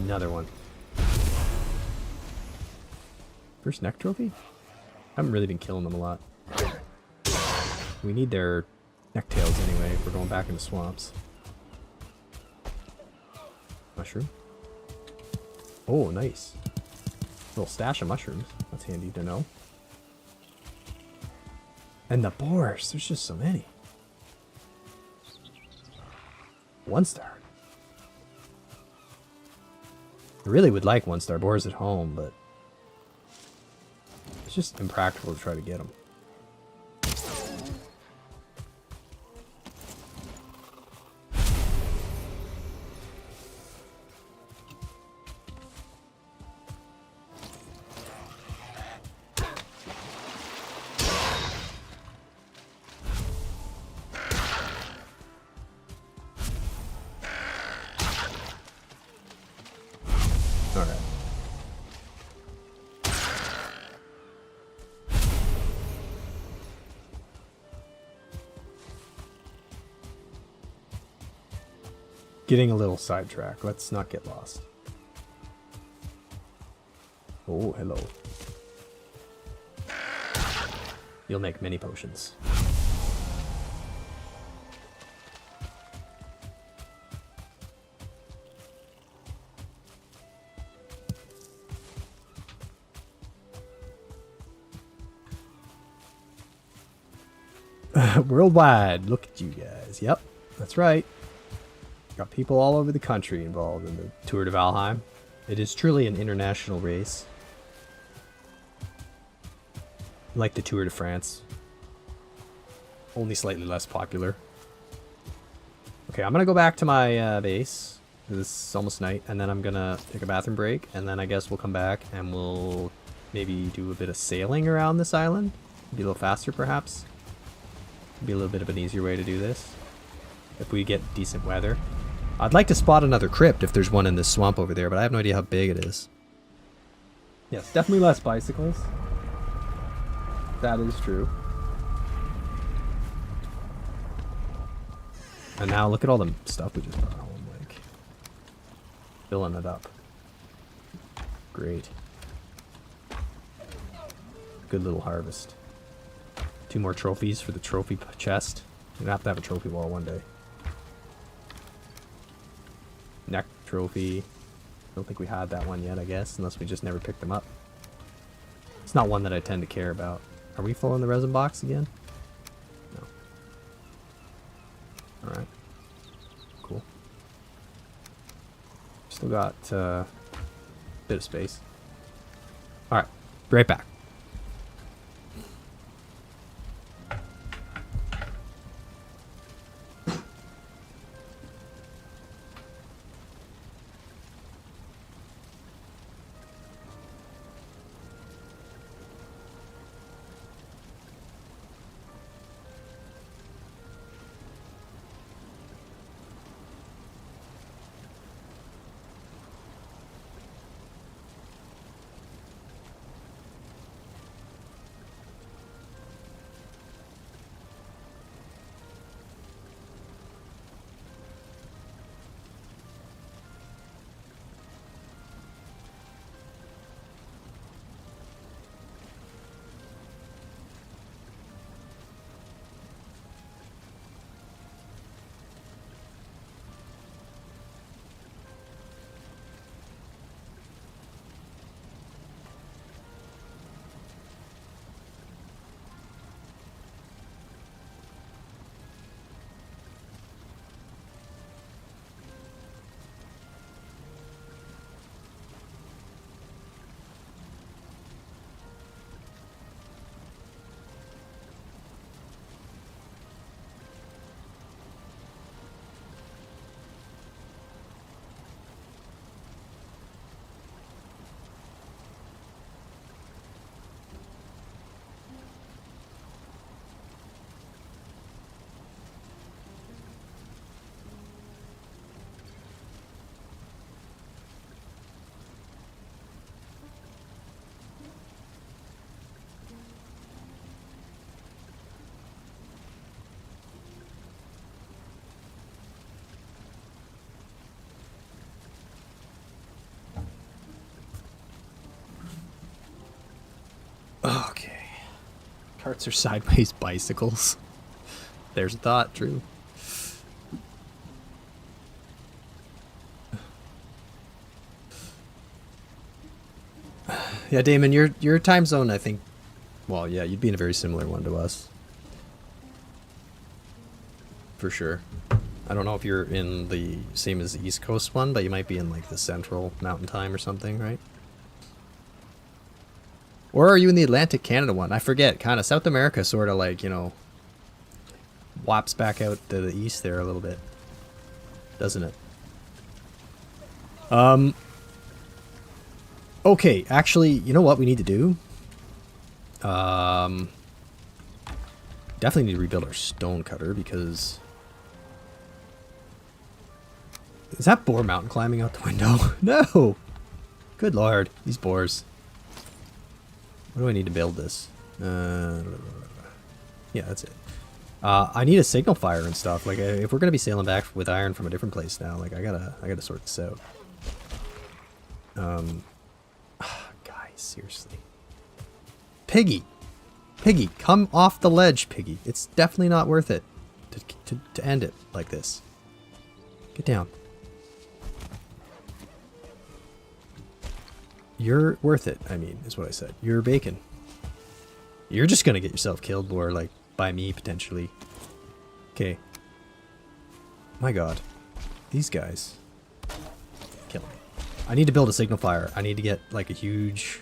Another one. First neck trophy? I haven't really been killing them a lot. We need their necktails anyway if we're going back into swamps. Mushroom. Oh, nice. Little stash of mushrooms. That's handy to know. And the boars. There's just so many. 1 star. I really would like 1-star boars at home, but it's just impractical to try to get them. Alright. Getting a little sidetracked. Let's not get lost. Oh, hello. You'll make many potions. Worldwide. Look at you guys. Yep, that's right. Got people all over the country involved in the Tour de Valheim. It is truly an international race. Like the Tour de France. Only slightly less popular. Okay, I'm gonna go back to my base. It's almost night, and then I'm gonna take a bathroom break, and then I guess we'll come back and we'll maybe do a bit of sailing around this island. Be a little faster, perhaps. Be a little bit of an easier way to do this. If we get decent weather. I'd like to spot another crypt if there's one in this swamp over there, but I have no idea how big it is. Yes, definitely less bicycles. That is true. And now look at all the stuff we just brought home, like filling it up. Great. Good little harvest. 2 more trophies for the trophy chest. We're gonna have to have a trophy wall one day. Neck trophy. Don't think we had that one yet, I guess, unless we just never picked them up. It's not one that I tend to care about. Are we full in the resin box again? No. Alright. Cool. Still got a bit of space. Alright. Be right back. Tarts are sideways bicycles. There's a thought, true. Yeah, Damon, your time zone, I think, well, yeah, you'd be in a very similar one to us. For sure. I don't know if you're in the same as the East Coast one, but you might be in like the Central Mountain Time or something, right? Or are you in the Atlantic Canada one? I forget. Kind of South America sort of like, you know, whops back out to the east there a little bit. Doesn't it? Okay, actually, you know what we need to do? Definitely need to rebuild our stone cutter because... Is that boar mountain climbing out the window? No! Good lord, these boars. What do I need to build this? Yeah, that's it. I need a signal fire and stuff. Like, if we're gonna be sailing back with iron from a different place now, like, I gotta sort this out. Guys, seriously. Piggy! Piggy, come off the ledge, Piggy. It's definitely not worth it to end it like this. Get down. You're worth it, I mean, is what I said. You're bacon. You're just gonna get yourself killed, or like, by me, potentially. Okay. My god. These guys. Kill me. I need to build a signal fire. I need to get, like, a huge...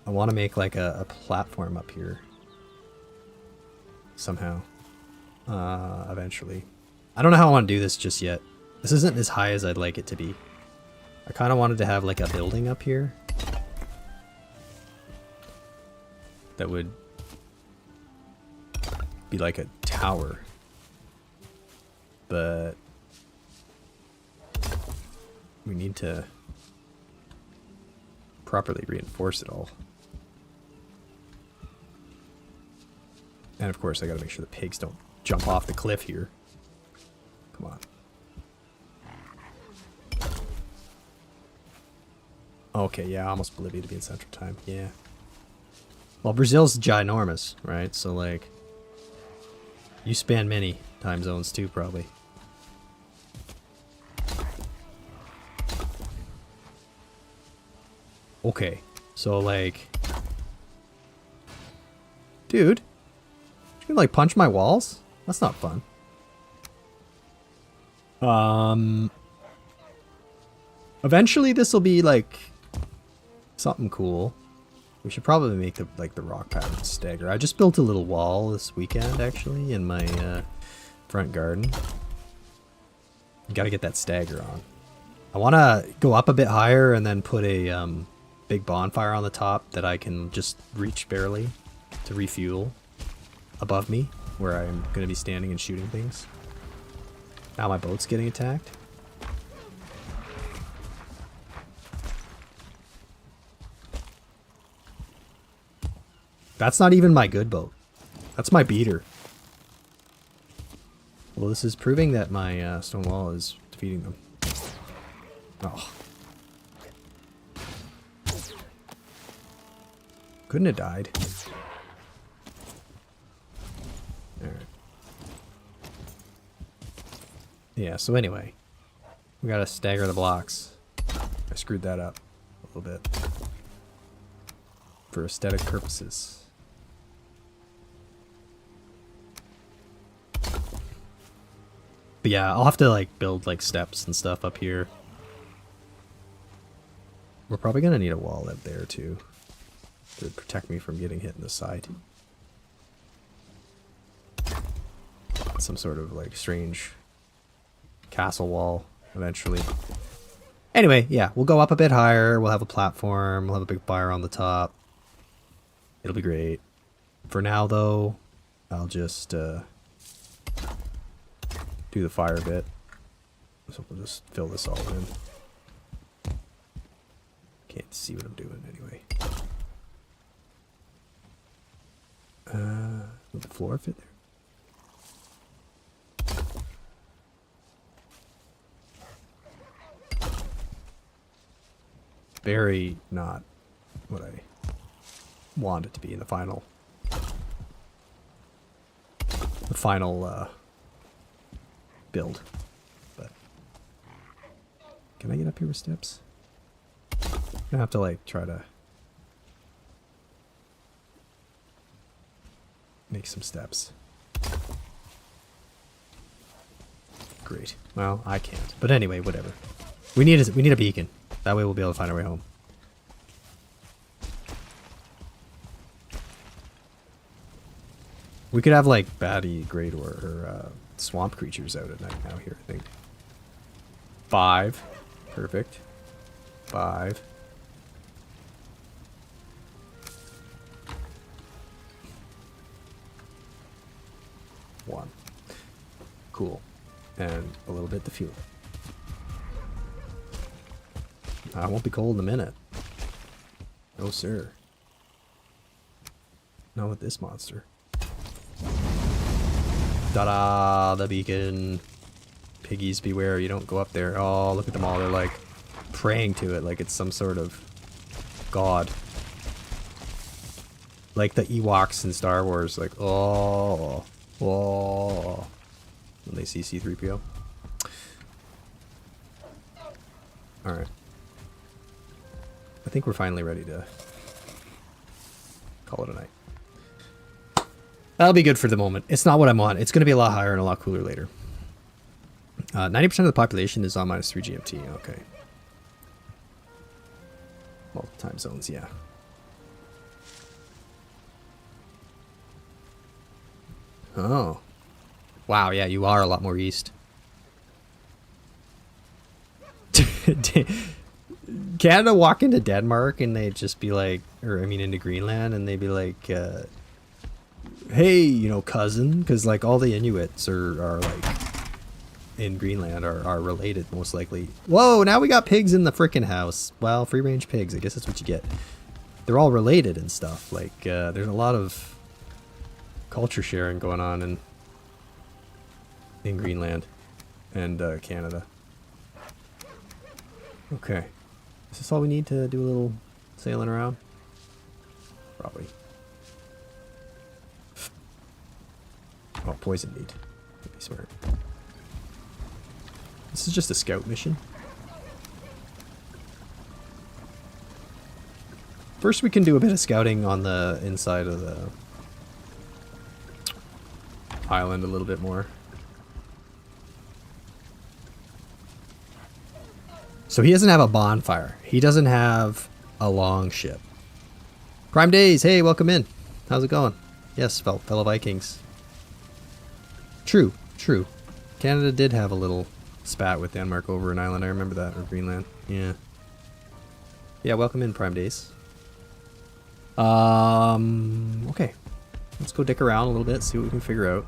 I want to make, like, a platform up here. Somehow. Eventually. I don't know how I want to do this just yet. This isn't as high as I'd like it to be. I kind of wanted to have like a building up here that would be like a tower, but we need to properly reinforce it all. And of course I gotta make sure the pigs don't jump off the cliff here. Come on. Okay, yeah, almost Bolivia to be in Central Time. Yeah. Well, Brazil's ginormous, right? So, like, you span many time zones too, probably. Okay, so, like... Dude, you can, like, punch my walls? That's not fun. Eventually this will be, like... something cool. We should probably make the rock pattern stagger. I just built a little wall this weekend actually in my front garden. Gotta get that stagger on. I want to go up a bit higher and then put a big bonfire on the top that I can just reach barely to refuel above me where I'm going to be standing and shooting things. Now my boat's getting attacked. That's not even my good boat. That's my beater. Well, this is proving that my stone wall is defeating them. Oh. Couldn't have died. Alright. Yeah, so anyway. We gotta stagger the blocks. I screwed that up a little bit. For aesthetic purposes. But yeah, I'll have to like build like steps and stuff up here. We're probably gonna need a wall up there too to protect me from getting hit in the side. Some sort of like strange castle wall eventually. Anyway, yeah, we'll go up a bit higher. We'll have a platform. We'll have a big fire on the top. It'll be great. For now though, I'll just do the fire bit. So we'll just fill this all in. Can't see what I'm doing anyway. Will the floor fit there? Very not what I want it to be in the final build. But can I get up here with steps? I'm gonna have to like try to make some steps. Great. Well, I can't. But anyway, whatever. We need a beacon. That way we'll be able to find our way home. We could have like baddie, great, or swamp creatures out at night now here, I think. 5. Perfect. 5. One. Cool. And a little bit to fuel. I won't be cold in a minute. No, sir. Not with this monster. Ta-da! The beacon. Piggies beware, you don't go up there. Oh, look at them all. They're like praying to it like it's some sort of god. Like the Ewoks in Star Wars. Like, oh. Oh. When they see C-3PO. Alright. I think we're finally ready to call it a night. That'll be good for the moment. It's not what I'm on. It's going to be a lot higher and a lot cooler later. 90% of the population is on -3 GMT. Okay. Multiple time zones, yeah. Oh. Wow, yeah, you are a lot more east. Canada walk into Denmark and they'd just be like, or I mean into Greenland, and they'd be like, hey, you know, cousin, because like all the Inuits are like in Greenland are related most likely. Whoa, now we got pigs in the frickin' house. Well, free range pigs, I guess that's what you get. They're all related and stuff. Like there's a lot of culture sharing going on in Greenland and Canada. Okay. Is this all we need to do a little sailing around? Probably. Oh, poison meat. That'd be smart. This is just a scout mission. First we can do a bit of scouting on the inside of the island a little bit more. So he doesn't have a bonfire. He doesn't have a long ship. Prime Days, hey, welcome in. How's it going? Yes, fellow Vikings. True, true. Canada did have a little spat with Denmark over an island. I remember that, or Greenland. Yeah. Yeah, welcome in, Prime Days. Okay. Let's go dick around a little bit, see what we can figure out.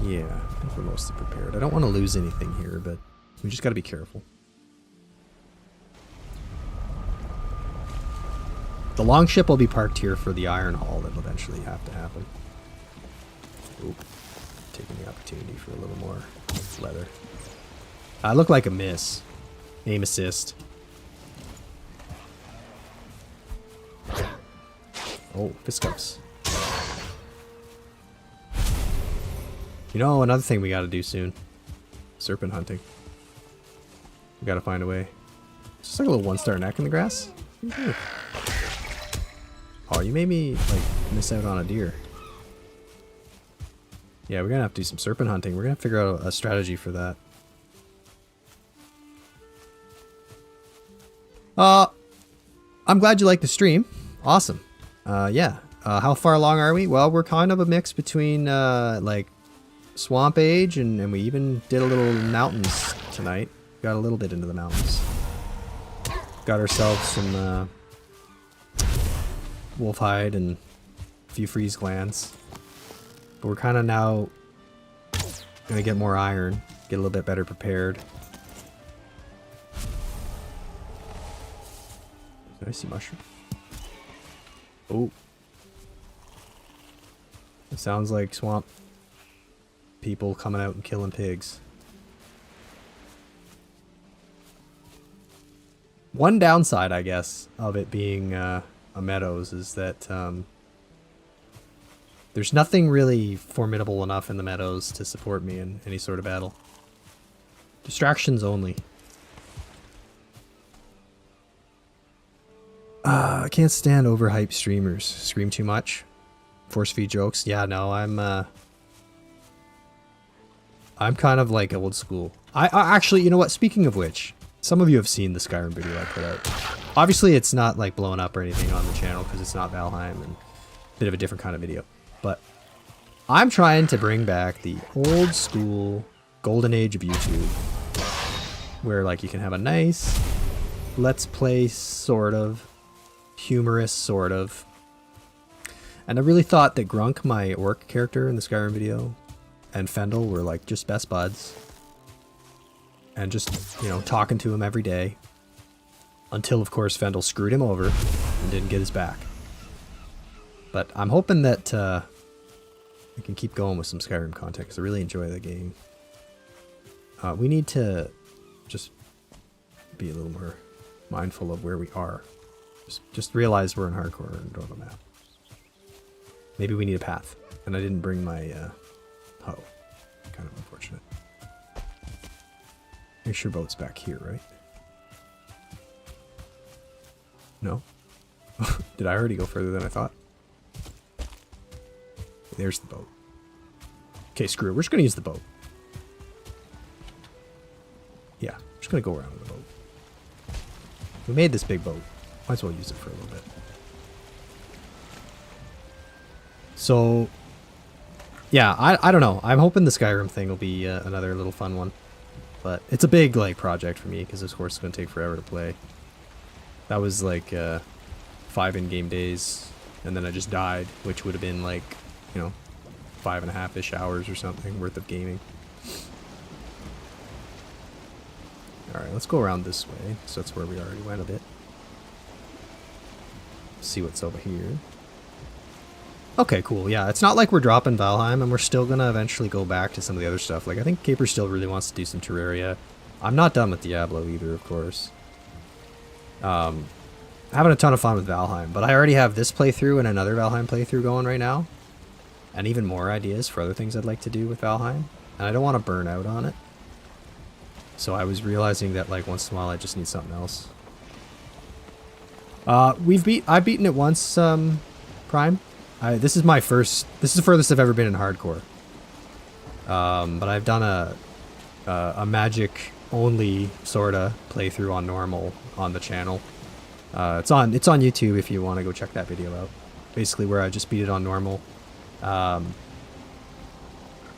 Yeah, I think we're mostly prepared. I don't want to lose anything here, but we just got to be careful. The longship will be parked here for the iron haul that'll eventually have to happen. Oop. Taking the opportunity for a little more leather. I look like a miss. Aim assist. Oh, fisticuffs. You know, another thing we gotta do soon. Serpent hunting. We gotta find a way. It's just like a little 1-star neck in the grass. Oh, you made me, like, miss out on a deer. Yeah, we're gonna have to do some serpent hunting. We're gonna have to figure out a strategy for that. I'm glad you liked the stream. Awesome. Yeah. How far along are we? Well, we're kind of a mix between, like, Swamp Age, and we even did a little mountains tonight. Got a little bit into the mountains. Got ourselves some wolf hide and a few freeze glands. But we're kind of now gonna get more iron, get a little bit better prepared. Did I see mushroom? Oh. It sounds like swamp people coming out and killing pigs. One downside, I guess, of it being a meadows is that there's nothing really formidable enough in the meadows to support me in any sort of battle. Distractions only. I can't stand overhyped streamers. Scream too much. Force feed jokes. Yeah, no, I'm kind of like old school. I actually, you know what? Speaking of which, some of you have seen the Skyrim video I put out. Obviously, it's not like blown up or anything on the channel because it's not Valheim and a bit of a different kind of video. But I'm trying to bring back the old school golden age of YouTube, where like you can have a nice let's play sort of humorous sort of. And I really thought that Grunk, my orc character in the Skyrim video, and Fendel were like just best buds. And just, you know, talking to him every day. Until, of course, Fendel screwed him over and didn't get his back. But I'm hoping that we can keep going with some Skyrim content because I really enjoy the game. We need to just be a little more mindful of where we are. Just realize we're in hardcore and don't have a map. Maybe we need a path. And I didn't bring my hoe. Kind of unfortunate. Make sure boat's back here, right? No? Did I already go further than I thought? There's the boat. Okay, screw it. We're just going to use the boat. Yeah, we're just going to go around with the boat. We made this big boat. Might as well use it for a little bit. So, yeah, I don't know. I'm hoping the Skyrim thing will be another little fun one. But it's a big like project for me because this course is going to take forever to play. That was like 5 in-game days, and then I just died, which would have been like, you know, 5.5-ish hours or something worth of gaming. Alright, let's go around this way. So that's where we already went a bit. See what's over here. Okay, cool. Yeah, it's not like we're dropping Valheim, and we're still going to eventually go back to some of the other stuff. Like, I think Caper still really wants to do some Terraria. I'm not done with Diablo either, of course. Having a ton of fun with Valheim, but I already have this playthrough and another Valheim playthrough going right now. And even more ideas for other things I'd like to do with Valheim. And I don't want to burn out on it. So I was realizing that, like, once in a while I just need something else. I've beaten it once, Prime. This is the furthest I've ever been in hardcore. But I've done a magic only sorta playthrough on normal on the channel. It's on YouTube if you want to go check that video out. Basically where I just beat it on normal.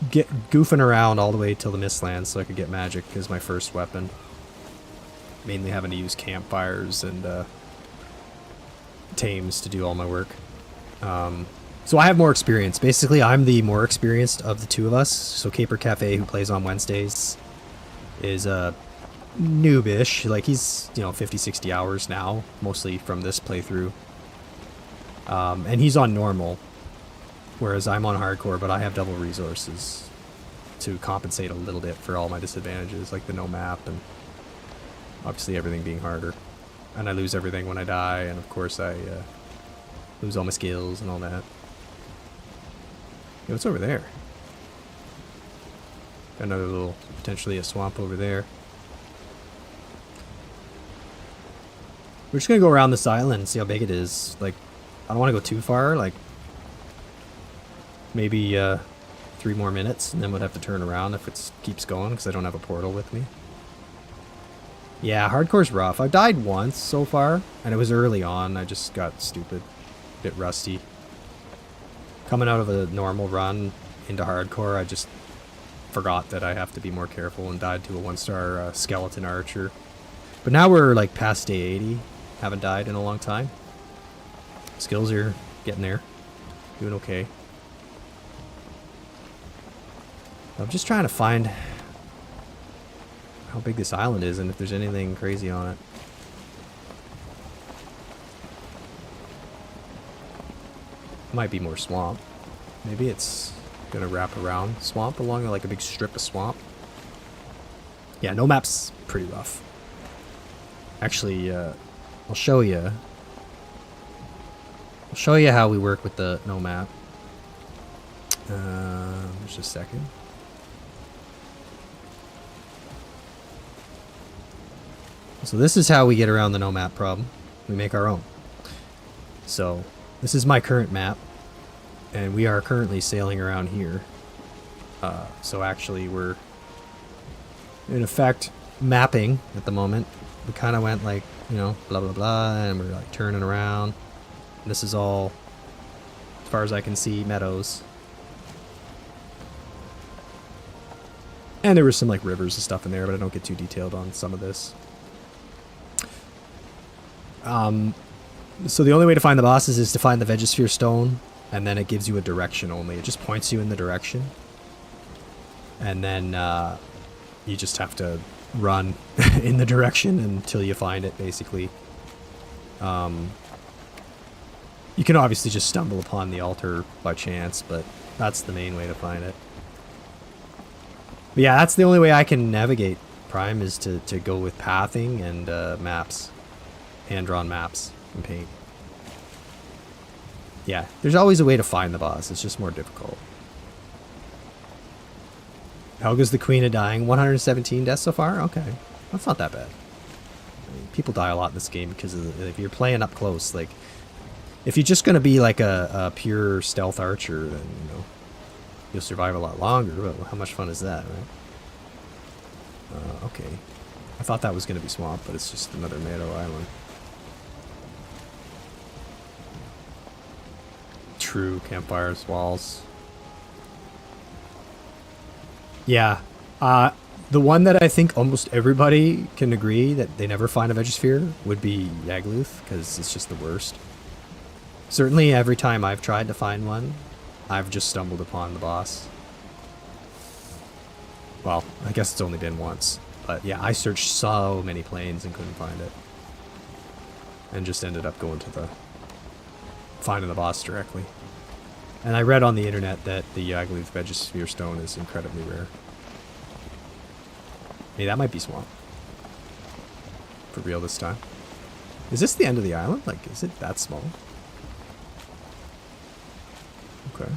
Get goofing around all the way till the Mistlands so I could get magic as my first weapon. Mainly having to use campfires and tames to do all my work. So I have more experience. Basically, I'm the more experienced of the two of us. So CaperCafe, who plays on Wednesdays, is noobish. Like, he's, you know, 50, 60 hours now, mostly from this playthrough. And he's on normal, whereas I'm on hardcore, but I have double resources to compensate a little bit for all my disadvantages, like the no map and obviously everything being harder. And I lose everything when I die, and of course I lose all my skills and all that. Yo, what's over there? Got another little, potentially a swamp over there. We're just gonna go around this island and see how big it is. Like, I don't want to go too far, like maybe 3 more minutes, and then we'd have to turn around if it keeps going, because I don't have a portal with me. Yeah, hardcore's rough. I've died once so far, and it was early on. I just got stupid. A bit rusty. Coming out of a normal run into hardcore, I just forgot that I have to be more careful and died to a 1-star skeleton archer. But now we're like past day 80. Haven't died in a long time. Skills are getting there. Doing okay. I'm just trying to find how big this island is and if there's anything crazy on it. Might be more swamp. Maybe it's gonna wrap around swamp along like a big strip of swamp. Yeah, no map's pretty rough. Actually, I'll show you. I'll show you how we work with the no map. Just a second. So this is how we get around the no map problem. We make our own. So this is my current map, and we are currently sailing around here. So actually we're in effect mapping at the moment. We kind of went like, you know, blah blah blah, and we're like turning around. This is all, as far as I can see, meadows. And there were some like rivers and stuff in there, but I don't get too detailed on some of this. So the only way to find the bosses is to find the Vegosphere stone, and then it gives you a direction only. It just points you in the direction. And then you just have to run in the direction until you find it, basically. You can obviously just stumble upon the altar by chance, but that's the main way to find it. But yeah, that's the only way I can navigate Prime, is to go with pathing and maps. Hand-drawn maps and paint. Yeah, there's always a way to find the boss. It's just more difficult. Helga's the queen of dying. 117 deaths so far? Okay. That's not that bad. I mean, people die a lot in this game because if you're playing up close, like, if you're just going to be like a pure stealth archer, then, you know, you'll survive a lot longer, but how much fun is that, right? Okay. I thought that was going to be swamp, but it's just another meadow island. True, campfires, walls. Yeah. The one that I think almost everybody can agree that they never find a Vegosphere would be Yagluth, because it's just the worst. Certainly every time I've tried to find one, I've just stumbled upon the boss. Well, I guess it's only been once. But yeah, I searched so many planes and couldn't find it. And just ended up going to finding the boss directly. And I read on the internet that the Yagluth Vegosphere stone is incredibly rare. Hey, that might be swamp. For real this time. Is this the end of the island? Like, is it that small? Okay.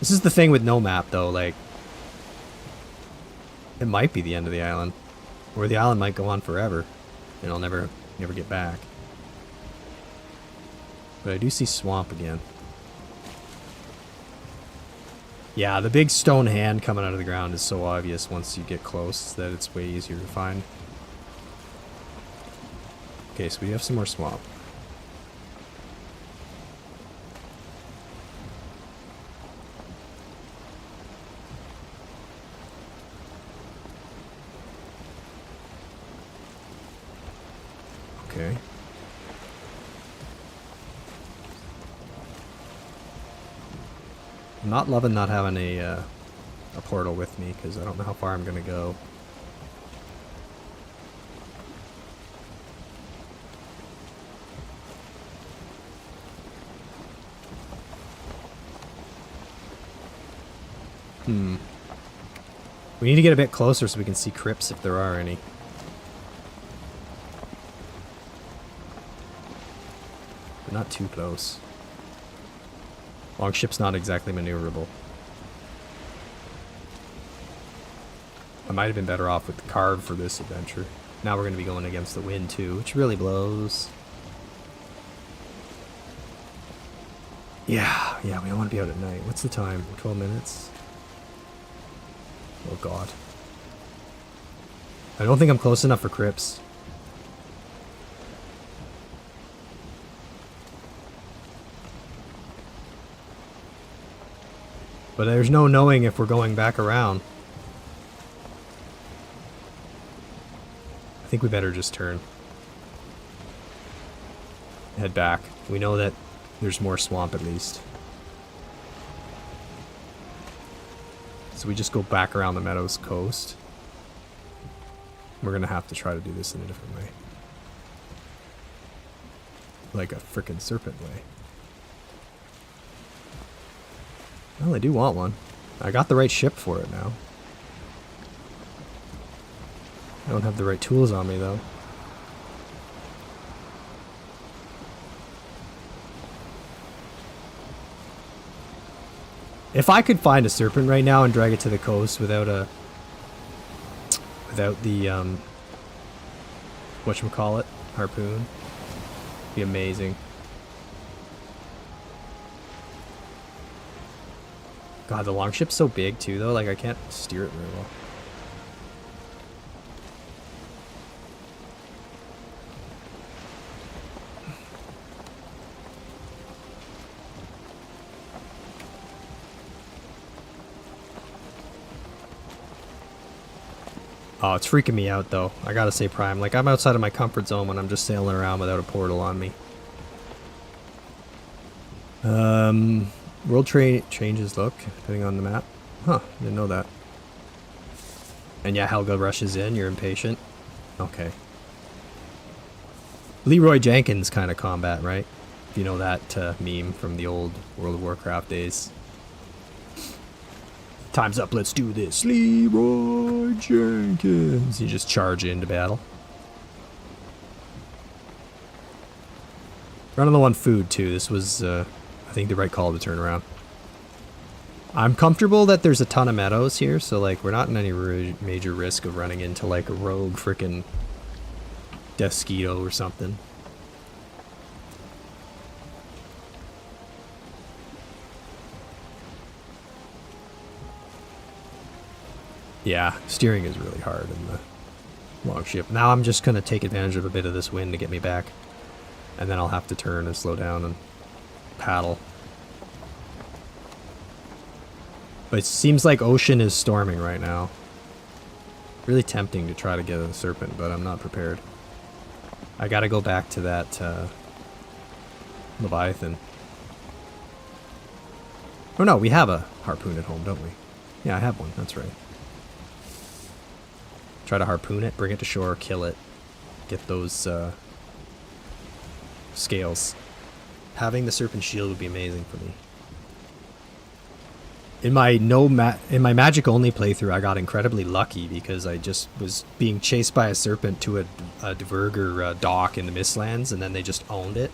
This is the thing with no map, though, like, it might be the end of the island. Or the island might go on forever. And I'll never get back. But I do see swamp again. Yeah, the big stone hand coming out of the ground is so obvious once you get close that it's way easier to find. Okay, so we have some more swamp. Okay. I'm not loving not having a portal with me, because I don't know how far I'm going to go. We need to get a bit closer so we can see crypts if there are any. But not too close. Longship's not exactly maneuverable. I might have been better off with the carve for this adventure. Now we're going to be going against the wind too, which really blows. Yeah, we don't want to be out at night. What's the time? 12 minutes? Oh god. I don't think I'm close enough for crypts. But there's no knowing if we're going back around. I think we better just turn. Head back. We know that there's more swamp at least. So we just go back around the meadows coast. We're gonna have to try to do this in a different way. Like a frickin' serpent way. Well, I do want one. I got the right ship for it now. I don't have the right tools on me, though. If I could find a serpent right now and drag it to the coast without the whatchamacallit, harpoon, be amazing. God, the longship's so big too though, like I can't steer it very well. Oh, it's freaking me out though. I gotta say, Prime, like I'm outside of my comfort zone when I'm just sailing around without a portal on me. World changes look, depending on the map. Huh, didn't know that. And yeah, Helga rushes in, you're impatient. Okay. Leroy Jenkins kind of combat, right? If you know that meme from the old World of Warcraft days. Time's up, let's do this. Leroy Jenkins. You just charge into battle. Running low on food too. This was, I think, the right call to turn around. I'm comfortable that there's a ton of meadows here, so like we're not in any major risk of running into like a rogue frickin' Desquito or something. Yeah, steering is really hard in the longship. Now I'm just going to take advantage of a bit of this wind to get me back. And then I'll have to turn and slow down and paddle. But it seems like ocean is storming right now. Really tempting to try to get a serpent, but I'm not prepared. I gotta go back to that Leviathan. Oh no, we have a harpoon at home, don't we? Yeah, I have one, that's right. Try to harpoon it, bring it to shore, kill it. Get those scales. Having the serpent shield would be amazing for me. In my magic only playthrough, I got incredibly lucky because I just was being chased by a serpent to a Diverger dock in the Mistlands, and then they just owned it.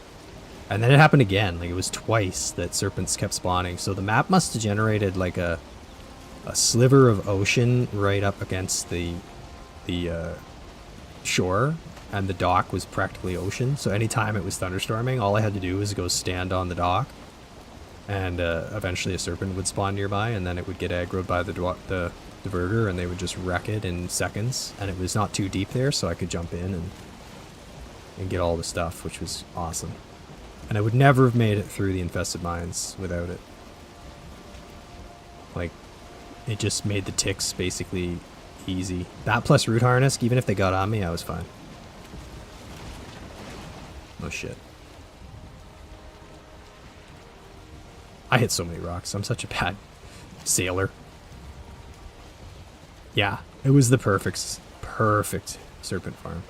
And then it happened again. Like it was twice that serpents kept spawning. So the map must have generated like a sliver of ocean right up against the shore, and the dock was practically ocean. So anytime it was thunderstorming, all I had to do was go stand on the dock, and eventually a serpent would spawn nearby, and then it would get aggroed by the diverger, and they would just wreck it in seconds. And it was not too deep there, so I could jump in and get all the stuff, which was awesome. And I would never have made it through the infested mines without it. Like, it just made the ticks basically easy. That plus root harness, even if they got on me, I was fine. Oh shit. I hit so many rocks. I'm such a bad sailor. Yeah, it was the perfect serpent farm.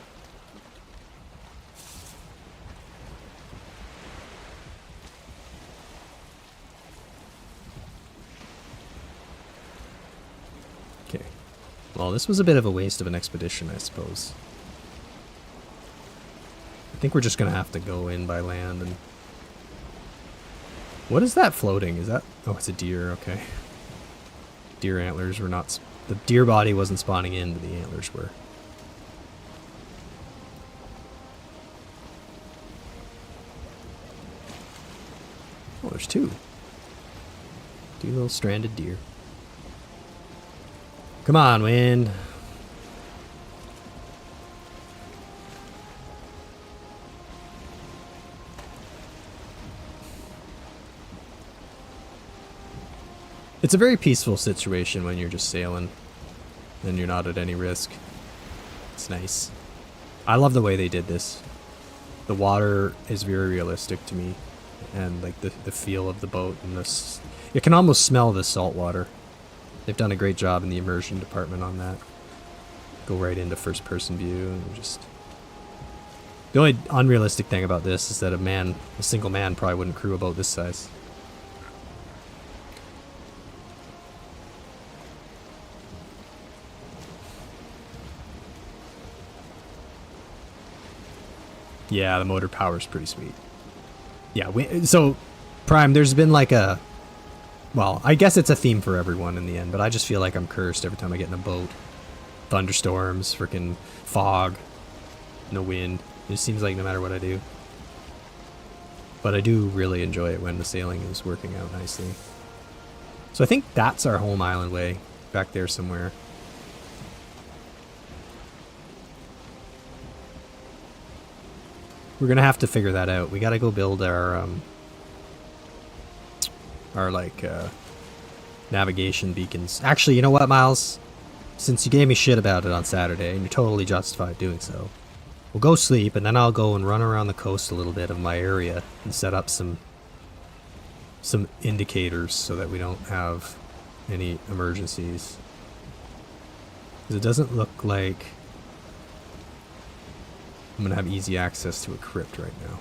Okay. Well, this was a bit of a waste of an expedition, I suppose. I think we're just gonna have to go in by land and... What is that floating? Is that... Oh, it's a deer, okay. Deer antlers were not... The deer body wasn't spawning in, but the antlers were. Oh, there's two. Two little stranded deer. Come on, wind. It's a very peaceful situation when you're just sailing and you're not at any risk. It's nice. I love the way they did this. The water is very realistic to me, and like the feel of the boat, and this, you can almost smell the salt water. They've done a great job in the immersion department on that. Go right into first person view and just... The only unrealistic thing about this is that a single man probably wouldn't crew a boat this size. Yeah, the motor power is pretty sweet. Yeah, so Prime, there's been like a Well, I guess it's a theme for everyone in the end, but I just feel like I'm cursed every time I get in a boat. Thunderstorms, freaking fog, no wind. It just seems like no matter what I do. But I do really enjoy it when the sailing is working out nicely. So I think that's our home island way, back there somewhere. We're gonna have to figure that out. We gotta go build our navigation beacons. Actually, you know what, Miles? Since you gave me shit about it on Saturday, and you're totally justified doing so, we'll go sleep, and then I'll go and run around the coast a little bit of my area and set up some indicators so that we don't have any emergencies. Because it doesn't look like I'm gonna have easy access to a crypt right now.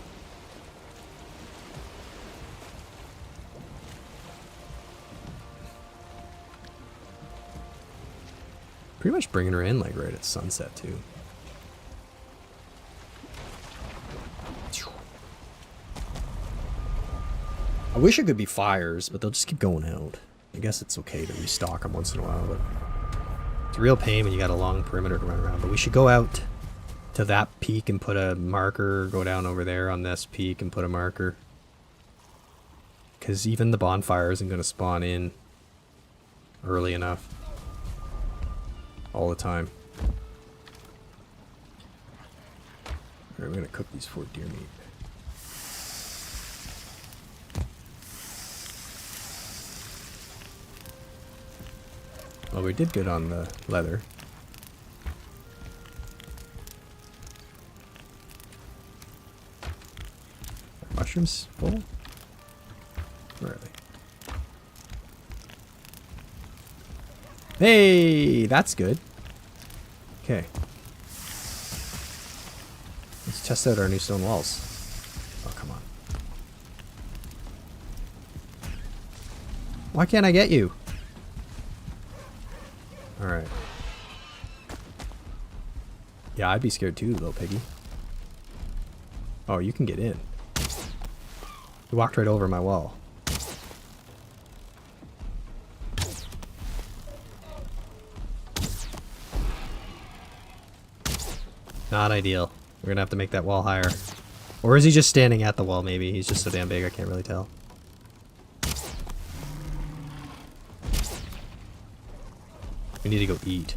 Pretty much bringing her in like right at sunset too. I wish it could be fires, but they'll just keep going out. I guess it's okay to restock them once in a while, but it's a real pain when you got a long perimeter to run around. But we should go out to that peak and put a marker, go down over there on this peak and put a marker. Because even the bonfire isn't going to spawn in early enough. All the time. Alright, we're going to cook these for deer meat. Well, we did good on the leather. Mushrooms full? Where are they? Hey, that's good. Okay. Let's test out our new stone walls. Oh, come on. Why can't I get you? Alright. Yeah, I'd be scared too, little piggy. Oh, you can get in. You walked right over my wall. Not ideal. We're gonna have to make that wall higher. Or is he just standing at the wall, maybe? He's just so damn big, I can't really tell. We need to go eat.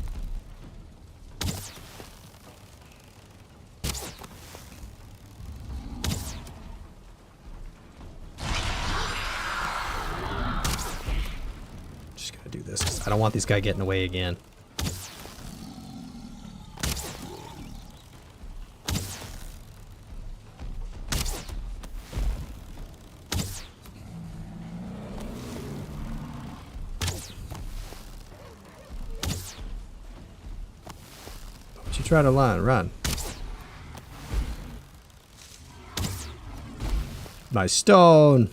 Just gonna do this, 'cause I don't want this guy getting away again. Try to run. My stone.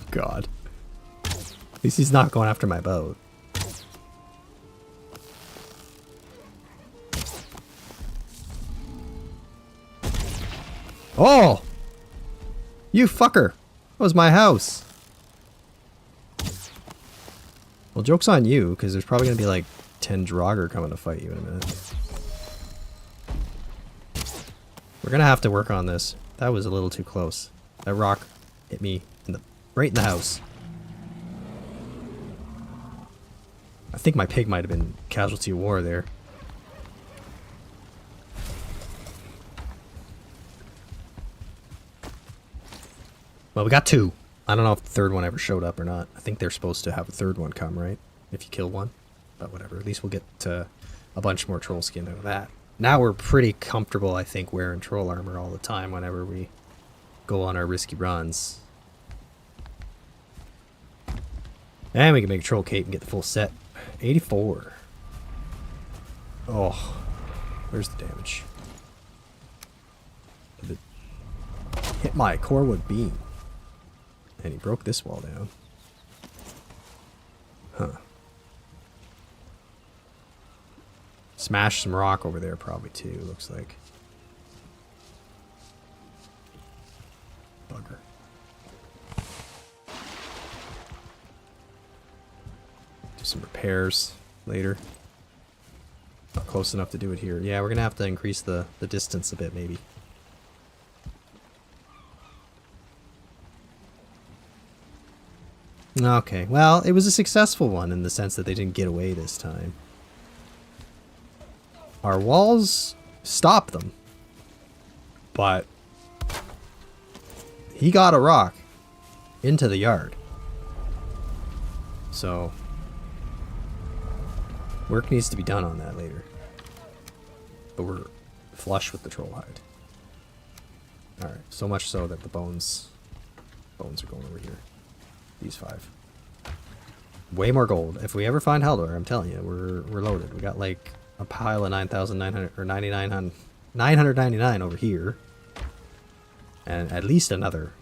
God. At least he's not going after my boat. Oh! You fucker! That was my house. Well, joke's on you, because there's probably going to be like 10 Draugr coming to fight you in a minute. We're going to have to work on this. That was a little too close. That rock hit me in the right in the house. I think my pig might have been casualty of war there. Well, we got two. I don't know if the third one ever showed up or not. I think they're supposed to have a third one come, right? If you kill one. But whatever. At least we'll get a bunch more troll skin out of that. Now we're pretty comfortable, I think, wearing troll armor all the time whenever we go on our risky runs. And we can make a troll cape and get the full set. 84. Oh. Where's the damage? Did it hit my corewood beam? And he broke this wall down. Huh. Smash some rock over there probably too, looks like. Bugger. Do some repairs later. Not close enough to do it here. Yeah, we're gonna have to increase the distance a bit maybe. Okay, well, it was a successful one in the sense that they didn't get away this time. Our walls stop them, but he got a rock into the yard. So, work needs to be done on that later. But we're flush with the troll hide. Alright, so much so that the bones are going over here. These 5. Way more gold. If we ever find Haldor, I'm telling you, we're loaded. We got like a pile of 9,900 or 999 over here. And at least another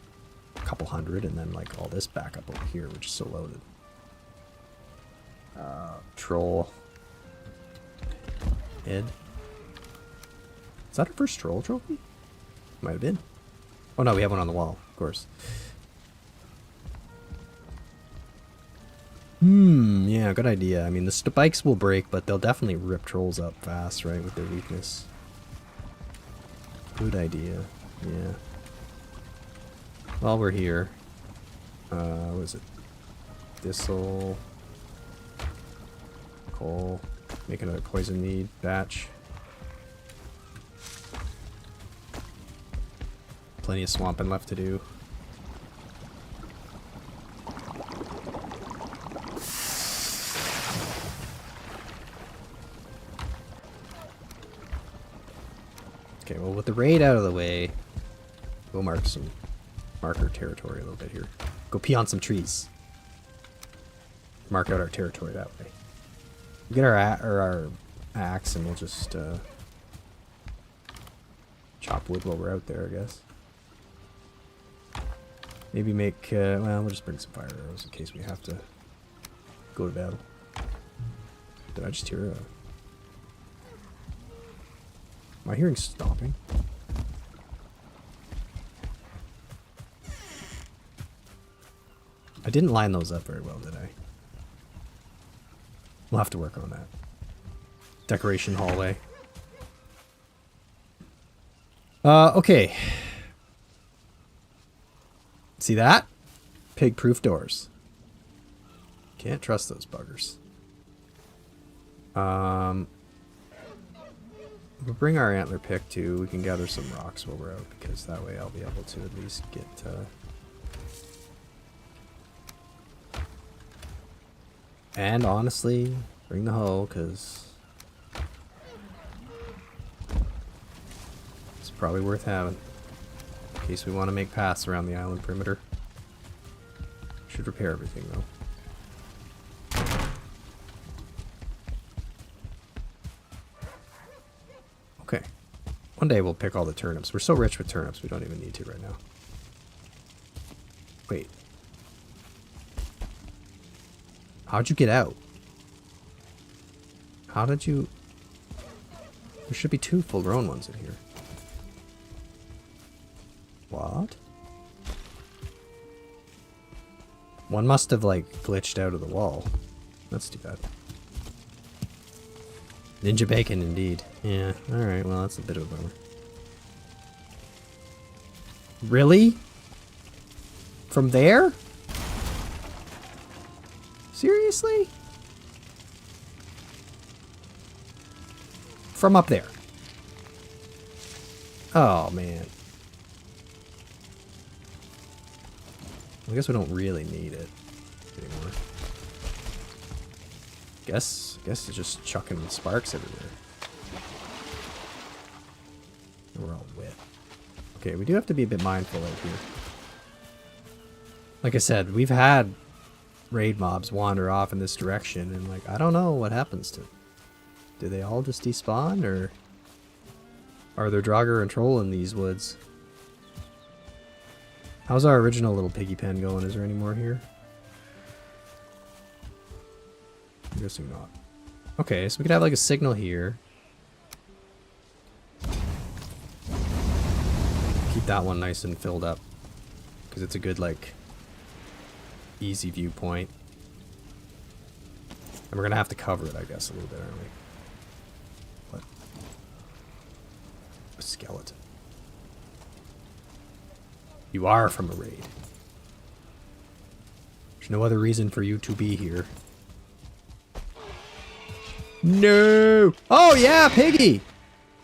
couple hundred, and then like all this back up over here, which is so loaded. Troll head. Is that our first troll trophy? Might have been. Oh no, we have one on the wall, of course. Yeah, good idea. I mean, the spikes will break, but they'll definitely rip trolls up fast, right, with their weakness. Good idea. Yeah. While we're here, what is it? Thistle, coal, make another poison mead batch. Plenty of swamping left to do. Okay, well, with the raid out of the way, we'll mark our territory a little bit here. Go pee on some trees. Mark out our territory that way. We'll get our axe and we'll just chop wood while we're out there, I guess. Maybe make, well, we'll just bring some fire arrows in case we have to go to battle. Did I just hear a... Am I hearing stomping? I didn't line those up very well, did I? We'll have to work on that. Decoration hallway. Okay. See that? Pig-proof doors. Can't trust those buggers. We'll bring our antler pick too. We can gather some rocks while we're out, because that way I'll be able to at least get... And honestly, bring the hoe, because it's probably worth having. In case we want to make paths around the island perimeter. Should repair everything though. Okay. One day we'll pick all the turnips. We're so rich with turnips, we don't even need to right now. Wait. How'd you get out? How did you... There should be 2 full-grown ones in here. What? One must have, like, glitched out of the wall. That's too bad. Ninja bacon, indeed. Yeah, alright, well, that's a bit of a bummer. Really? From there? Seriously? From up there. Oh, man. I guess we don't really need it anymore. Guess it's just chucking sparks everywhere. We're all wet. Okay, we do have to be a bit mindful out here. Like I said, we've had raid mobs wander off in this direction, and like, I don't know what happens to them. Do they all just despawn, or are there Draugr and Troll in these woods? How's our original little piggy pen going? Is there any more here? I'm guessing not. Okay, so we could have like a signal here. Keep that one nice and filled up. Because it's a good, like, easy viewpoint. And we're going to have to cover it, I guess, a little bit, aren't we? What? A skeleton. You are from a raid. There's no other reason for you to be here. No! Oh, yeah, Piggy!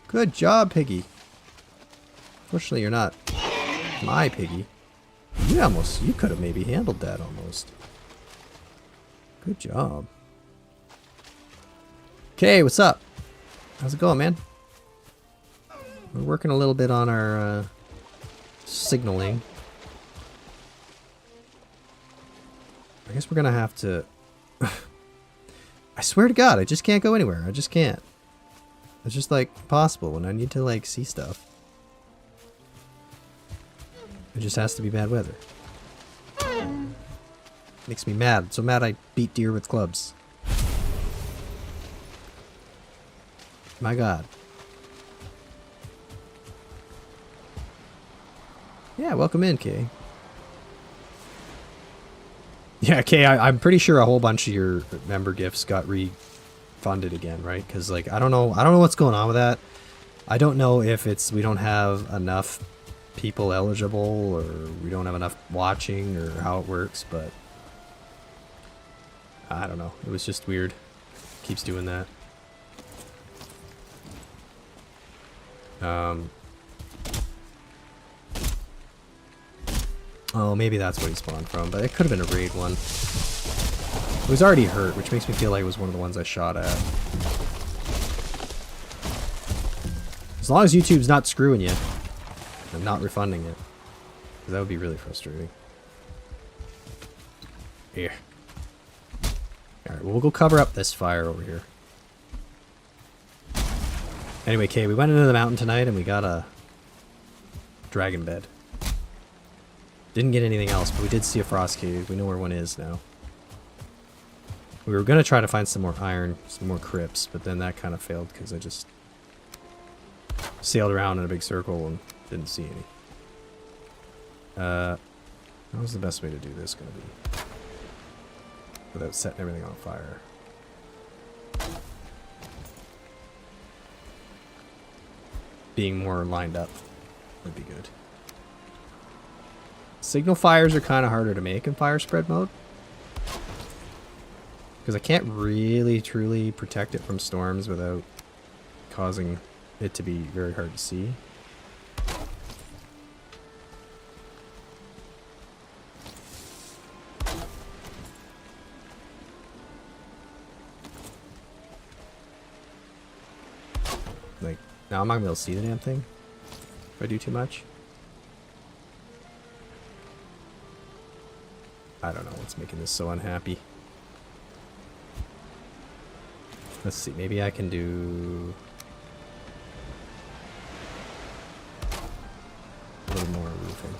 Good job, Piggy. Fortunately, you're not my Piggy. You could have maybe handled that almost. Good job. Okay, what's up? How's it going, man? We're working a little bit on our signaling. I guess we're gonna have to... I swear to God, I just can't go anywhere. I just can't. It's just like impossible when I need to like see stuff. It just has to be bad weather. Makes me mad. So mad I beat deer with clubs. My God. Yeah, welcome in, Kay. Yeah, Kay, I'm pretty sure a whole bunch of your member gifts got refunded again, right? Because like I don't know what's going on with that. I don't know if it's we don't have enough people eligible or we don't have enough watching or how it works, but I don't know. It was just weird. Keeps doing that. Oh, maybe that's what he spawned from, but it could have been a raid one. It was already hurt, which makes me feel like it was one of the ones I shot at. As long as YouTube's not screwing you and not refunding it, because that would be really frustrating. Here. Alright, well, we'll go cover up this fire over here. Anyway, Kay, we went into the mountain tonight and we got a dragon bed. Didn't get anything else, but we did see a frost cave. We know where one is now. We were going to try to find some more iron, some more crypts, but then that kind of failed because I just sailed around in a big circle and didn't see any. What was the best way to do this going to be? Without setting everything on fire. Being more lined up would be good. Signal fires are kind of harder to make in fire spread mode. Because I can't really truly protect it from storms without causing it to be very hard to see. Like, now I'm not going to be able to see the damn thing if I do too much. I don't know what's making this so unhappy. Let's see, maybe I can do a little more roofing.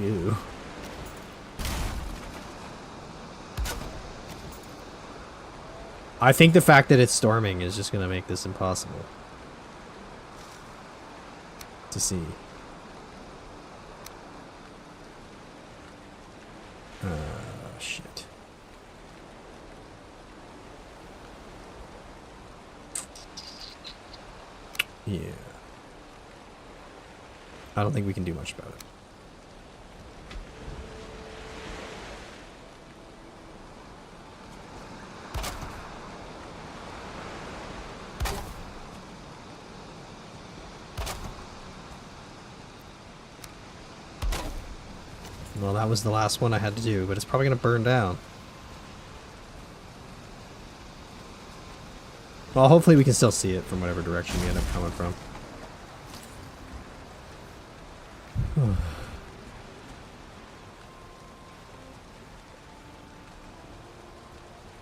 Ew. I think the fact that it's storming is just going to make this impossible to see. Shit. Yeah. I don't think we can do much about it. Well, that was the last one I had to do, but it's probably going to burn down. Well, hopefully we can still see it from whatever direction we end up coming from.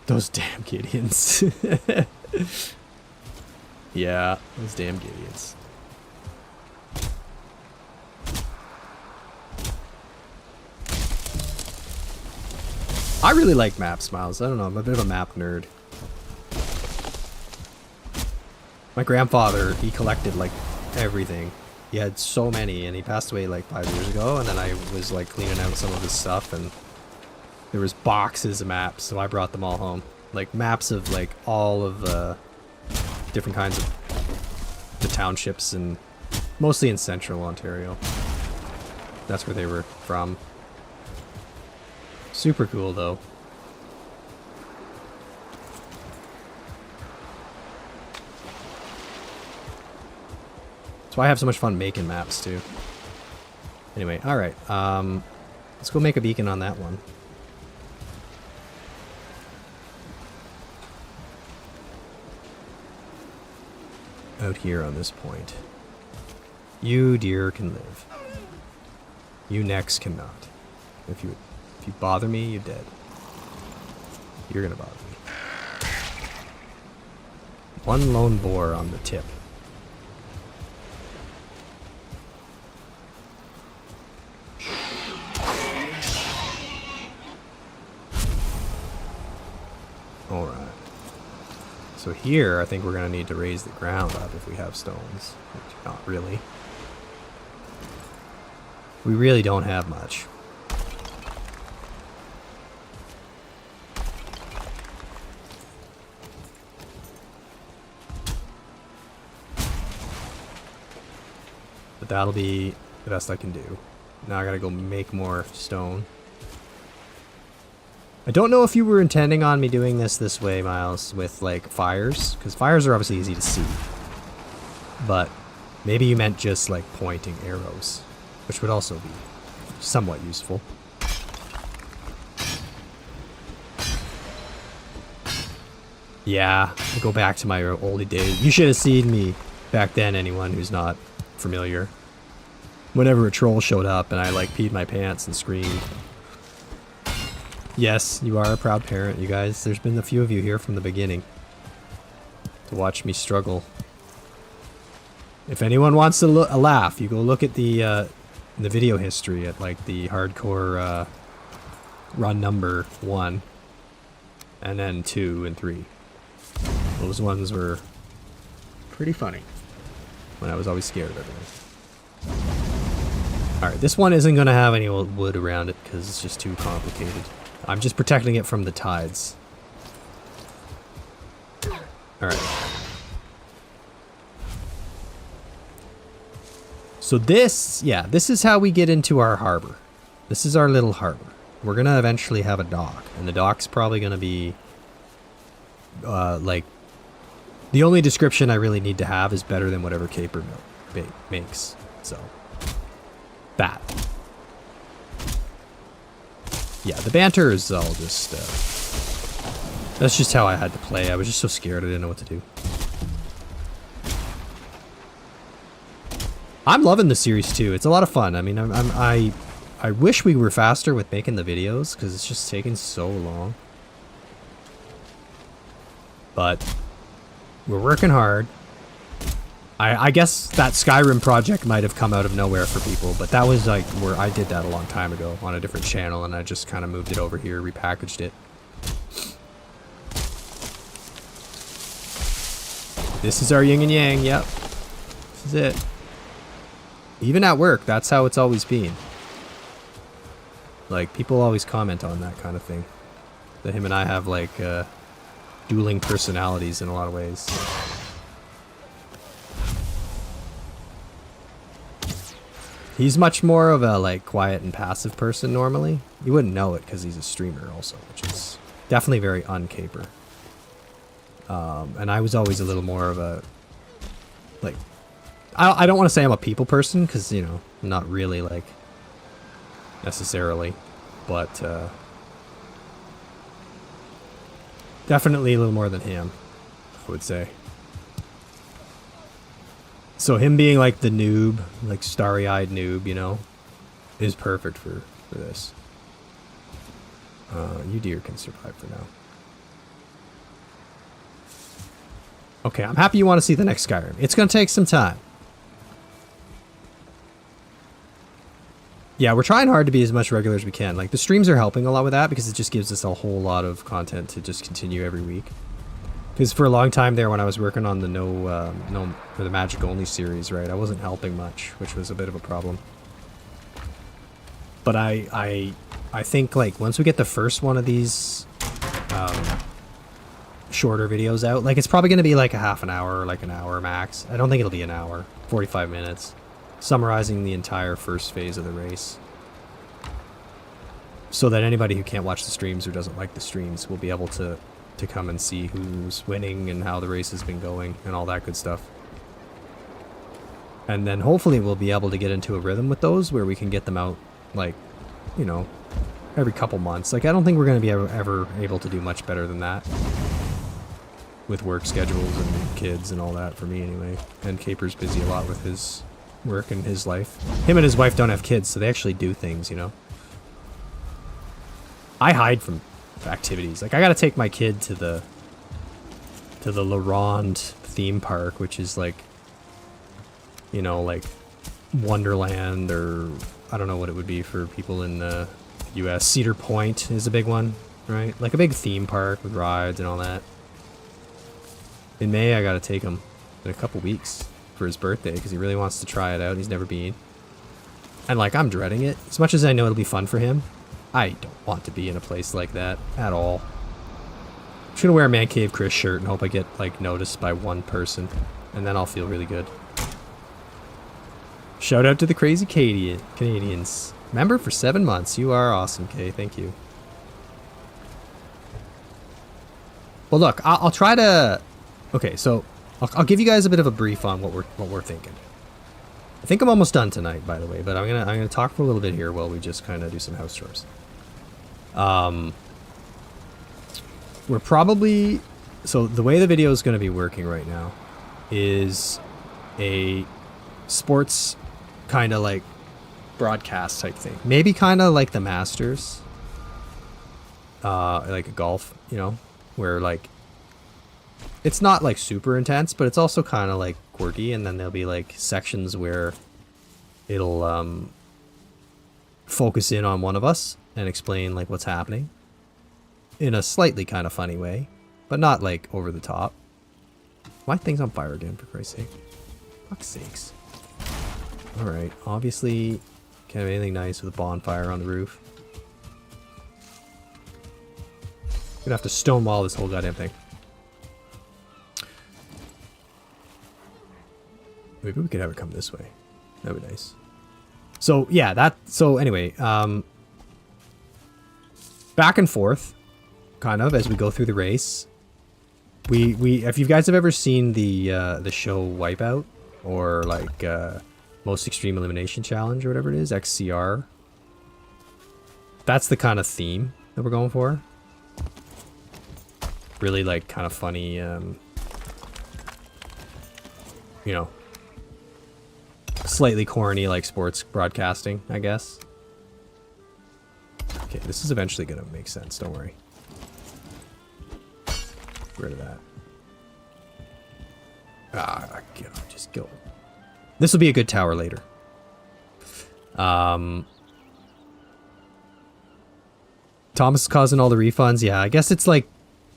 Those damn Gideons. Yeah, those damn Gideons. I really like map smiles. I don't know, I'm a bit of a map nerd. My grandfather, he collected like everything. He had so many, and he passed away like 5 years ago, and then I was like cleaning out some of his stuff, and there was boxes of maps, so I brought them all home. Like maps of like all of the different kinds of the townships, and mostly in central Ontario. That's where they were from. Super cool though. That's why I have so much fun making maps too. Anyway, alright. Let's go make a beacon on that one. Out here on this point. You, deer, can live. You next cannot. If you bother me, you're dead. You're gonna bother me. One lone boar on the tip. Alright. So here, I think we're gonna need to raise the ground up if we have stones. Which, not really. We really don't have much. But that'll be the best I can do. Now I gotta go make more stone. I don't know if you were intending on me doing this way, Miles, with like fires, because fires are obviously easy to see. But maybe you meant just like pointing arrows, which would also be somewhat useful. Yeah, I'll go back to my oldie days. You should have seen me back then, anyone who's not familiar. Whenever a troll showed up and I like peed my pants and screamed. Yes, you are a proud parent, you guys. There's been a few of you here from the beginning to watch me struggle. If anyone wants a laugh, you go look at the video history at like the hardcore run number 1 and then 2 and 3. Those ones were pretty funny when I was always scared of everything. Alright, this one isn't going to have any old wood around it because it's just too complicated. I'm just protecting it from the tides. Alright. So this, yeah, this is how we get into our harbor. This is our little harbor. We're going to eventually have a dock. And the dock's probably going to be, like, the only description I really need to have is better than whatever Caper makes. So, that. Yeah, the banter is all just, that's just how I had to play. I was just so scared I didn't know what to do. I'm loving the series too. It's a lot of fun. I mean, I wish we were faster with making the videos because it's just taking so long. But we're working hard. I guess that Skyrim project might have come out of nowhere for people, but that was like where I did that a long time ago on a different channel, and I just kind of moved it over here, repackaged it. This is our yin and yang, yep. This is it. Even at work, that's how it's always been. Like, people always comment on that kind of thing. That him and I have like dueling personalities in a lot of ways. He's much more of a like quiet and passive person normally. You wouldn't know it because he's a streamer also, which is definitely very un-Caper. And I was always a little more of a like, I don't want to say I'm a people person because, you know, I'm not really like necessarily, but definitely a little more than him, I would say. So him being like the noob, like starry-eyed noob, you know, is perfect for this. You deer can survive for now. Okay, I'm happy you want to see the next Skyrim. It's going to take some time. Yeah, we're trying hard to be as much regular as we can. Like, the streams are helping a lot with that because it just gives us a whole lot of content to just continue every week. Because for a long time there, when I was working on the for the Magic Only series, right, I wasn't helping much, which was a bit of a problem. But I think, like, once we get the first one of these shorter videos out, like, it's probably going to be like a half an hour or like an hour max. I don't think it'll be an hour, 45 minutes, summarizing the entire first phase of the race. So that anybody who can't watch the streams or doesn't like the streams will be able to come and see who's winning and how the race has been going and all that good stuff. And then hopefully we'll be able to get into a rhythm with those where we can get them out, like, you know, every couple months. Like, I don't think we're going to be ever able to do much better than that with work schedules and kids and all that, for me anyway. And Caper's busy a lot with his work and his life. Him and his wife don't have kids, so they actually do things, you know. I hide from activities. Like, I gotta take my kid to the La Ronde theme park, which is like, you know, like Wonderland, or I don't know what it would be for people in the US. Cedar Point is a big one, right? Like a big theme park with rides and all that. In May, I gotta take him in a couple weeks for his birthday because he really wants to try it out. He's never been. And like, I'm dreading it. As much as I know it'll be fun for him, I don't want to be in a place like that at all. I'm just gonna wear a ManCaveChris shirt and hope I get, like, noticed by one person, and then I'll feel really good. Shout out to the crazy Canadians. Member for 7 months. You are awesome, Kay. Thank you. Well, look, I'll try to. Okay, so I'll give you guys a bit of a brief on what we're thinking. I think I'm almost done tonight, by the way, but I'm gonna talk for a little bit here while we just kind of do some house chores. We're probably, so the way the video is going to be working right now is a sports kind of like broadcast type thing. Maybe kind of like the Masters, like a golf, you know, where like it's not like super intense, but it's also kind of like quirky, and then there'll be like sections where it'll focus in on one of us and explain like what's happening in a slightly kind of funny way, but not like over the top. My thing's on fire again, for Christ's sake. Fuck's sakes. Alright, obviously can't have anything nice with a bonfire on the roof. Gonna have to stonewall this whole goddamn thing. Maybe we could have it come this way. That'd be nice. So yeah, so anyway, back and forth, kind of, as we go through the race. If you guys have ever seen the show Wipeout, or like Most Extreme Elimination Challenge, or whatever it is, XCR, that's the kind of theme that we're going for. Really like kind of funny, you know, slightly corny, like sports broadcasting, I guess. Okay, this is eventually gonna make sense, don't worry. Get rid of that. Ah, God, just go. This will be a good tower later. Thomas is causing all the refunds. Yeah, I guess it's like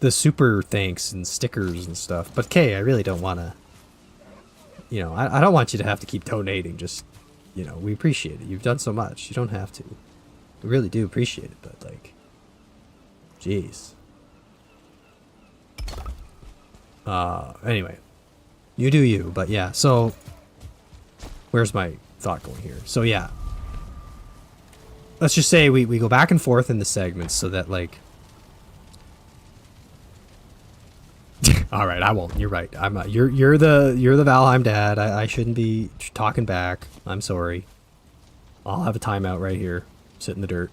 the super thanks and stickers and stuff. But Kay, I really don't want to, you know, I don't want you to have to keep donating. Just, you know, we appreciate it. You've done so much. You don't have to. We really do appreciate it, but like, jeez. Anyway, you do you, but yeah, so where's my thought going here? So yeah, let's just say we go back and forth in the segments so that like, all right, I won't, you're right. I'm not, you're the Valheim dad. I shouldn't be talking back. I'm sorry. I'll have a timeout right here. Sit in the dirt.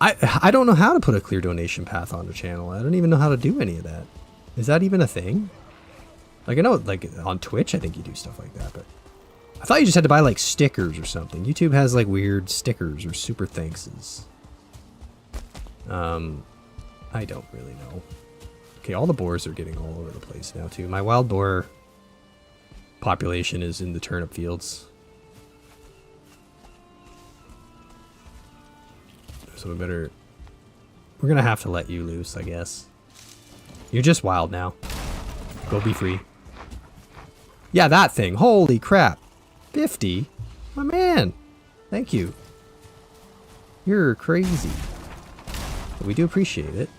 I don't know how to put a clear donation path on the channel. I don't even know how to do any of that. Is that even a thing? Like, I know, like, on Twitch, I think you do stuff like that, but I thought you just had to buy, like, stickers or something. YouTube has, like, weird stickers or super thankses. I don't really know. Okay, all the boars are getting all over the place now, too. My wild boar population is in the turnip fields. So we better We're gonna have to let you loose, I guess. You're just wild now. Go be free. Yeah, that thing. Holy crap. 50? My man. Thank you. You're crazy. But we do appreciate it.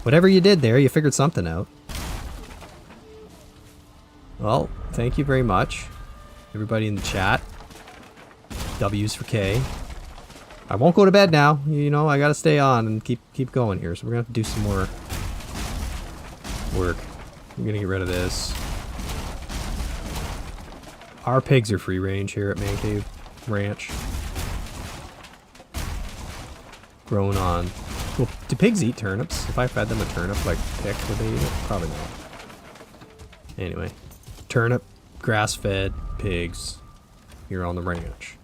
Whatever you did there, you figured something out. Well, thank you very much. Everybody in the chat. W's for K. I won't go to bed now. You know, I gotta stay on and keep going here. So we're gonna have to do some more work. I'm gonna get rid of this. Our pigs are free range here at Man Cave Ranch. Growing on. Well, do pigs eat turnips? If I fed them a turnip, like pick, would they eat it? Probably not. Anyway. Turnip, grass-fed pigs here on the ranch.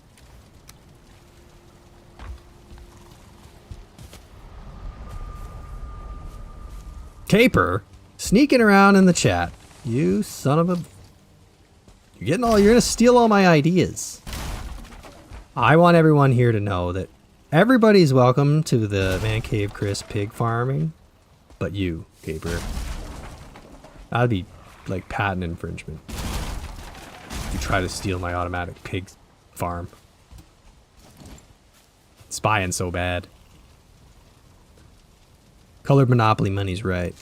Caper, sneaking around in the chat. You son of a... You're gonna steal all my ideas. I want everyone here to know that everybody's welcome to the ManCaveChris pig farming, but you, Caper. That'd be like patent infringement. If you try to steal my automatic pig farm. Spying so bad. Colored Monopoly money's right.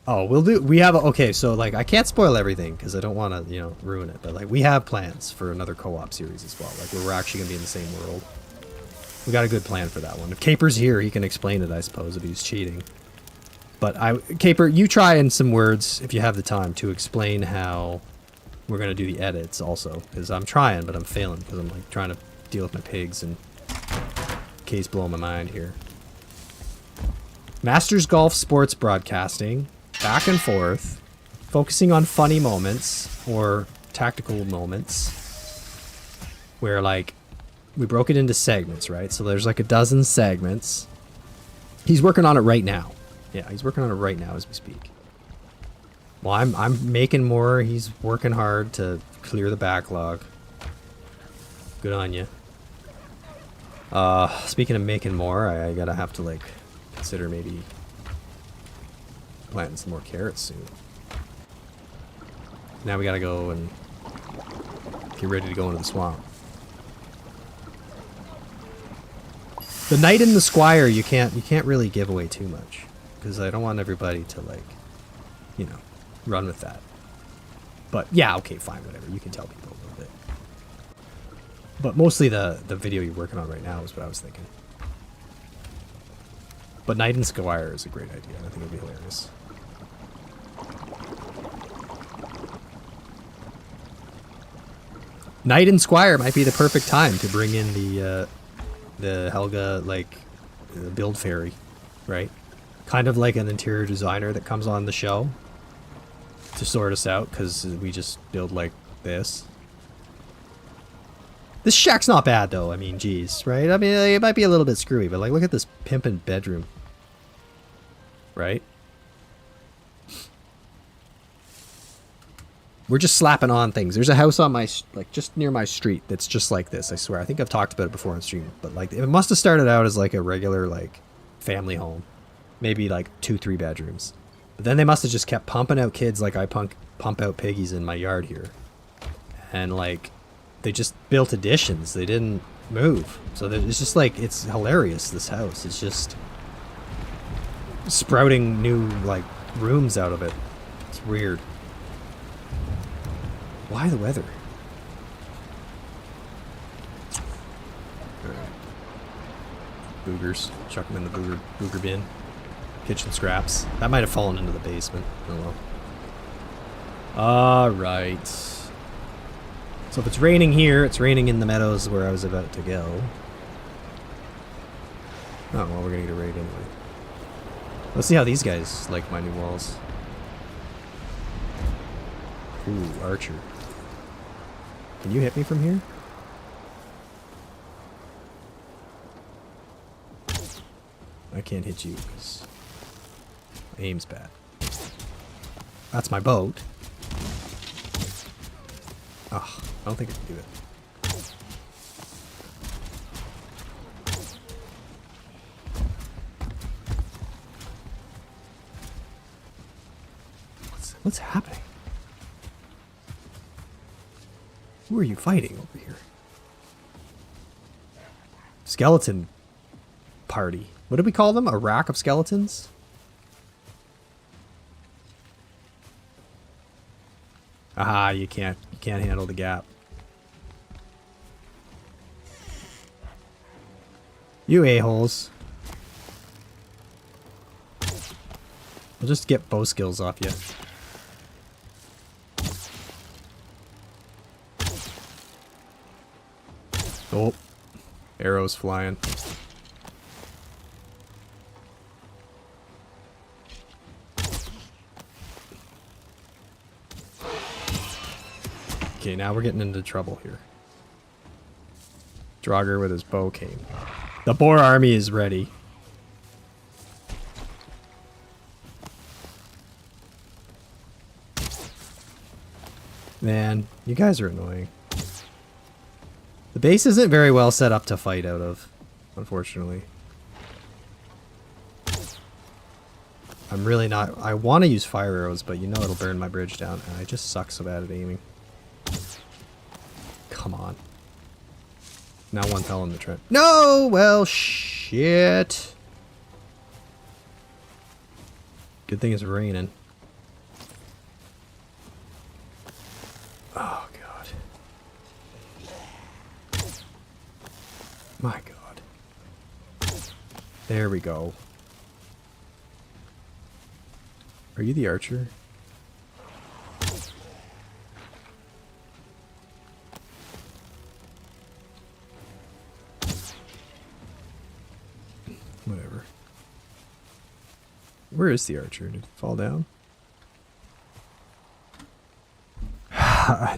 Oh, we have, okay, so like, I can't spoil everything because I don't want to, you know, ruin it, but like, we have plans for another co-op series as well, like, where we're actually going to be in the same world. We got a good plan for that one. If Caper's here, he can explain it, I suppose, if he's cheating. But Caper, you try in some words, if you have the time, to explain how we're going to do the edits also, because I'm trying, but I'm failing, because I'm like trying to deal with my pigs, and Kay's blowing my mind here. Masters Golf Sports Broadcasting, back and forth, focusing on funny moments, or tactical moments, where like, we broke it into segments, right? So there's like a dozen segments. He's working on it right now. Yeah, he's working on it right now as we speak. Well, I'm making more. He's working hard to clear the backlog. Good on you. Speaking of making more, I gotta have to like consider maybe planting some more carrots soon. Now we gotta go and get ready to go into the swamp. The Knight and the Squire, you can't really give away too much, because I don't want everybody to like, you know, run with that. But yeah, okay, fine, whatever. You can tell people a little bit. But mostly the video you're working on right now is what I was thinking. But Knight and Squire is a great idea. I think it'll be hilarious. Knight and Squire might be the perfect time to bring in the Helga, like, build fairy, right? Kind of like an interior designer that comes on the show to sort us out, because we just build like this. This shack's not bad, though. I mean, geez, right? I mean, it might be a little bit screwy, but like, look at this pimpin' bedroom, right? We're just slapping on things. There's a house on my, like, just near my street that's just like this, I swear. I think I've talked about it before on stream, but like, it must have started out as like a regular, like, family home. Maybe like 2-3 bedrooms. But then they must have just kept pumping out kids like I pump out piggies in my yard here. And like, they just built additions. They didn't move. So it's just like, it's hilarious, this house. It's just sprouting new, like, rooms out of it. It's weird. Why the weather? Alright. Boogers. Chuck them in the booger bin. Kitchen scraps. That might have fallen into the basement. Oh well. Alright. So if it's raining here, it's raining in the meadows where I was about to go. Oh, well, we're gonna get a raid anyway. Let's see how these guys like my new walls. Ooh, Archer. Can you hit me from here? I can't hit you because my aim's bad. That's my boat. Oh, I don't think I can do it. What's happening? Who are you fighting over here? Skeleton party. What did we call them? A rack of skeletons? Ah, you can't handle the gap. You a-holes. I'll just get bow skills off you. Oh, arrows flying. Okay, now we're getting into trouble here. Draugr with his bow came. The boar army is ready. Man, you guys are annoying. The base isn't very well set up to fight out of, unfortunately. I'm really not... I want to use fire arrows, but you know it'll burn my bridge down, and I just suck so bad at aiming. Come on. Now one fell in the trench. No! Well, shit. Good thing it's raining. Oh, God. My God. There we go. Are you the archer? Whatever. Where is the archer? Did it fall down?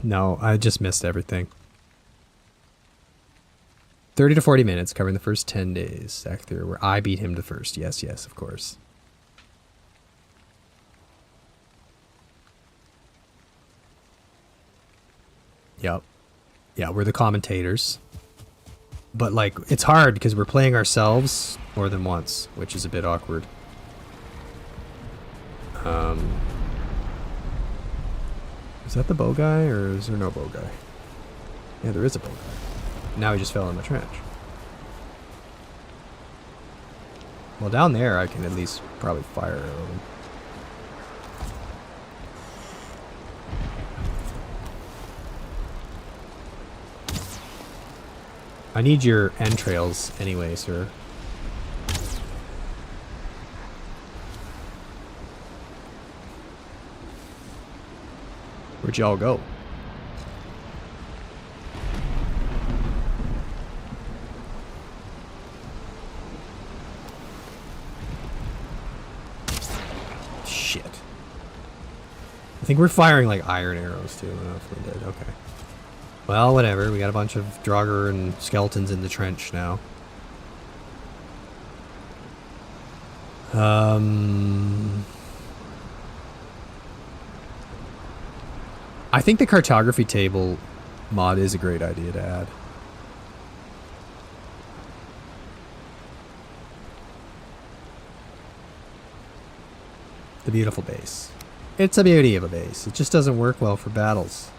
No, I just missed everything. 30 to 40 minutes covering the first 10 days. Act 3 where I beat him to first. Yes, yes, of course. Yep. Yeah, we're the commentators. But, like, it's hard because we're playing ourselves more than once, which is a bit awkward. Is that the bow guy, or is there no bow guy? Yeah, there is a bow guy. Now he just fell in the trench. Well, down there I can at least probably fire arrow him. I need your entrails anyway, sir. Where'd y'all go? Shit. I think we're firing like iron arrows too. I don't know if we did. Okay. Well, whatever. We got a bunch of Draugr and skeletons in the trench now. I think the cartography table mod is a great idea to add. The beautiful base. It's a beauty of a base. It just doesn't work well for battles.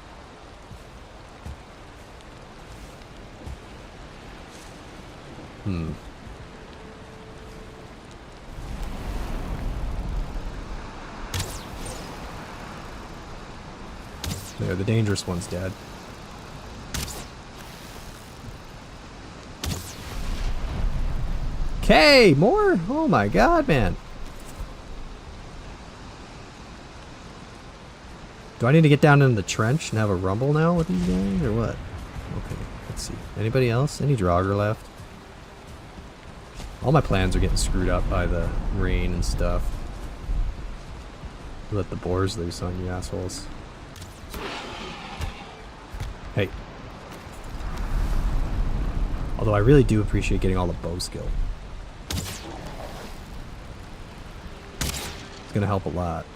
There, the dangerous one's dead. Okay, more? Oh my god, man. Do I need to get down into the trench and have a rumble now with these guys, or what? Okay, let's see. Anybody else? Any Draugr left? All my plans are getting screwed up by the rain and stuff. Let the boars loose on you assholes. Hey. Although I really do appreciate getting all the bow skill. It's gonna help a lot.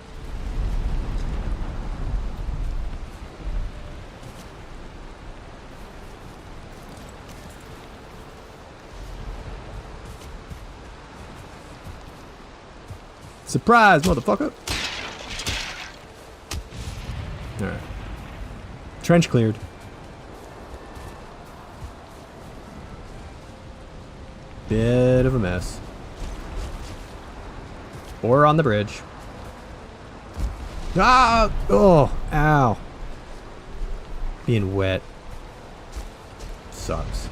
Surprise, motherfucker! Alright. Trench cleared. Bit of a mess. Or on the bridge. Ah! Oh! Ow. Being wet. Sucks.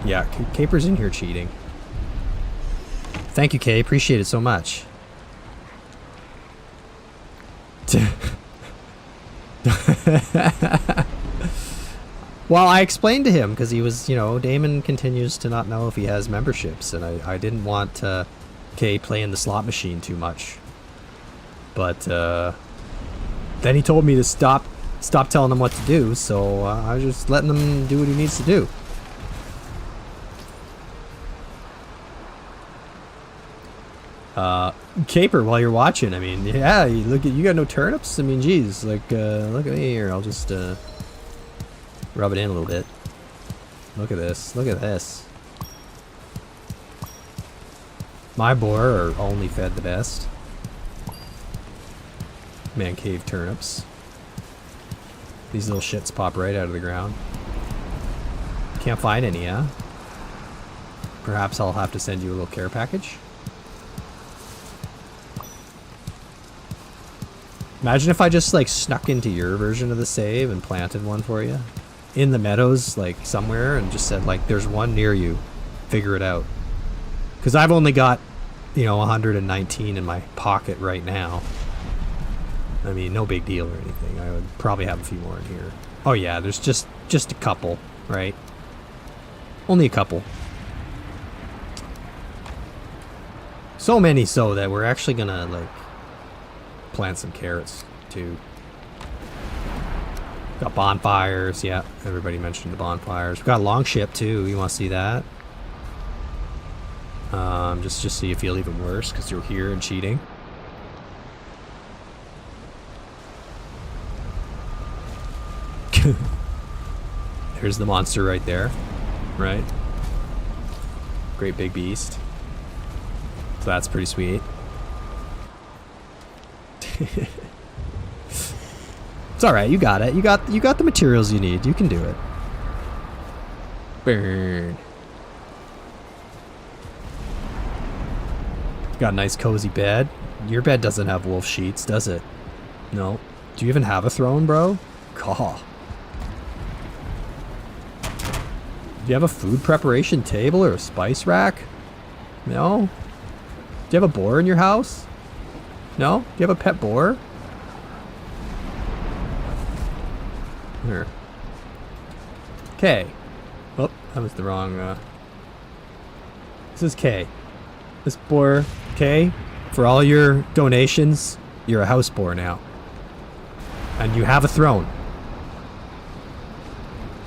Yeah, Caper's in here cheating. Thank you, Kay. Appreciate it so much. Well, I explained to him because he was, you know, Damon continues to not know if he has memberships, and I didn't want Kay playing the slot machine too much. But then he told me to stop telling him what to do, so I was just letting him do what he needs to do. Caper, while you're watching, I mean, yeah, you got no turnips? I mean, geez, like, look at me here. I'll just, rub it in a little bit. Look at this. Look at this. My boar are only fed the best. Man cave turnips. These little shits pop right out of the ground. Can't find any, huh? Perhaps I'll have to send you a little care package. Imagine if I just like snuck into your version of the save and planted one for you. In the meadows, like somewhere, and just said like, there's one near you. Figure it out. Because I've only got, you know, 119 in my pocket right now. I mean, no big deal or anything. I would probably have a few more in here. Oh yeah, there's just a couple, right? Only a couple. So many so that we're actually gonna like plant some carrots too. Got bonfires, yeah. Everybody mentioned the bonfires. We got a long ship too. You want to see that? Just so you feel even worse because you're here and cheating. There's the monster right there, right? Great big beast. So that's pretty sweet. It's alright, you got it. You got the materials you need. You can do it. Burn. Got a nice cozy bed. Your bed doesn't have wolf sheets, does it? No. Do you even have a throne, bro? God. Do you have a food preparation table or a spice rack? No? Do you have a boar in your house? No? Do you have a pet boar? Here. K. Oh, that was the wrong, This is K. This boar, K, for all your donations, you're a house boar now. And you have a throne.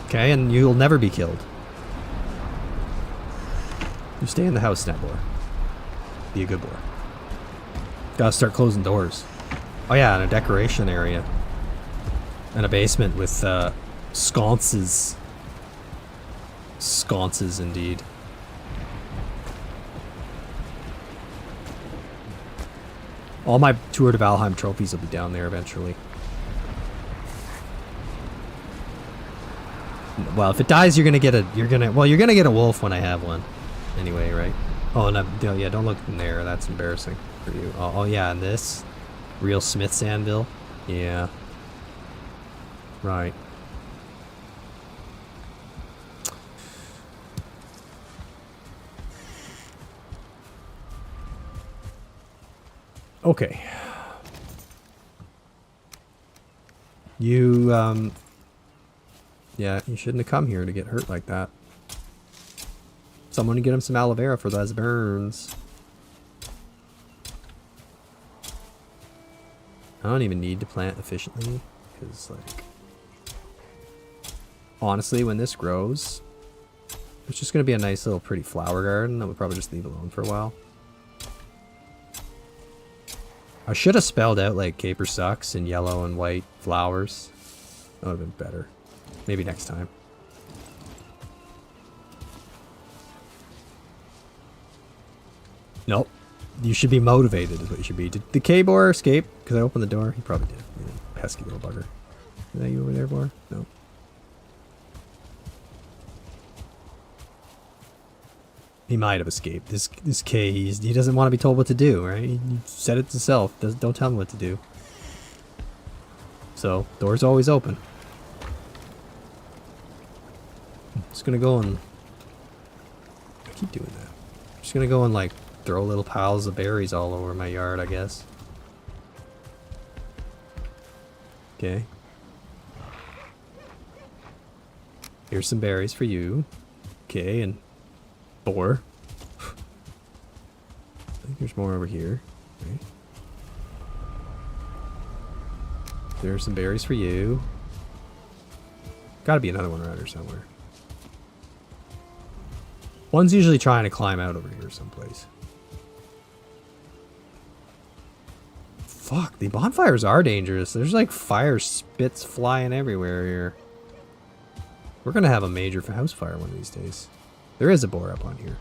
Okay, and you'll never be killed. You stay in the house, Snap boar. Be a good boar. Gotta start closing doors. Oh yeah, and a decoration area. And a basement with sconces. Sconces, indeed. All my Tour de Valheim trophies will be down there eventually. Well, if it dies, you're gonna get a wolf when I have one. Anyway, right? Oh, no, yeah, don't look in there. That's embarrassing for you. Oh yeah, and this real Smith's anvil. Yeah. Right. Okay. You, yeah, you shouldn't have come here to get hurt like that. Someone to get him some aloe vera for those burns. I don't even need to plant efficiently, because, like, honestly, when this grows, it's just going to be a nice little pretty flower garden that we'll probably just leave alone for a while. I should have spelled out, like, caper sucks in yellow and white flowers. That would have been better. Maybe next time. Nope. You should be motivated is what you should be. Did the K-Boar escape? Because I opened the door. He probably did. Yeah, pesky little bugger. Is that you over there, Boar? No. He might have escaped. This K, he doesn't want to be told what to do, right? He said it himself. Don't tell him what to do. So, door's always open. I'm just gonna go and... I keep doing that. I'm just gonna go and, like, throw little piles of berries all over my yard, I guess. Okay. Here's some berries for you. Okay, and... Boar. I think there's more over here. Okay. There's some berries for you. Gotta be another one around here somewhere. One's usually trying to climb out over here someplace. Fuck, the bonfires are dangerous. There's like fire spits flying everywhere here. We're gonna have a major house fire one of these days. There is a boar up on here.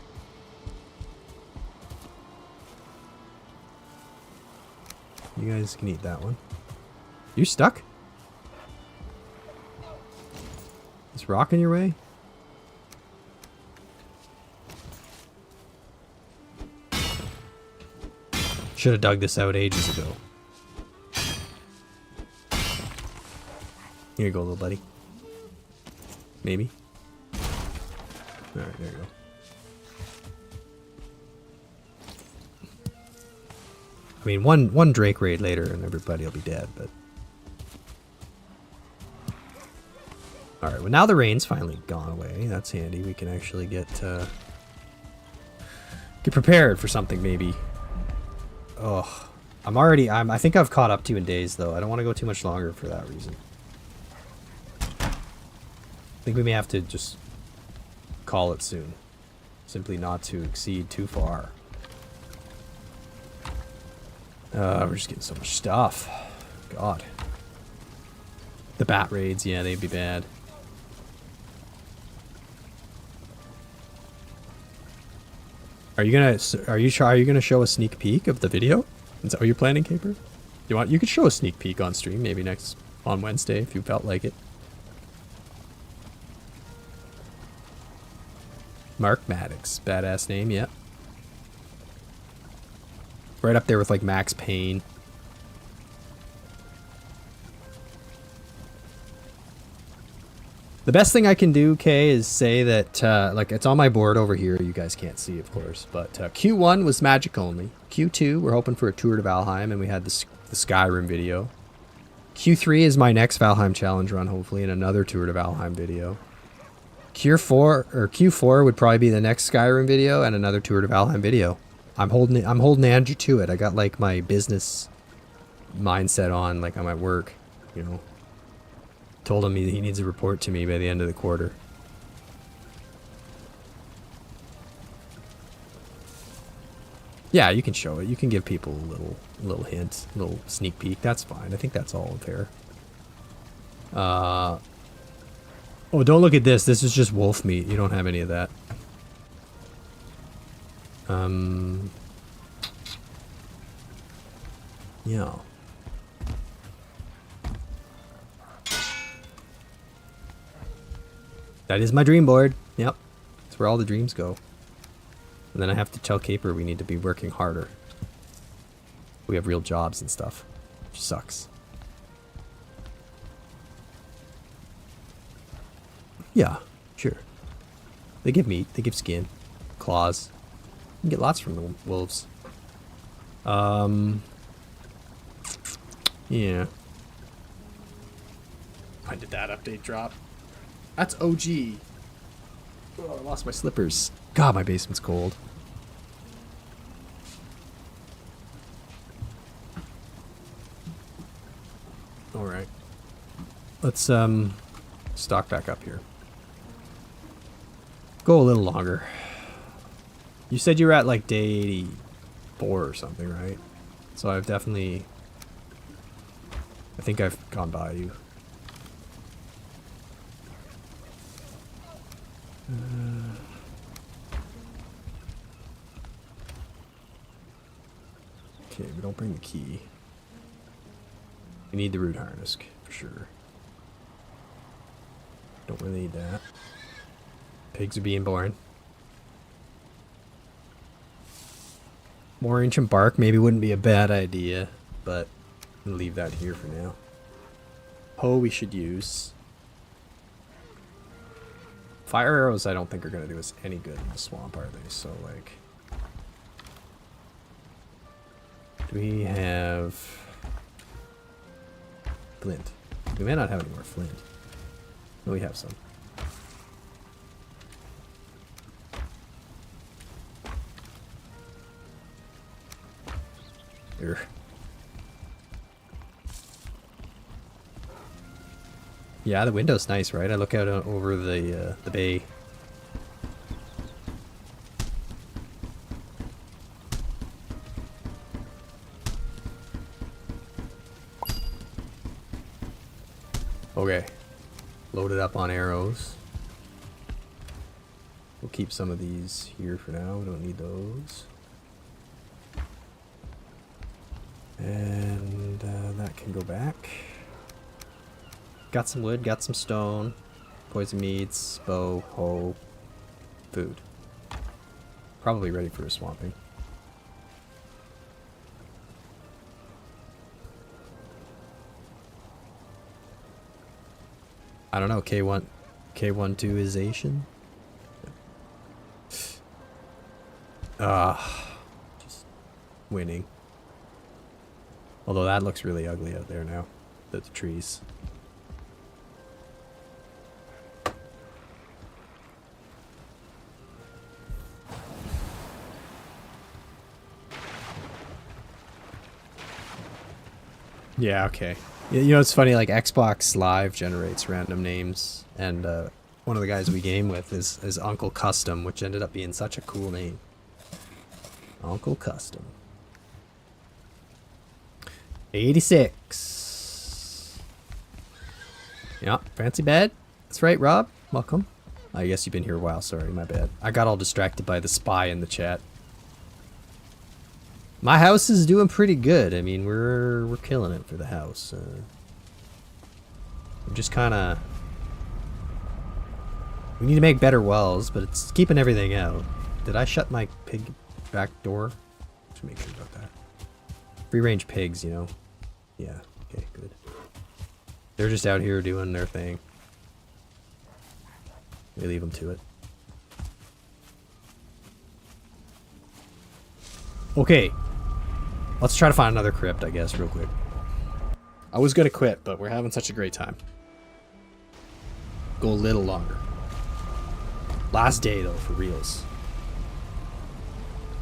You guys can eat that one. You stuck? Is rock in your way? Should have dug this out ages ago. Here you go, little buddy. Maybe. Alright, there you go. I mean, one Drake raid later and everybody will be dead, but... Alright, well now the rain's finally gone away. That's handy. We can actually get prepared for something, maybe. Oh, I think I've caught up to you in days, though. I don't want to go too much longer for that reason. I think we may have to just call it soon. Simply not to exceed too far. We're just getting so much stuff. God. The bat raids, yeah, they'd be bad. Are you gonna show a sneak peek of the video? Is that what you're planning, Caper? You could show a sneak peek on stream, maybe on Wednesday if you felt like it. Mark Maddox, badass name, yeah. Right up there with like Max Payne. The best thing I can do, Kay, is say that, like, it's on my board over here. You guys can't see, of course. But Q1 was magic only. Q2, we're hoping for a tour to Valheim, and we had the Skyrim video. Q3 is my next Valheim challenge run, hopefully, and another tour to Valheim video. Q4 would probably be the next Skyrim video and another tour to Valheim video. I'm holding Andrew to it. I got, like, my business mindset on, like, I'm at work, you know. Told him he needs a report to me by the end of the quarter. Yeah, you can show it. You can give people a little hint, a little sneak peek. That's fine. I think that's all fair. Oh, don't look at this. This is just wolf meat. You don't have any of that. Yeah. That is my dream board. Yep. That's where all the dreams go. And then I have to tell Caper we need to be working harder. We have real jobs and stuff. Which sucks. Yeah, sure. They give meat. They give skin. Claws. You can get lots from the wolves. Yeah. When did that update drop? That's OG. Oh, I lost my slippers. God, my basement's cold. Alright. Let's, stock back up here. Go a little longer. You said you were at, like, day 84 or something, right? So I've definitely... I think I've gone by you. Okay, we don't bring the key. We need the root harness, for sure. Don't really need that. Pigs are being born. More ancient bark maybe wouldn't be a bad idea, but I'm gonna leave that here for now. Hoe we should use. Fire arrows I don't think are gonna do us any good in the swamp, are they? So like... Do we have... flint? We may not have any more flint. No, we have some. Here. Yeah, the window's nice, right? I look out over the bay. Okay. Loaded up on arrows. We'll keep some of these here for now. We don't need those. And that can go back. Got some wood, got some stone, poison meats, bow, hoe, food. Probably ready for a swamping. I don't know, K12ization? Just winning. Although that looks really ugly out there now, the trees. Yeah, okay. You know, it's funny, like Xbox Live generates random names, and one of the guys we game with is Uncle Custom, which ended up being such a cool name. Uncle Custom. 86. Yeah, fancy bed. That's right, Rob. Welcome. I guess you've been here a while. Sorry, my bad. I got all distracted by the spy in the chat. My house is doing pretty good. I mean, we're killing it for the house. I'm just kind of... We need to make better wells, but it's keeping everything out. Did I shut my pig back door? Just make sure about that. Free range pigs, you know. Yeah, okay, good. They're just out here doing their thing. We leave them to it. Okay. Let's try to find another crypt, I guess, real quick. I was gonna quit, but we're having such a great time. Go a little longer. Last day, though, for reals.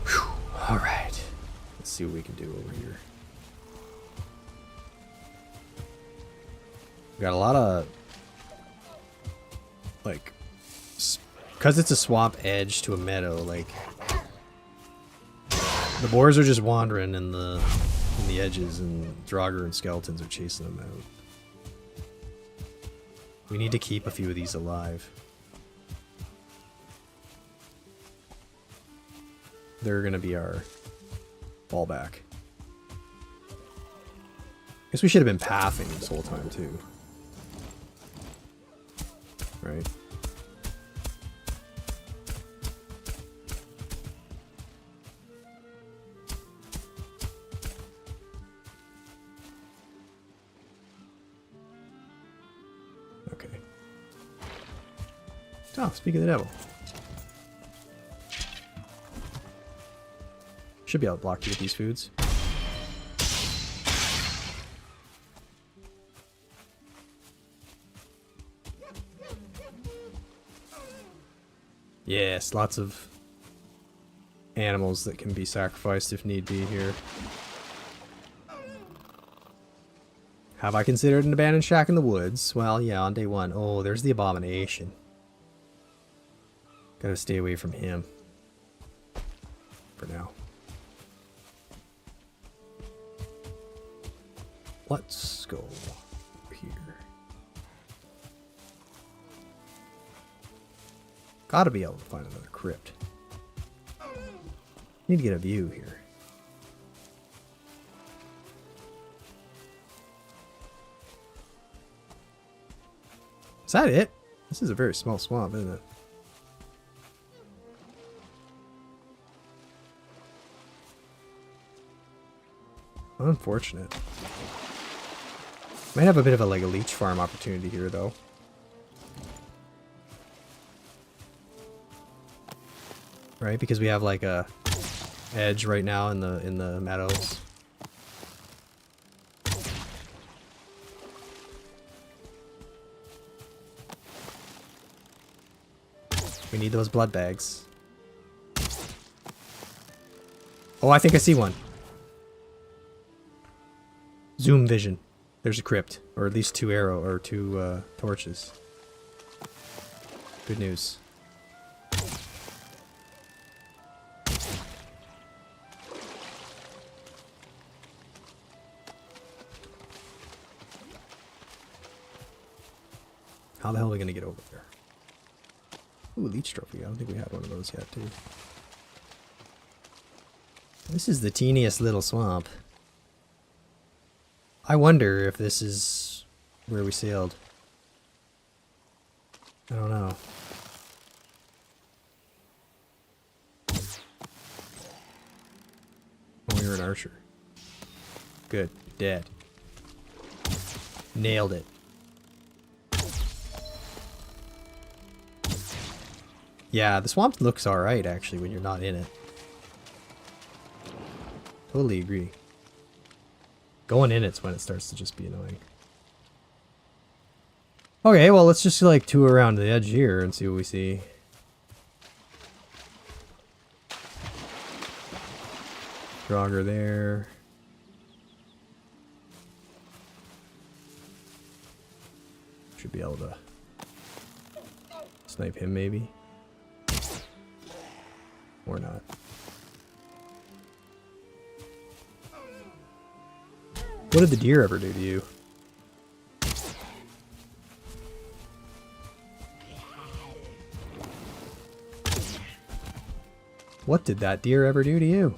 Whew. All right. Let's see what we can do over here. We got a lot of... Like... Because it's a swamp edge to a meadow, like... The boars are just wandering in the edges, and Draugr and skeletons are chasing them out. We need to keep a few of these alive. They're gonna be our fallback. Guess we should have been pathing this whole time too. Right? Okay. Oh, speak of the devil. Should be able to block you with these foods. Yes, lots of animals that can be sacrificed if need be here. Have I considered an abandoned shack in the woods? Well, yeah, on day one. Oh, there's the abomination. Gotta stay away from him. For now. Let's go over here. Gotta be able to find another crypt. Need to get a view here. Is that it? This is a very small swamp, isn't it? Unfortunate. Might have a bit of a like a leech farm opportunity here though. Right, because we have like a edge right now in the meadows. We need those blood bags. Oh, I think I see one. Zoom vision. There's a crypt, or at least two torches. Good news. How the hell are we gonna get over there? Ooh, leech trophy. I don't think we had one of those yet, too. This is the teeniest little swamp. I wonder if this is where we sailed. I don't know. Oh, you're an archer. Good. Dead. Nailed it. Yeah, the swamp looks alright, actually, when you're not in it. Totally agree. Going in it's when it starts to just be annoying. Okay, well, let's just, like, tour around the edge here and see what we see. Draugr there. Should be able to snipe him, maybe. Or not. What did the deer ever do to you? What did that deer ever do to you?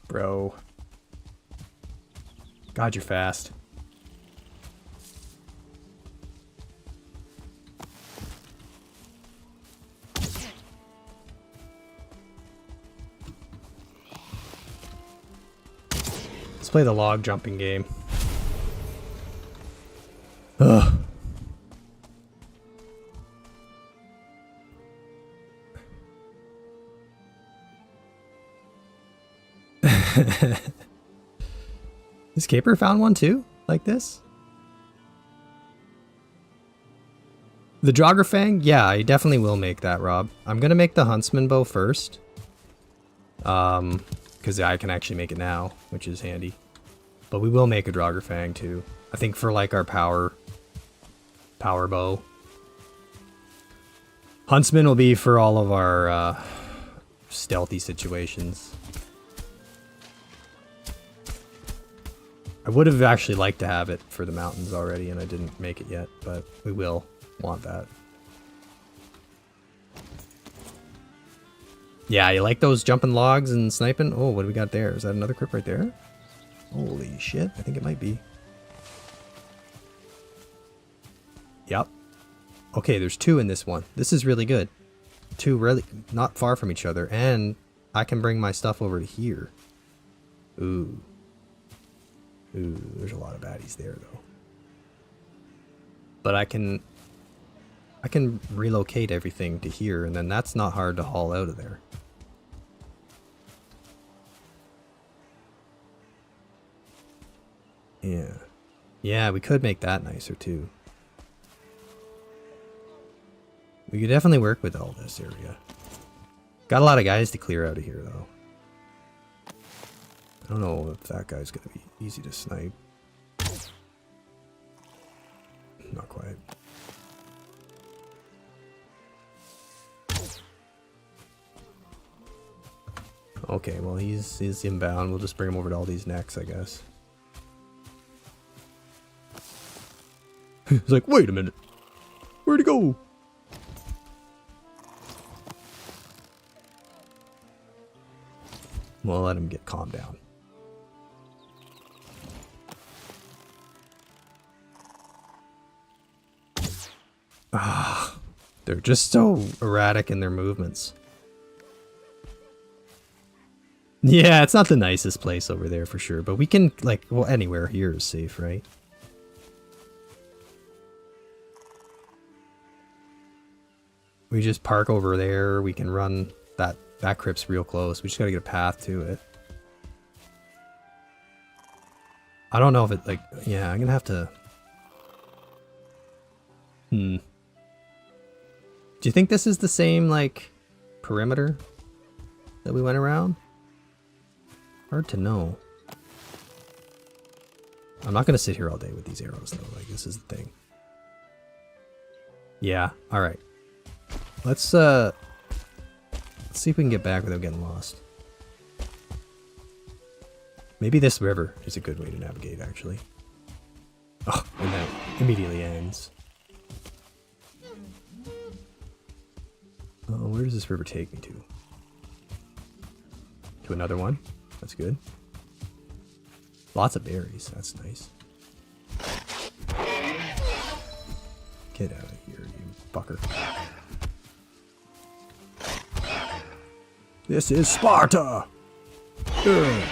Bro. God, you're fast. Let's play the log jumping game. Ugh. Has Caper found one too? Like this? The Draugr Fang? Yeah, I definitely will make that, Rob. I'm gonna make the Huntsman bow first. Because I can actually make it now, which is handy. But we will make a Draugr Fang too. I think for like our power bow. Huntsman will be for all of our stealthy situations. I would have actually liked to have it for the mountains already, and I didn't make it yet, but we will want that. Yeah, you like those jumping logs and sniping? Oh, what do we got there? Is that another crypt right there? Holy shit, I think it might be. Yep. Okay, there's two in this one. This is really good. Two really not far from each other, and I can bring my stuff over to here. Ooh. Ooh, there's a lot of baddies there, though. But I can relocate everything to here, and then that's not hard to haul out of there. Yeah. Yeah, we could make that nicer, too. We could definitely work with all this area. Got a lot of guys to clear out of here, though. I don't know if that guy's gonna be easy to snipe. Not quite. Okay, well he's inbound. We'll just bring him over to all these necks, I guess. He's like, wait a minute. Where'd he go? We'll let him get calmed down. Ah, they're just so erratic in their movements. Yeah, it's not the nicest place over there for sure, but we can, like, well, anywhere here is safe, right? We just park over there, we can run, that crypt's real close, we just gotta get a path to it. I don't know if it, like, yeah, I'm gonna have to... Do you think this is the same, like, perimeter that we went around? Hard to know. I'm not gonna sit here all day with these arrows, though, like, this is the thing. Yeah, alright. Let's see if we can get back without getting lost. Maybe this river is a good way to navigate, actually. Oh, and that immediately ends. Oh, where does this river take me to? To another one? That's good. Lots of berries, that's nice. Get out of here, you fucker. This is Sparta! Ugh.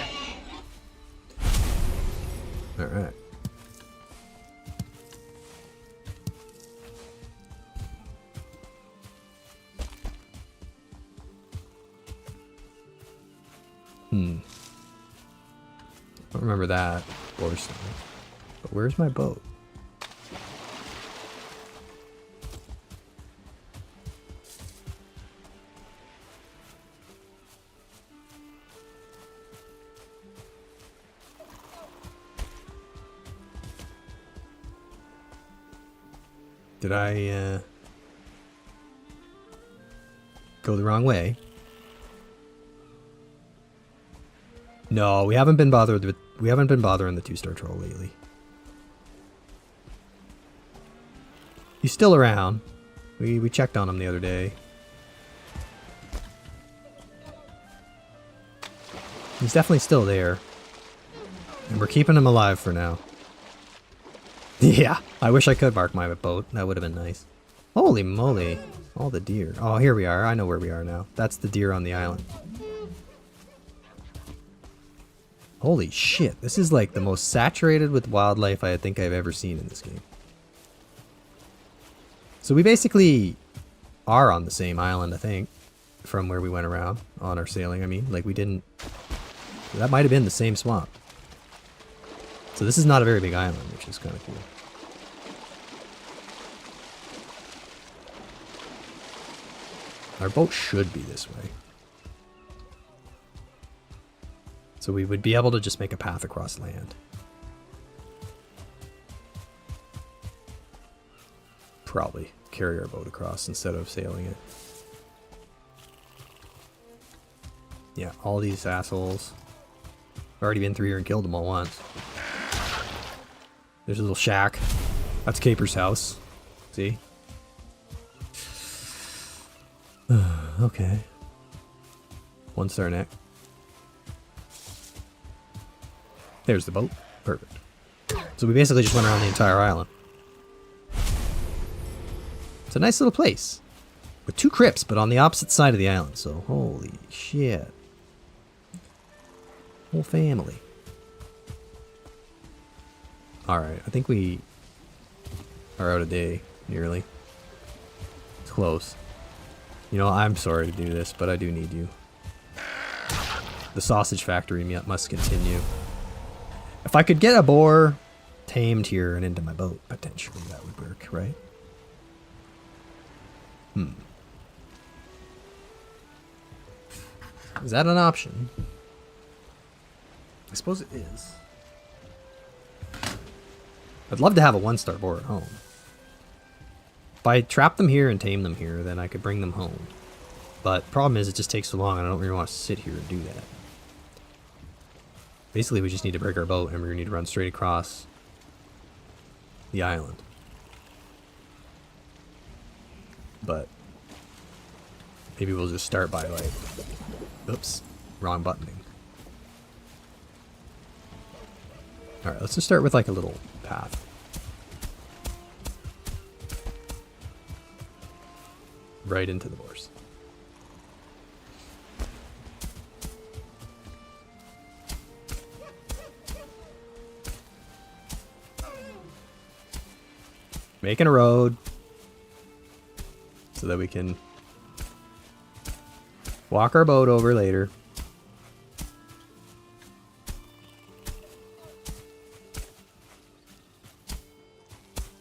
Alright. Don't remember that or something. But where's my boat? Did I go the wrong way? No, we haven't been bothering the 2-star troll lately. He's still around. We checked on him the other day. He's definitely still there. And we're keeping him alive for now. Yeah, I wish I could mark my boat. That would have been nice. Holy moly. All the deer. Oh, here we are. I know where we are now. That's the deer on the island. Holy shit. This is like the most saturated with wildlife I think I've ever seen in this game. So we basically are on the same island, I think, from where we went around on our sailing. I mean, like we didn't... That might have been the same swamp. So this is not a very big island, which is kind of cool. Our boat should be this way. So we would be able to just make a path across land. Probably carry our boat across instead of sailing it. Yeah, all these assholes. I've already been through here and killed them all once. There's a little shack. That's Caper's house. See? Okay. 1-star neck. There's the boat. Perfect. So we basically just went around the entire island. It's a nice little place. With 2 crypts, but on the opposite side of the island. So, holy shit. Whole family. Alright, I think we are out of day, nearly. It's close. You know, I'm sorry to do this, but I do need you. The sausage factory must continue. If I could get a boar tamed here and into my boat, potentially that would work, right? Is that an option? I suppose it is. I'd love to have a 1-star boar at home. If I trap them here and tame them here, then I could bring them home. But problem is, it just takes so long, and I don't really want to sit here and do that. Basically, we just need to break our boat, and we need to run straight across the island. But maybe we'll just start by, like... Oops. Wrong buttoning. Alright, let's just start with like a little path. Right into the boars. Making a road so that we can walk our boat over later.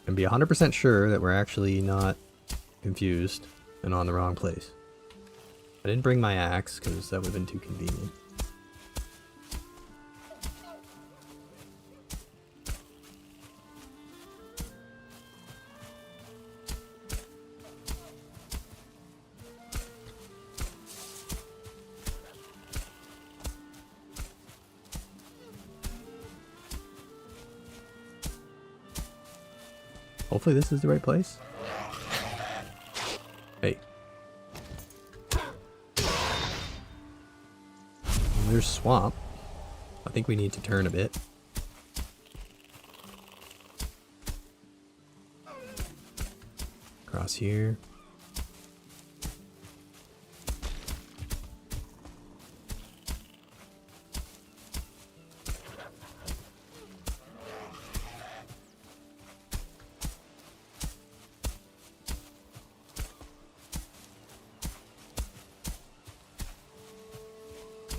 And be 100% sure that we're actually not confused and on the wrong place. I didn't bring my axe because that would have been too convenient. Hopefully this is the right place. Hey. There's swamp. I think we need to turn a bit. Across here.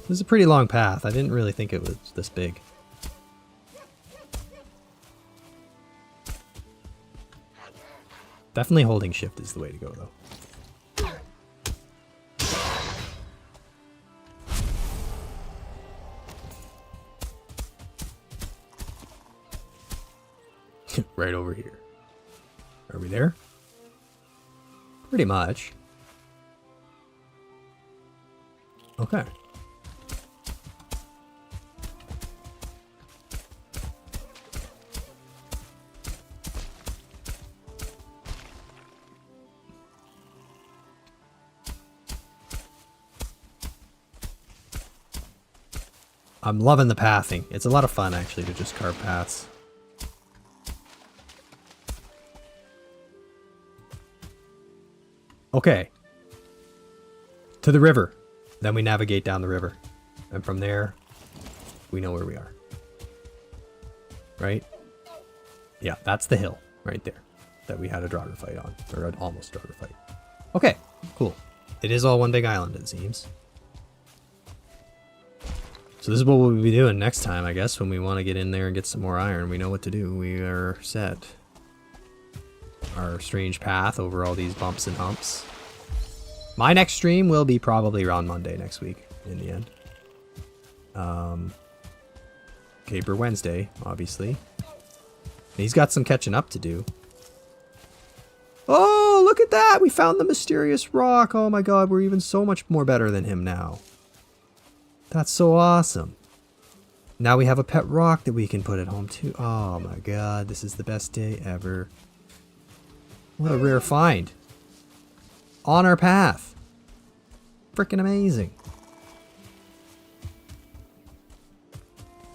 This is a pretty long path. I didn't really think it was this big. Definitely holding shift is the way to go, though. Right over here. Are we there? Pretty much. Okay. I'm loving the pathing. It's a lot of fun, actually, to just carve paths. Okay. To the river. Then we navigate down the river. And from there, we know where we are. Right? Yeah, that's the hill right there that we had a Draugr fight on. Or an almost Draugr fight. Okay, cool. It is all one big island, it seems. So this is what we'll be doing next time, I guess, when we want to get in there and get some more iron. We know what to do. We are set. Our strange path over all these bumps and humps. My next stream will be probably around Monday next week, in the end. Caper Wednesday, obviously. And he's got some catching up to do. Oh, look at that! We found the mysterious rock! Oh my god, we're even so much more better than him now. That's so awesome. Now we have a pet rock that we can put at home too. Oh my god, this is the best day ever. What a rare find. On our path. Freaking amazing.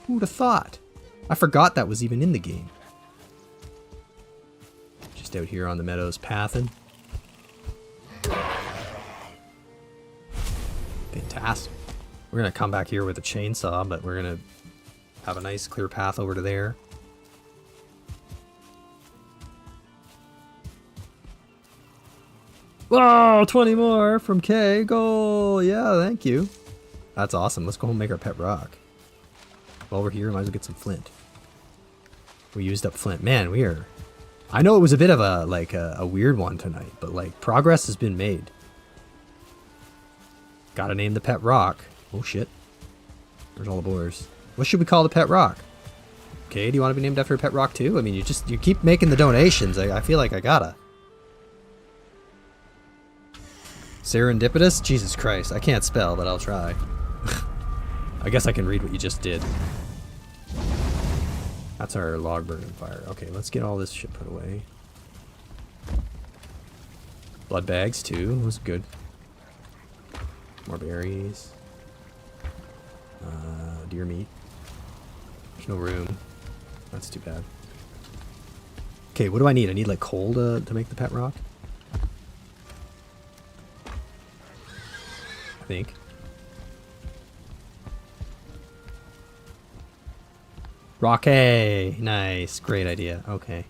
Who'd have thought? I forgot that was even in the game. Just out here on the meadows pathing. Fantastic. We're going to come back here with a chainsaw, but we're going to have a nice clear path over to there. Whoa, 20 more from K. Goal. Yeah, thank you. That's awesome. Let's go home and make our pet rock. While we're here, might as well get some flint. We used up flint. Man, we are... I know it was a bit of a, like, a weird one tonight, but, like, progress has been made. Gotta name the pet rock. Oh shit. There's all the boars. What should we call the pet rock? Okay, do you want to be named after a pet rock too? I mean, you keep making the donations. I feel like I gotta. Serendipitous? Jesus Christ. I can't spell, but I'll try. I guess I can read what you just did. That's our log burning fire. Okay, let's get all this shit put away. Blood bags too. Was good. More berries. Deer meat. There's no room. That's too bad. Okay, what do I need? I need like coal to make the pet rock? I think. Rocky! Nice. Great idea. Okay.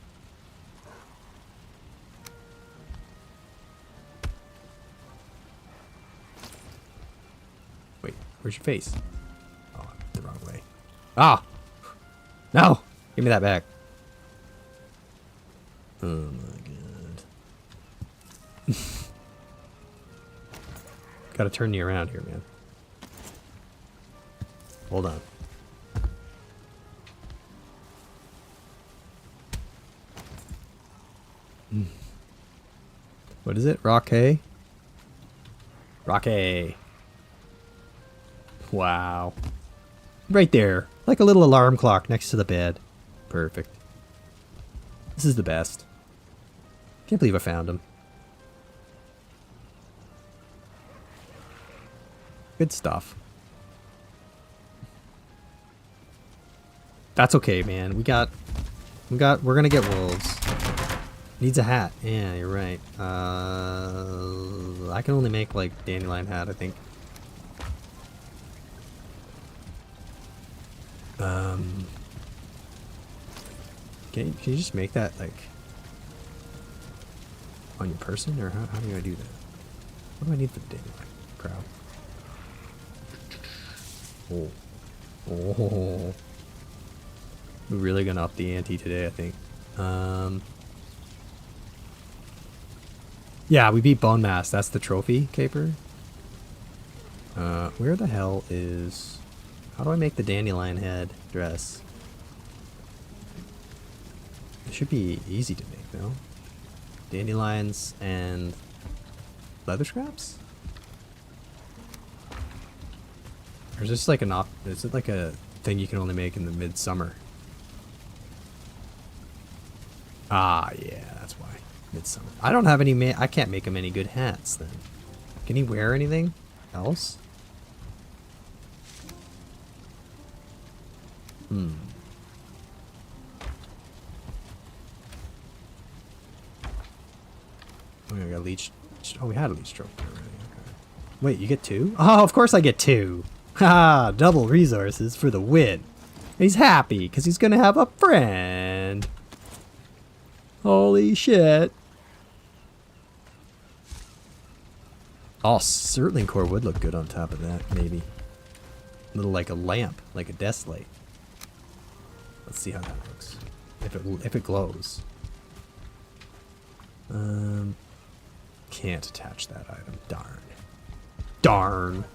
Wait, where's your face? Oh, the wrong way. Ah! No! Give me that back. Oh my god. Gotta turn you around here, man. Hold on. What is it? Rocky? Rocky. Wow. Right there. Like a little alarm clock next to the bed. Perfect. This is the best. Can't believe I found him. Good stuff. That's okay, man. We're gonna get wolves. Needs a hat. Yeah, you're right. I can only make like dandelion hat, I think. Can you just make that like on your person, or how do I do that? What do I need for the dandelion crowd? Oh. Oh. We're really gonna up the ante today, I think. Yeah, we beat Bone Mass. That's the trophy, Caper. Where the hell is... How do I make the dandelion head dress? It should be easy to make, though. Dandelions and leather scraps? Or is this like is it like a thing you can only make in the midsummer? Ah, yeah, that's why. Midsummer. I don't have any I can't make him any good hats then. Can he wear anything else? Oh, I got leech. Oh, we had a leech trophy already. Okay. Wait, you get 2? Oh, of course I get 2. Ha! Double resources for the win. He's happy because he's gonna have a friend. Holy shit. Oh, Surtling core would look good on top of that, maybe. A little like a lamp, like a desk light. Let's see how that looks. If it glows. Can't attach that item. Darn. Darn.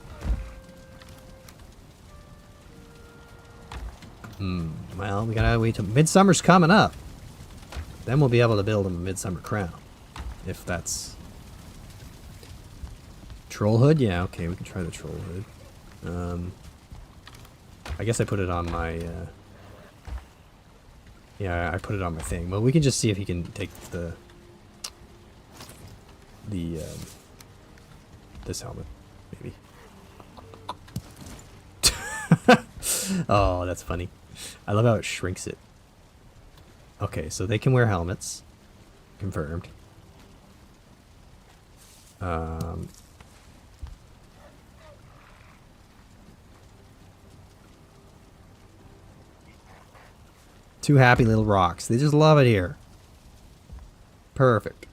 Well, we gotta wait till midsummer's coming up. Then we'll be able to build him a midsummer crown. If that's... Troll hood? Yeah, okay, we can try the troll hood. I guess I put it on my... Yeah, I put it on my thing. Well, we can just see if he can take this helmet, maybe. Oh, that's funny. I love how it shrinks it. Okay, so they can wear helmets. Confirmed. Two happy little rocks. They just love it here. Perfect.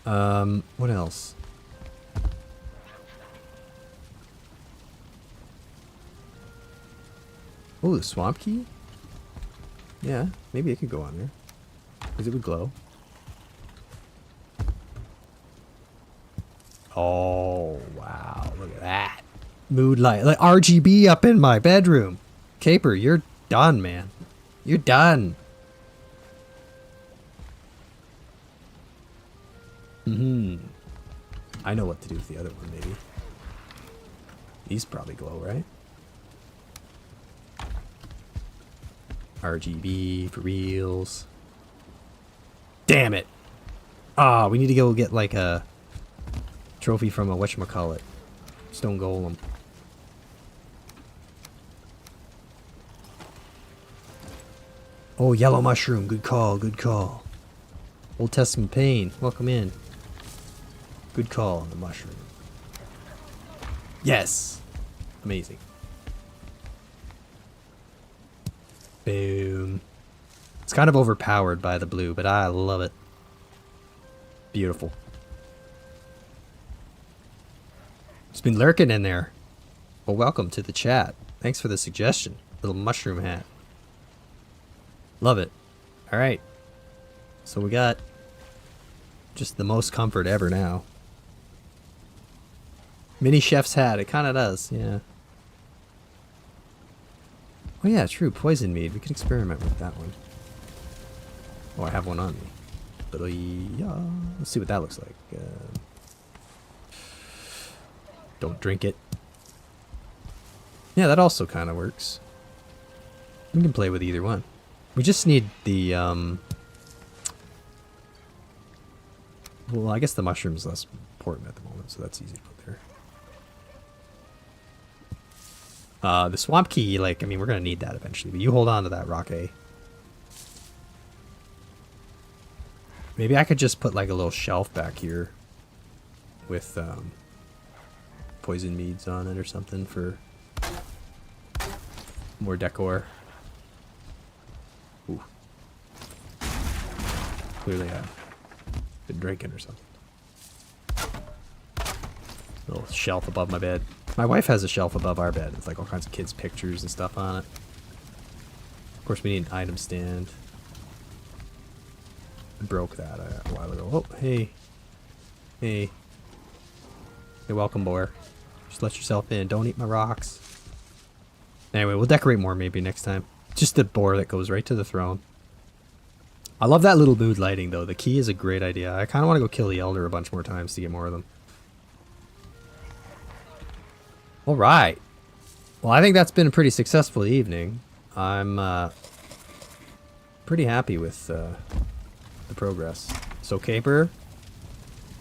What else? Oh, the swamp key? Yeah, maybe it could go on there. Because it would glow. Oh, wow. Look at that. Mood light. Like RGB up in my bedroom. Caper, you're done, man. You're done. I know what to do with the other one, maybe. These probably glow, right? RGB for reals. Damn it! Ah, we need to go get like a trophy from a whatchamacallit. Stone Golem. Oh, yellow mushroom. Good call, good call. Old Testament pain. Welcome in. Good call on the mushroom. Yes! Amazing. Boom. It's kind of overpowered by the blue, but I love it. Beautiful. It's been lurking in there. Well, welcome to the chat. Thanks for the suggestion. Little mushroom hat. Love it. Alright. So we got just the most comfort ever now. Mini chef's hat. It kind of does, yeah. Oh yeah, true. Poison mead. We could experiment with that one. Oh, I have one on me. But yeah, let's see what that looks like. Don't drink it. Yeah, that also kind of works. We can play with either one. We just need the, well, I guess the mushroom's less important at the moment, so that's easy to put there. The swamp key, like, I mean, we're going to need that eventually, but you hold on to that, Rock A. Maybe I could just put, like, a little shelf back here with, poison meads on it or something for more decor. Ooh. Clearly I've been drinking or something. Little shelf above my bed. My wife has a shelf above our bed. It's like all kinds of kids' pictures and stuff on it. Of course, we need an item stand. I broke that a while ago. Oh, hey. Hey. Hey, welcome, boy. Just let yourself in. Don't eat my rocks. Anyway, we'll decorate more maybe next time. Just the boar that goes right to the throne. I love that little mood lighting, though. The key is a great idea. I kind of want to go kill the elder a bunch more times to get more of them. All right. Well, I think that's been a pretty successful evening. I'm pretty happy with the progress. So, Caper,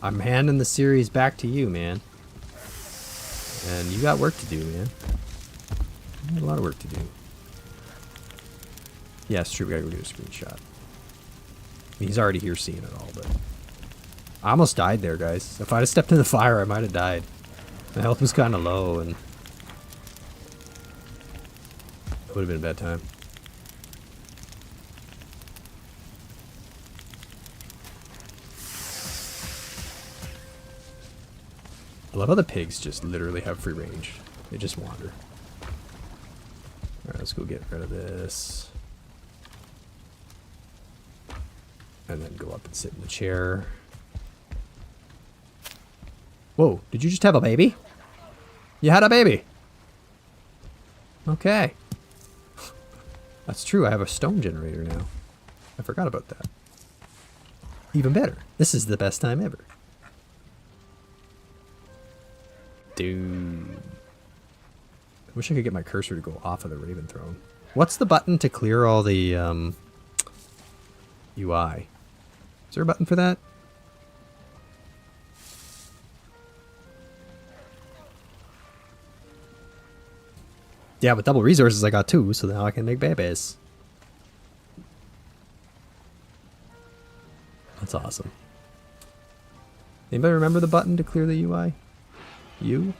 I'm handing the series back to you, man. And you got work to do, man. You got a lot of work to do. Yeah, it's true. We gotta go do a screenshot. I mean, he's already here seeing it all, but I almost died there, guys. If I'd have stepped in the fire, I might have died. My health was kind of low, and it would have been a bad time. I love how the pigs just literally have free range. They just wander. Alright, let's go get rid of this. And then go up and sit in the chair. Whoa, did you just have a baby? You had a baby. Okay. That's true, I have a stone generator now. I forgot about that. Even better. This is the best time ever. Dude. I wish I could get my cursor to go off of the Raven Throne. What's the button to clear all the UI? Is there a button for that? Yeah, with double resources I got 2, so now I can make babies. That's awesome. Anybody remember the button to clear the UI? You?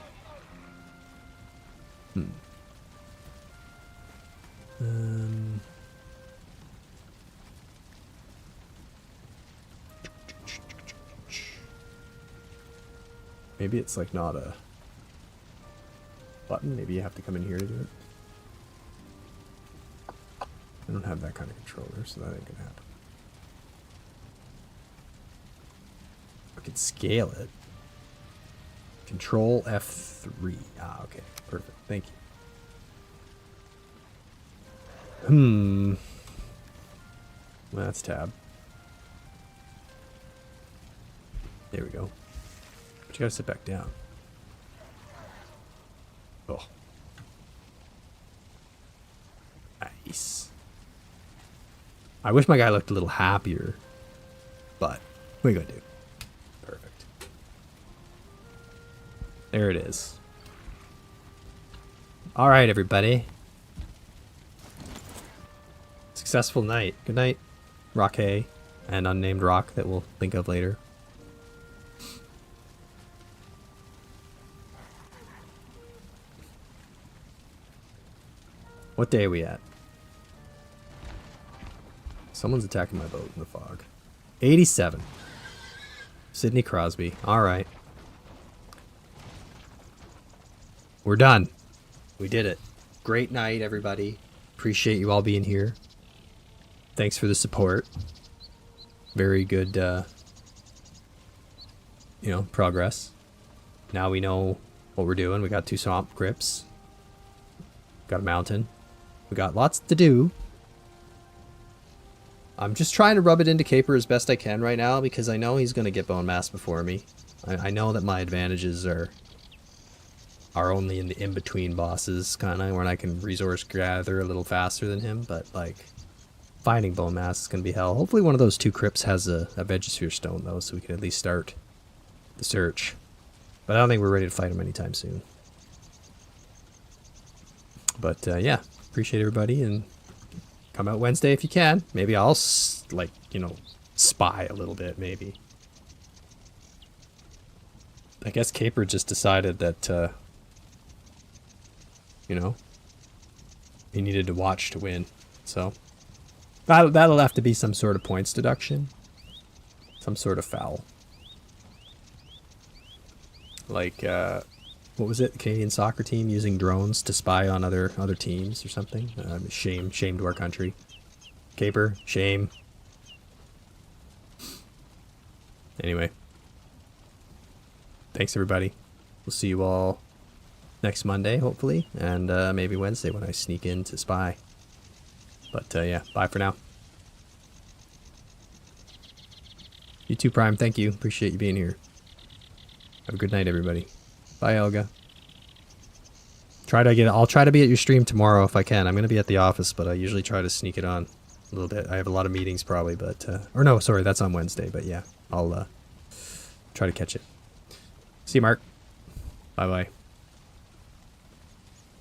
Maybe it's like not a button. Maybe you have to come in here to do it. I don't have that kind of controller, so that ain't gonna happen. I could scale it. Control F3. Ah, okay. Perfect. Thank you. Well, that's tab. There we go. But you gotta sit back down. Oh. Nice. I wish my guy looked a little happier, but what are you gonna do? Perfect. There it is. All right, everybody. successful night. Good night, Rock Hay, and unnamed rock that we'll think of later. What day are we at? Someone's attacking my boat in the fog. 87. Sidney Crosby. Alright. We're done. We did it. Great night, everybody. Appreciate you all being here. Thanks for the support. Very good, progress. Now we know what we're doing. We got 2 swamp crypts. Got a mountain. We got lots to do. I'm just trying to rub it into Caper as best I can right now because I know he's going to get bone mass before me. I know that my advantages are only in the in-between bosses, kind of, when I can resource gather a little faster than him, but, like, finding bone mass is going to be hell. Hopefully one of those 2 crypts has a Vegisphere stone, though, so we can at least start the search. But I don't think we're ready to fight him anytime soon. But, yeah, appreciate everybody, and come out Wednesday if you can. Maybe I'll, spy a little bit, maybe. I guess Caper just decided that, he needed to watch to win. So, that'll have to be some sort of points deduction. Some sort of foul. Like, what was it? The Canadian soccer team using drones to spy on other teams or something? Shame to our country. Caper, shame. Anyway. Thanks, everybody. We'll see you all next Monday, hopefully, and maybe Wednesday when I sneak in to spy. But, yeah, bye for now. You too, Prime. Thank you. Appreciate you being here. Have a good night, everybody. Bye, Elga. I'll try to be at your stream tomorrow if I can. I'm going to be at the office, but I usually try to sneak it on a little bit. I have a lot of meetings probably, but... or no, sorry, that's on Wednesday, but yeah. I'll try to catch it. See you, Mark. Bye-bye.